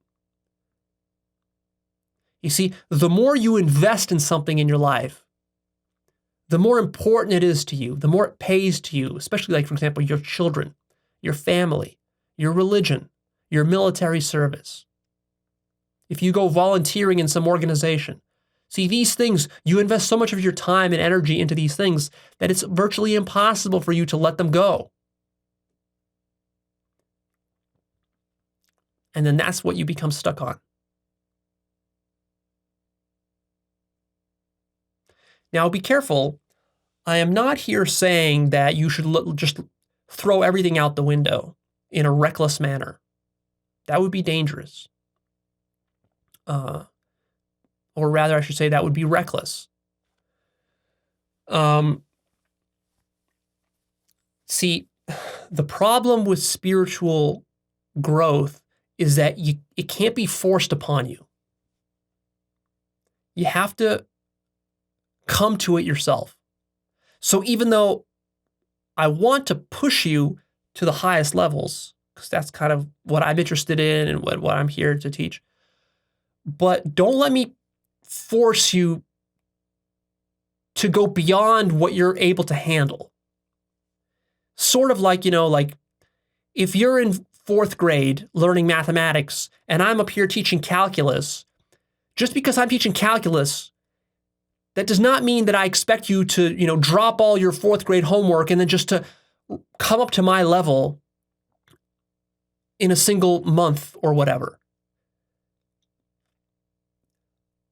You see, the more you invest in something in your life, the more important it is to you, the more it pays to you, especially like, for example, your children, your family, your religion, your military service. If you go volunteering in some organization, see, these things, you invest so much of your time and energy into these things that it's virtually impossible for you to let them go. And then that's what you become stuck on. Now, be careful. I am not here saying that you should just throw everything out the window in a reckless manner. That would be dangerous. Or rather, I should say that would be reckless. See, the problem with spiritual growth is that it can't be forced upon you. You have to come to it yourself. So even though I want to push you to the highest levels, because that's kind of what I'm interested in and what I'm here to teach, but don't let me force you to go beyond what you're able to handle. Sort of like, like if you're in 4th grade learning mathematics and I'm up here teaching calculus, just because I'm teaching calculus, that does not mean that I expect you to, drop all your 4th grade homework and then just to come up to my level in a single month or whatever.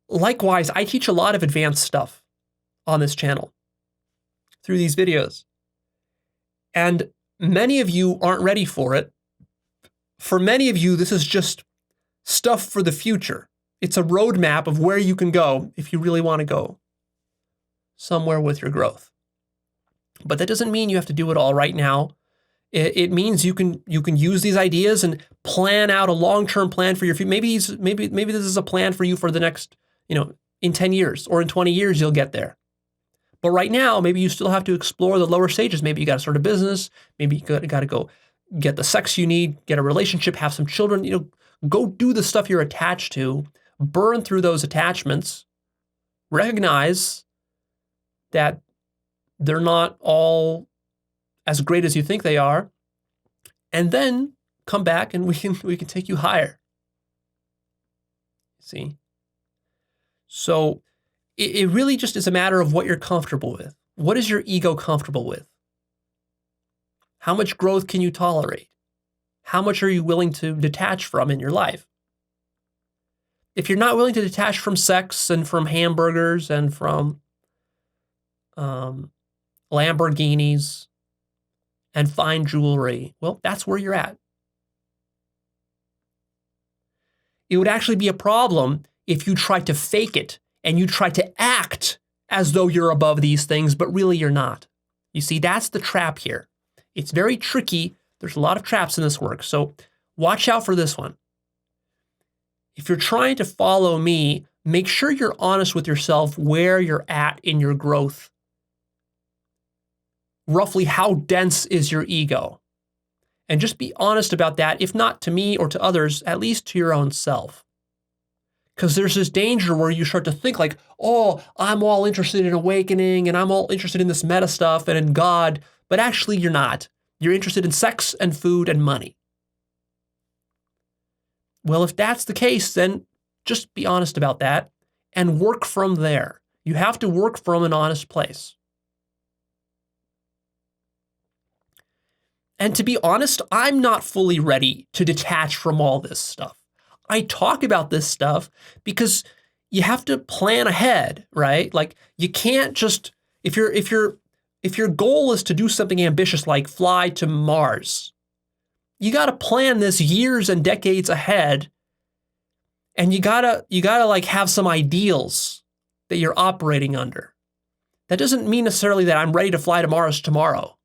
Likewise, I teach a lot of advanced stuff on this channel through these videos. And many of you aren't ready for it. For many of you, this is just stuff for the future. It's a roadmap of where you can go if you really want to go somewhere with your growth. But that doesn't mean you have to do it all right now. It means you can use these ideas and plan out a long-term plan for your future. Maybe this is a plan for you for the next, in 10 years or in 20 years, you'll get there. But right now, maybe you still have to explore the lower stages. Maybe you got to start a business. Maybe you got to go get the sex you need, get a relationship, have some children, go do the stuff you're attached to, burn through those attachments, recognize that they're not all as great as you think they are, and then come back and we can take you higher. See? So it really just is a matter of what you're comfortable with. What is your ego comfortable with? How much growth can you tolerate? How much are you willing to detach from in your life? If you're not willing to detach from sex and from hamburgers and from Lamborghinis and fine jewelry, well, that's where you're at. It would actually be a problem if you tried to fake it and you tried to act as though you're above these things, but really you're not. You see, that's the trap here. It's very tricky. There's a lot of traps in this work, so watch out for this one. If you're trying to follow me, make sure you're honest with yourself where you're at in your growth. Roughly, how dense is your ego? And just be honest about that, if not to me or to others, at least to your own self. Because there's this danger where you start to think like, oh, I'm all interested in awakening and I'm all interested in this meta stuff and in God, but actually you're not. You're interested in sex and food and money. Well, if that's the case, then just be honest about that and work from there. You have to work from an honest place. And to be honest, I'm not fully ready to detach from all this stuff. I talk about this stuff because you have to plan ahead, right? Like you can't just, if your goal is to do something ambitious like fly to Mars, you got to plan this years and decades ahead. And you gotta like have some ideals that you're operating under. That doesn't mean necessarily that I'm ready to fly to Mars tomorrow.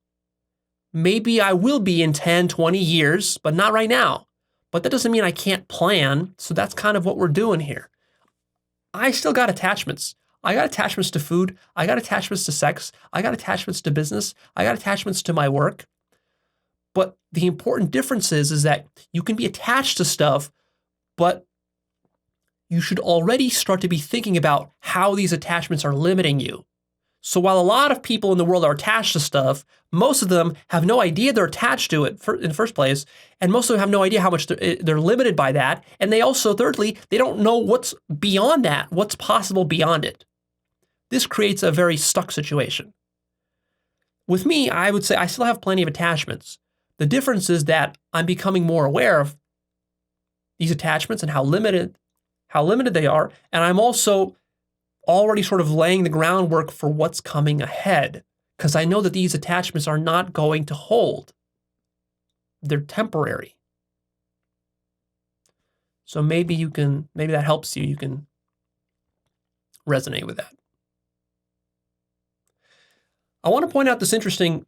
Maybe I will be in 10, 20 years, but not right now. But that doesn't mean I can't plan. So that's kind of what we're doing here. I still got attachments. I got attachments to food. I got attachments to sex. I got attachments to business. I got attachments to my work. But the important difference is that you can be attached to stuff, but you should already start to be thinking about how these attachments are limiting you. So while a lot of people in the world are attached to stuff, most of them have no idea they're attached to it in the first place, and most of them have no idea how much they're limited by that. And they also, thirdly, they don't know what's beyond that, what's possible beyond it. This creates a very stuck situation. With me, I would say I still have plenty of attachments. The difference is that I'm becoming more aware of these attachments and how limited they are, and I'm also already sort of laying the groundwork for what's coming ahead, because I know that these attachments are not going to hold. They're temporary. So maybe that helps you. You can resonate with that. I want to point out this interesting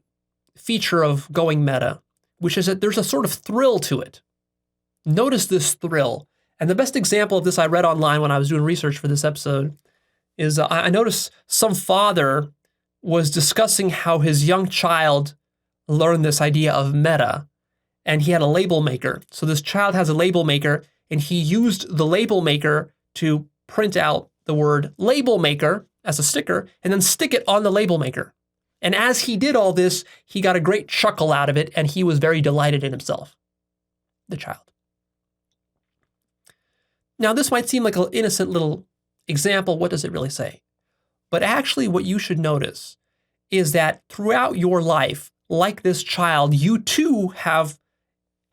feature of going meta, which is that there's a sort of thrill to it. Notice this thrill. And the best example of this I read online when I was doing research for this episode is I noticed some father was discussing how his young child learned this idea of meta, and he had a label maker. So this child has a label maker, and he used the label maker to print out the word label maker as a sticker and then stick it on the label maker. And as he did all this, he got a great chuckle out of it, and he was very delighted in himself, the child. Now, this might seem like an innocent little example. What does it really say? But actually, what you should notice is that throughout your life, like this child, you too have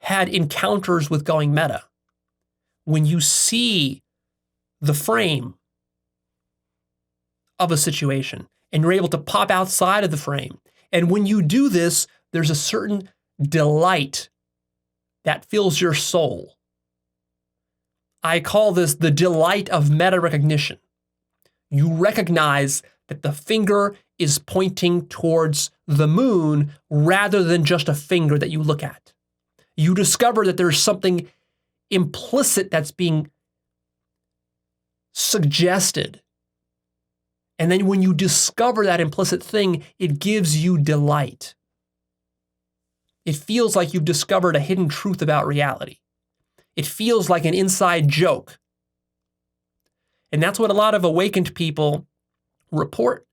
had encounters with going meta. When you see the frame of a situation and you're able to pop outside of the frame. And when you do this, there's a certain delight that fills your soul. I call this the delight of meta recognition. You recognize that the finger is pointing towards the moon rather than just a finger that you look at. You discover that there's something implicit that's being suggested. And then when you discover that implicit thing, it gives you delight. It feels like you've discovered a hidden truth about reality. It feels like an inside joke. And that's what a lot of awakened people report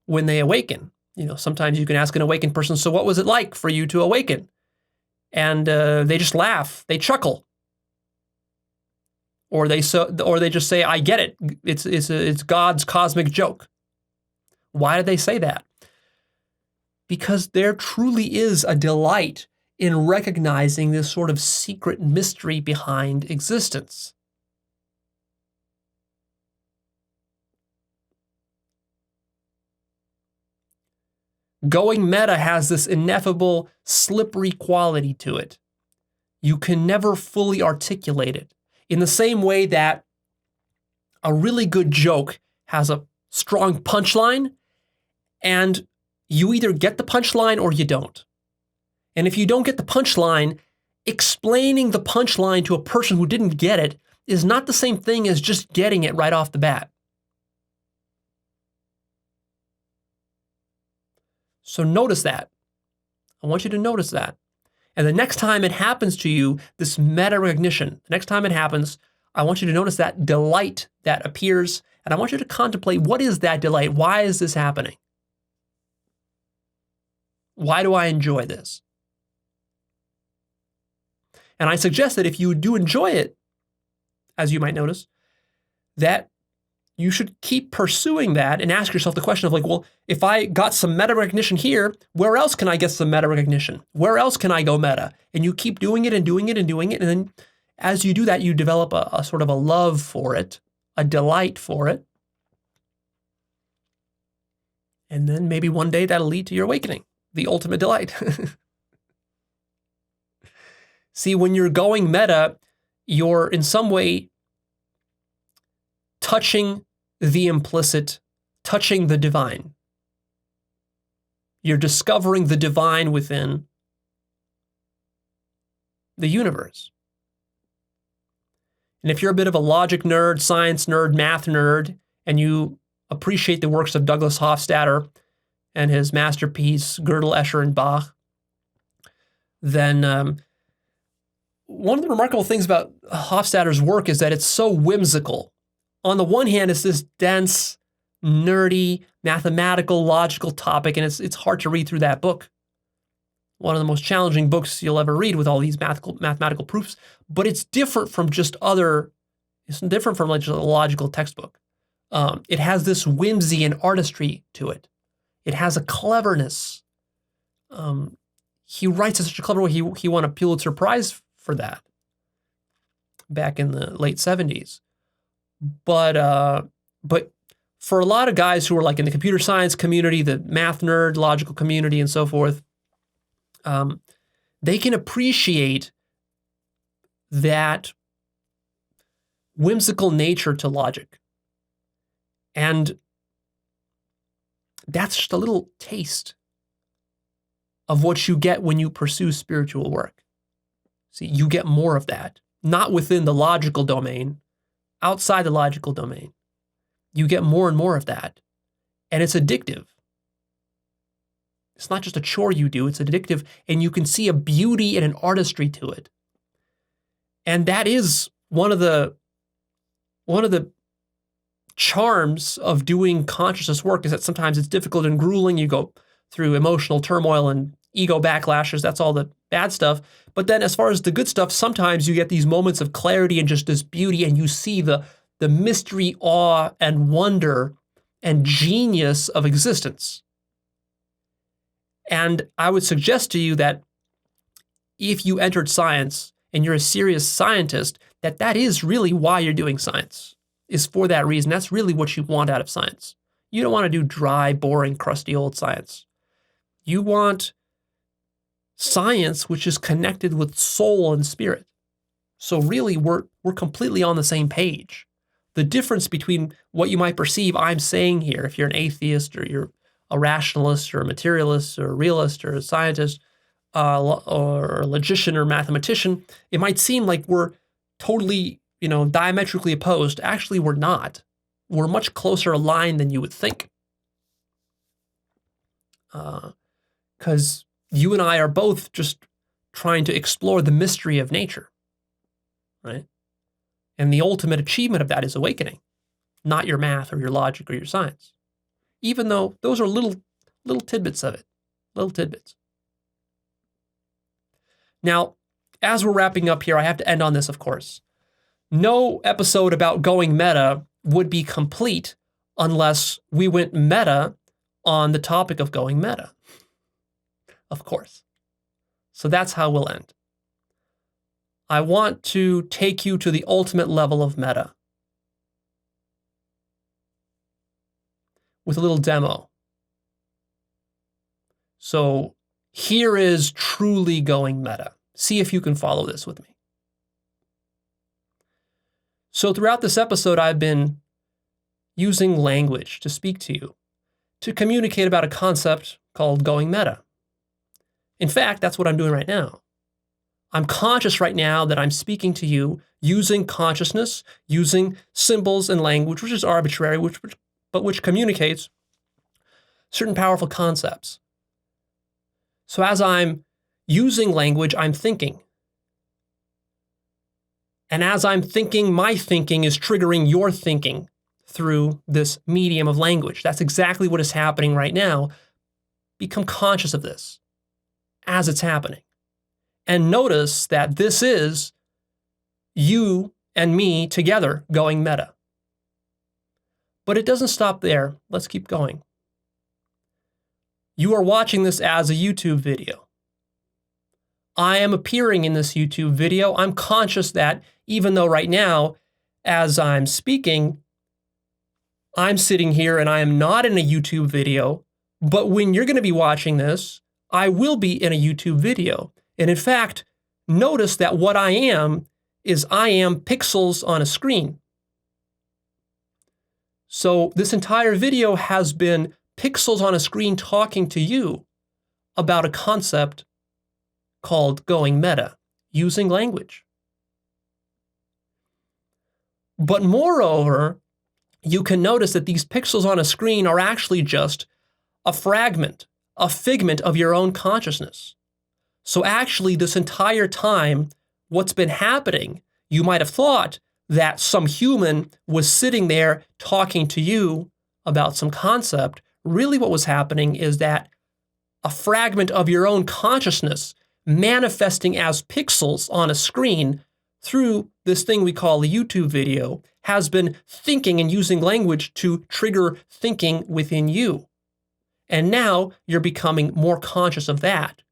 when they awaken. You know, sometimes you can ask an awakened person, so what was it like for you to awaken? And they just laugh, they chuckle. Or they just say, I get it. It's God's cosmic joke. Why do they say that? Because there truly is a delight in recognizing this sort of secret mystery behind existence. Going meta has this ineffable, slippery quality to it. You can never fully articulate it. In the same way that a really good joke has a strong punchline, and you either get the punchline or you don't. And if you don't get the punchline, explaining the punchline to a person who didn't get it is not the same thing as just getting it right off the bat. So notice that. I want you to notice that. And the next time it happens to you, this meta recognition, the next time it happens, I want you to notice that delight that appears, and I want you to contemplate, what is that delight? Why is this happening? Why do I enjoy this? And I suggest that if you do enjoy it, as you might notice, that you should keep pursuing that and ask yourself the question of like, well, if I got some meta recognition here, where else can I get some meta recognition? Where else can I go meta? And you keep doing it and doing it and doing it. And then as you do that, you develop a sort of a love for it, a delight for it. And then maybe one day that'll lead to your awakening, the ultimate delight. See, when you're going meta, you're in some way touching the implicit, touching the divine. You're discovering the divine within the universe. And if you're a bit of a logic nerd, science nerd, math nerd, and you appreciate the works of Douglas Hofstadter and his masterpiece, Gödel, Escher, and Bach, then one of the remarkable things about Hofstadter's work is that it's so whimsical. On the one hand, it's this dense, nerdy, mathematical, logical topic, and it's hard to read through that book. One of the most challenging books you'll ever read with all these mathematical proofs, but it's different from just it's different from like a logical textbook. It has this whimsy and artistry to it. It has a cleverness. He writes in such a clever way, he won a Pulitzer Prize for that back in the late 70s. But for a lot of guys who are like in the computer science community, the math nerd, logical community, and so forth, they can appreciate that whimsical nature to logic. And that's just a little taste of what you get when you pursue spiritual work. See, you get more of that, not within the logical domain, outside the logical domain. You get more and more of that, and it's addictive. It's not just a chore you do, it's addictive, and you can see a beauty and an artistry to it. And that is one of the charms of doing consciousness work, is that sometimes it's difficult and grueling. You go through emotional turmoil and ego backlashes. That's all the bad stuff. But then as far as the good stuff, sometimes you get these moments of clarity and just this beauty, and you see the mystery, awe, and wonder and genius of existence. And I would suggest to you that if you entered science and you're a serious scientist, that is really why you're doing science, is for that reason. That's really what you want out of science. You don't want to do dry, boring, crusty old science. You want science which is connected with soul and spirit. So really, we're completely on the same page. The difference between what you might perceive I'm saying here, if you're an atheist or you're a rationalist or a materialist or a realist or a scientist or a logician or mathematician, it might seem like we're totally, diametrically opposed. Actually, we're not. We're much closer aligned than you would think. Because you and I are both just trying to explore the mystery of nature, right? And the ultimate achievement of that is awakening, not your math or your logic or your science. Even though those are little tidbits of it, little tidbits. Now, as we're wrapping up here, I have to end on this, of course. No episode about going meta would be complete unless we went meta on the topic of going meta, of course. So that's how we'll end. I want to take you to the ultimate level of meta with a little demo. So here is truly going meta. See if you can follow this with me. So throughout this episode, I've been using language to speak to you, to communicate about a concept called going meta. In fact, that's what I'm doing right now. I'm conscious right now that I'm speaking to you using consciousness, using symbols and language, which is arbitrary, but which communicates certain powerful concepts. So as I'm using language, I'm thinking. And as I'm thinking, my thinking is triggering your thinking through this medium of language. That's exactly what is happening right now. Become conscious of this as it's happening. And notice that this is you and me together going meta. But it doesn't stop there. Let's keep going. You are watching this as a YouTube video. I am appearing in this YouTube video. I'm conscious that even though right now, as I'm speaking, I'm sitting here and I am not in a YouTube video, but when you're going to be watching this, I will be in a YouTube video. And in fact, notice that what I am is I am pixels on a screen. So this entire video has been pixels on a screen talking to you about a concept called going meta, using language. But moreover, you can notice that these pixels on a screen are actually just a fragment, a figment of your own consciousness. So actually, this entire time, what's been happening, you might have thought that some human was sitting there talking to you about some concept. Really what was happening is that a fragment of your own consciousness manifesting as pixels on a screen through this thing we call a YouTube video has been thinking and using language to trigger thinking within you. And now you're becoming more conscious of that.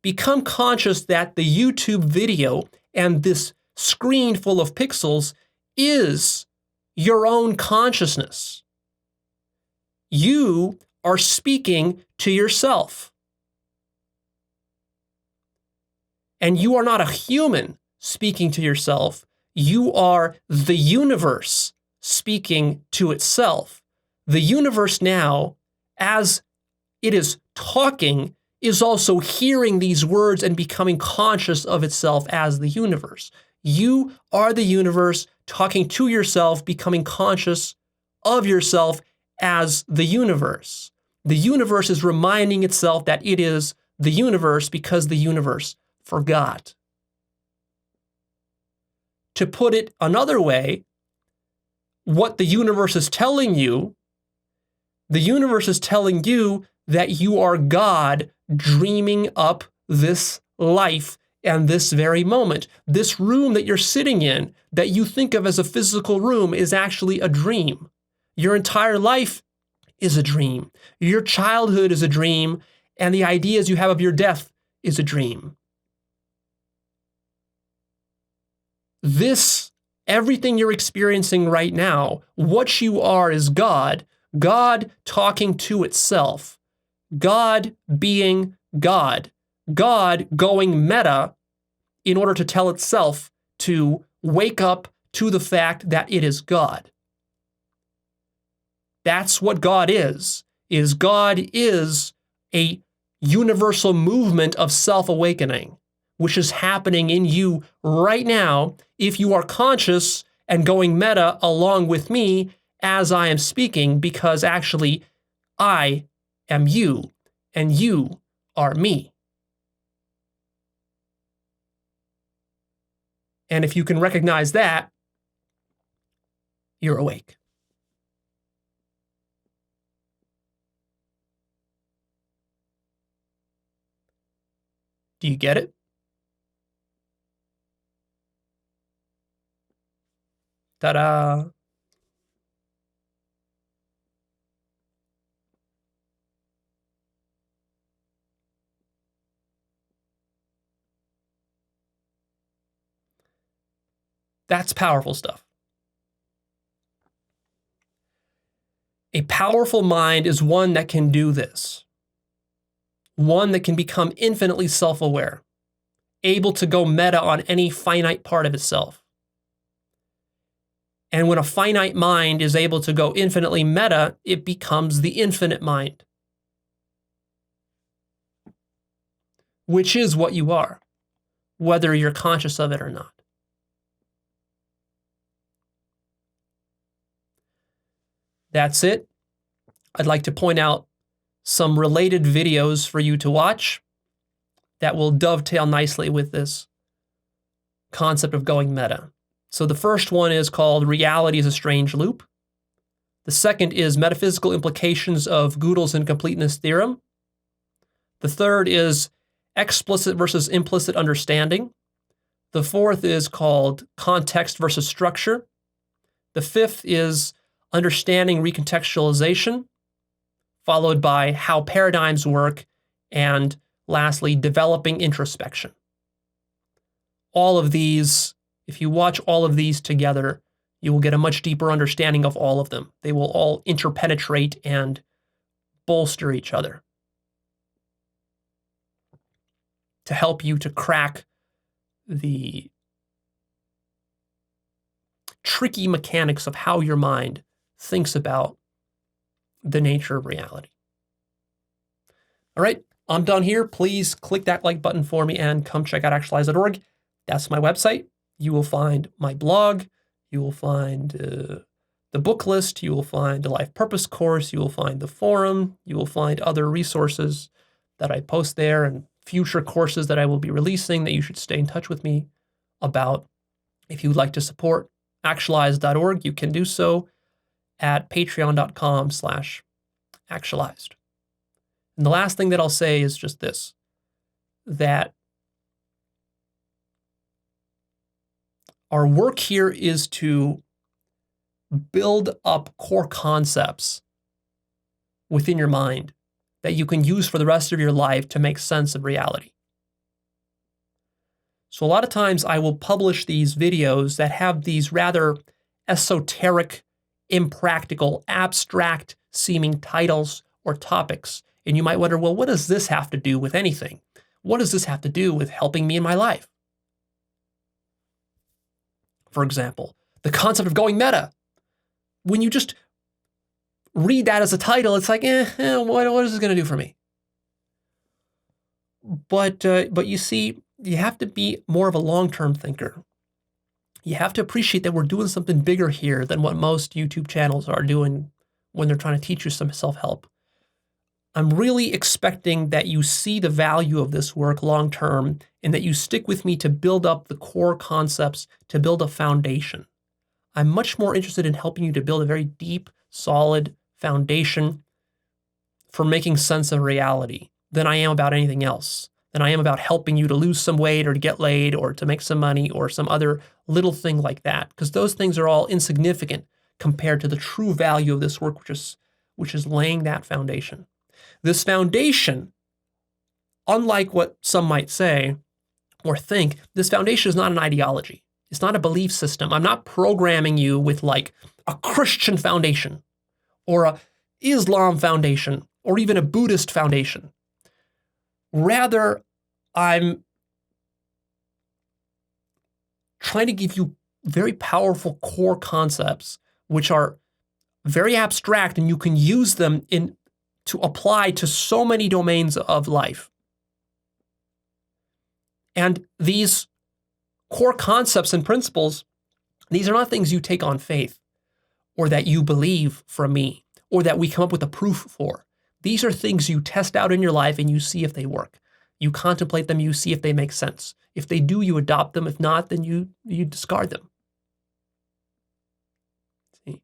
Become conscious that the YouTube video and this screen full of pixels is your own consciousness. You are speaking to yourself. And you are not a human speaking to yourself. You are the universe speaking to itself. The universe now, as it is talking, is also hearing these words and becoming conscious of itself as the universe. You are the universe talking to yourself, becoming conscious of yourself as the universe. The universe is reminding itself that it is the universe because the universe forgot. To put it another way, what the universe is telling you, the universe is telling you that you are God dreaming up this life and this very moment. This room that you're sitting in, that you think of as a physical room, is actually a dream. Your entire life is a dream. Your childhood is a dream, and the ideas you have of your death is a dream. This, everything you're experiencing right now, what you are is God. God talking to itself. God being God. God going meta in order to tell itself to wake up to the fact that it is God. That's what God is God is a universal movement of self-awakening, which is happening in you right now if you are conscious and going meta along with me as I am speaking, because actually I am you and you are me. And if you can recognize that, you're awake. Do you get it? Ta-da! That's powerful stuff. A powerful mind is one that can do this. One that can become infinitely self-aware, able to go meta on any finite part of itself. And when a finite mind is able to go infinitely meta, it becomes the infinite mind, which is what you are, whether you're conscious of it or not. That's it. I'd like to point out some related videos for you to watch that will dovetail nicely with this concept of going meta. So the first one is called Reality is a Strange Loop. The second is Metaphysical Implications of Gödel's and Completeness Theorem. The third is Explicit versus Implicit Understanding. The fourth is called Context versus Structure. The fifth is Understanding Recontextualization, followed by How Paradigms Work, and lastly, Developing Introspection. All of these, if you watch all of these together, You will get a much deeper understanding of all of them. They will all interpenetrate and bolster each other to help you to crack the tricky mechanics of how your mind thinks about the nature of reality. All right, I'm done here. Please click that like button for me and come check out Actualized.org. That's my website. You will find my blog. You will find the book list. You will find a life purpose course. You will find the forum. You will find other resources that I post there and future courses that I will be releasing that you should stay in touch with me about. If you'd like to support Actualized.org, you can do so at patreon.com/actualized. And the last thing that I'll say is just this, that our work here is to build up core concepts within your mind that you can use for the rest of your life to make sense of reality. So a lot of times I will publish these videos that have these rather esoteric, impractical, abstract seeming titles or topics. And you might wonder, well, what does this have to do with anything? What does this have to do with helping me in my life? For example, the concept of going meta. When you just read that as a title, it's like, what is this going to do for me? But you see, you have to be more of a long-term thinker. You have to appreciate that we're doing something bigger here than what most YouTube channels are doing when they're trying to teach you some self-help. I'm really expecting that you see the value of this work long-term and that you stick with me to build up the core concepts, to build a foundation. I'm much more interested in helping you to build a very deep, solid foundation for making sense of reality than I am about anything else, than I am about helping you to lose some weight or to get laid or to make some money or some other little thing like that, because those things are all insignificant compared to the true value of this work, which is laying that foundation. This foundation, unlike what some might say or think, this foundation is not an ideology. It's not a belief system. I'm not programming you with like a Christian foundation or a Islam foundation or even a Buddhist foundation. Rather, I'm trying to give you very powerful core concepts which are very abstract and you can use them to apply to so many domains of life. And these core concepts and principles, these are not things you take on faith or that you believe from me or that we come up with a proof for. These are things you test out in your life and you see if they work. You contemplate them, you see if they make sense. If they do, you adopt them. If not, then you discard them. See?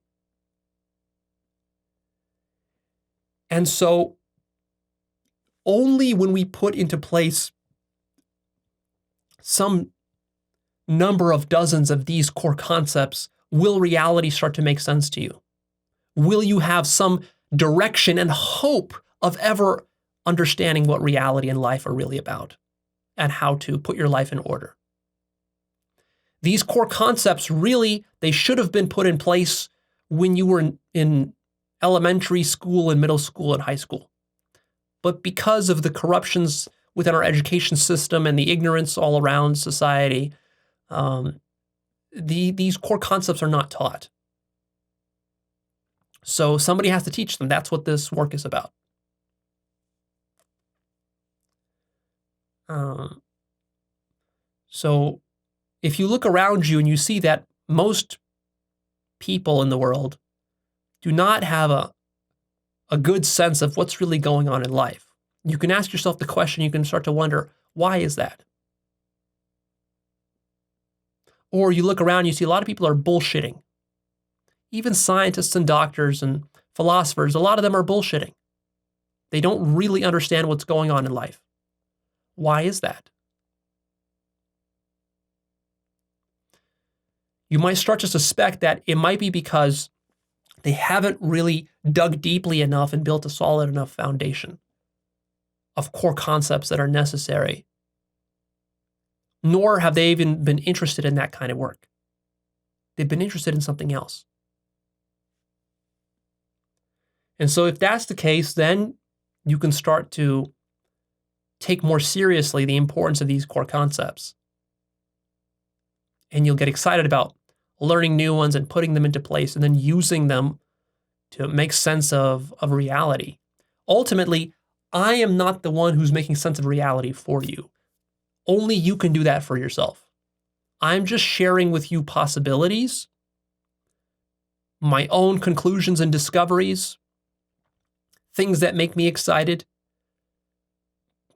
And so only when we put into place some number of dozens of these core concepts will reality start to make sense to you. Will you have some direction and hope of ever understanding what reality and life are really about and how to put your life in order? These core concepts really, they should have been put in place when you were in elementary school and middle school and high school. But because of the corruptions within our education system and the ignorance all around society, these core concepts are not taught. So somebody has to teach them. That's what this work is about. So if you look around you and you see that most people in the world do not have a good sense of what's really going on in life, you can ask yourself the question, you can start to wonder, why is that? Or you look around, you see a lot of people are bullshitting. Even scientists and doctors and philosophers, a lot of them are bullshitting. They don't really understand what's going on in life. Why is that? You might start to suspect that it might be because they haven't really dug deeply enough and built a solid enough foundation of core concepts that are necessary, nor have they even been interested in that kind of work. They've been interested in something else. And so if that's the case, then you can start to take more seriously the importance of these core concepts. And you'll get excited about learning new ones and putting them into place and then using them to make sense of reality. Ultimately, I am not the one who's making sense of reality for you. Only you can do that for yourself. I'm just sharing with you possibilities, my own conclusions and discoveries, things that make me excited,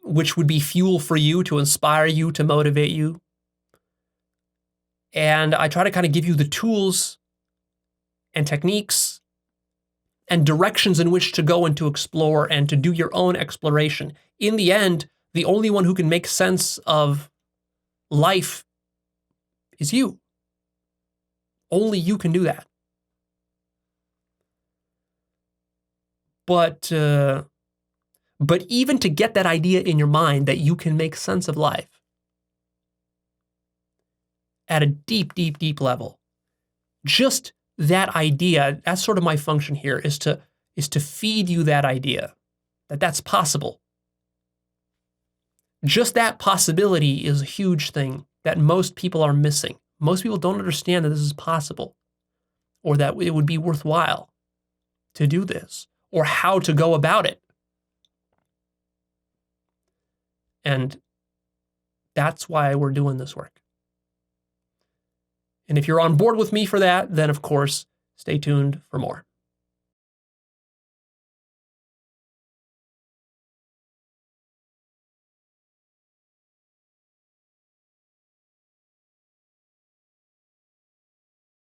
which would be fuel for you, to inspire you, to motivate you. And I try to kind of give you the tools and techniques and directions in which to go and to explore and to do your own exploration. In the end, the only one who can make sense of life is you. Only you can do that. But even to get that idea in your mind that you can make sense of life at a deep, deep, deep level, just that idea, that's sort of my function here, is to feed you that idea that that's possible. Just that possibility is a huge thing that most people are missing. Most people don't understand that this is possible, or that it would be worthwhile to do this, or how to go about it. And that's why we're doing this work. And if you're on board with me for that, then of course, stay tuned for more.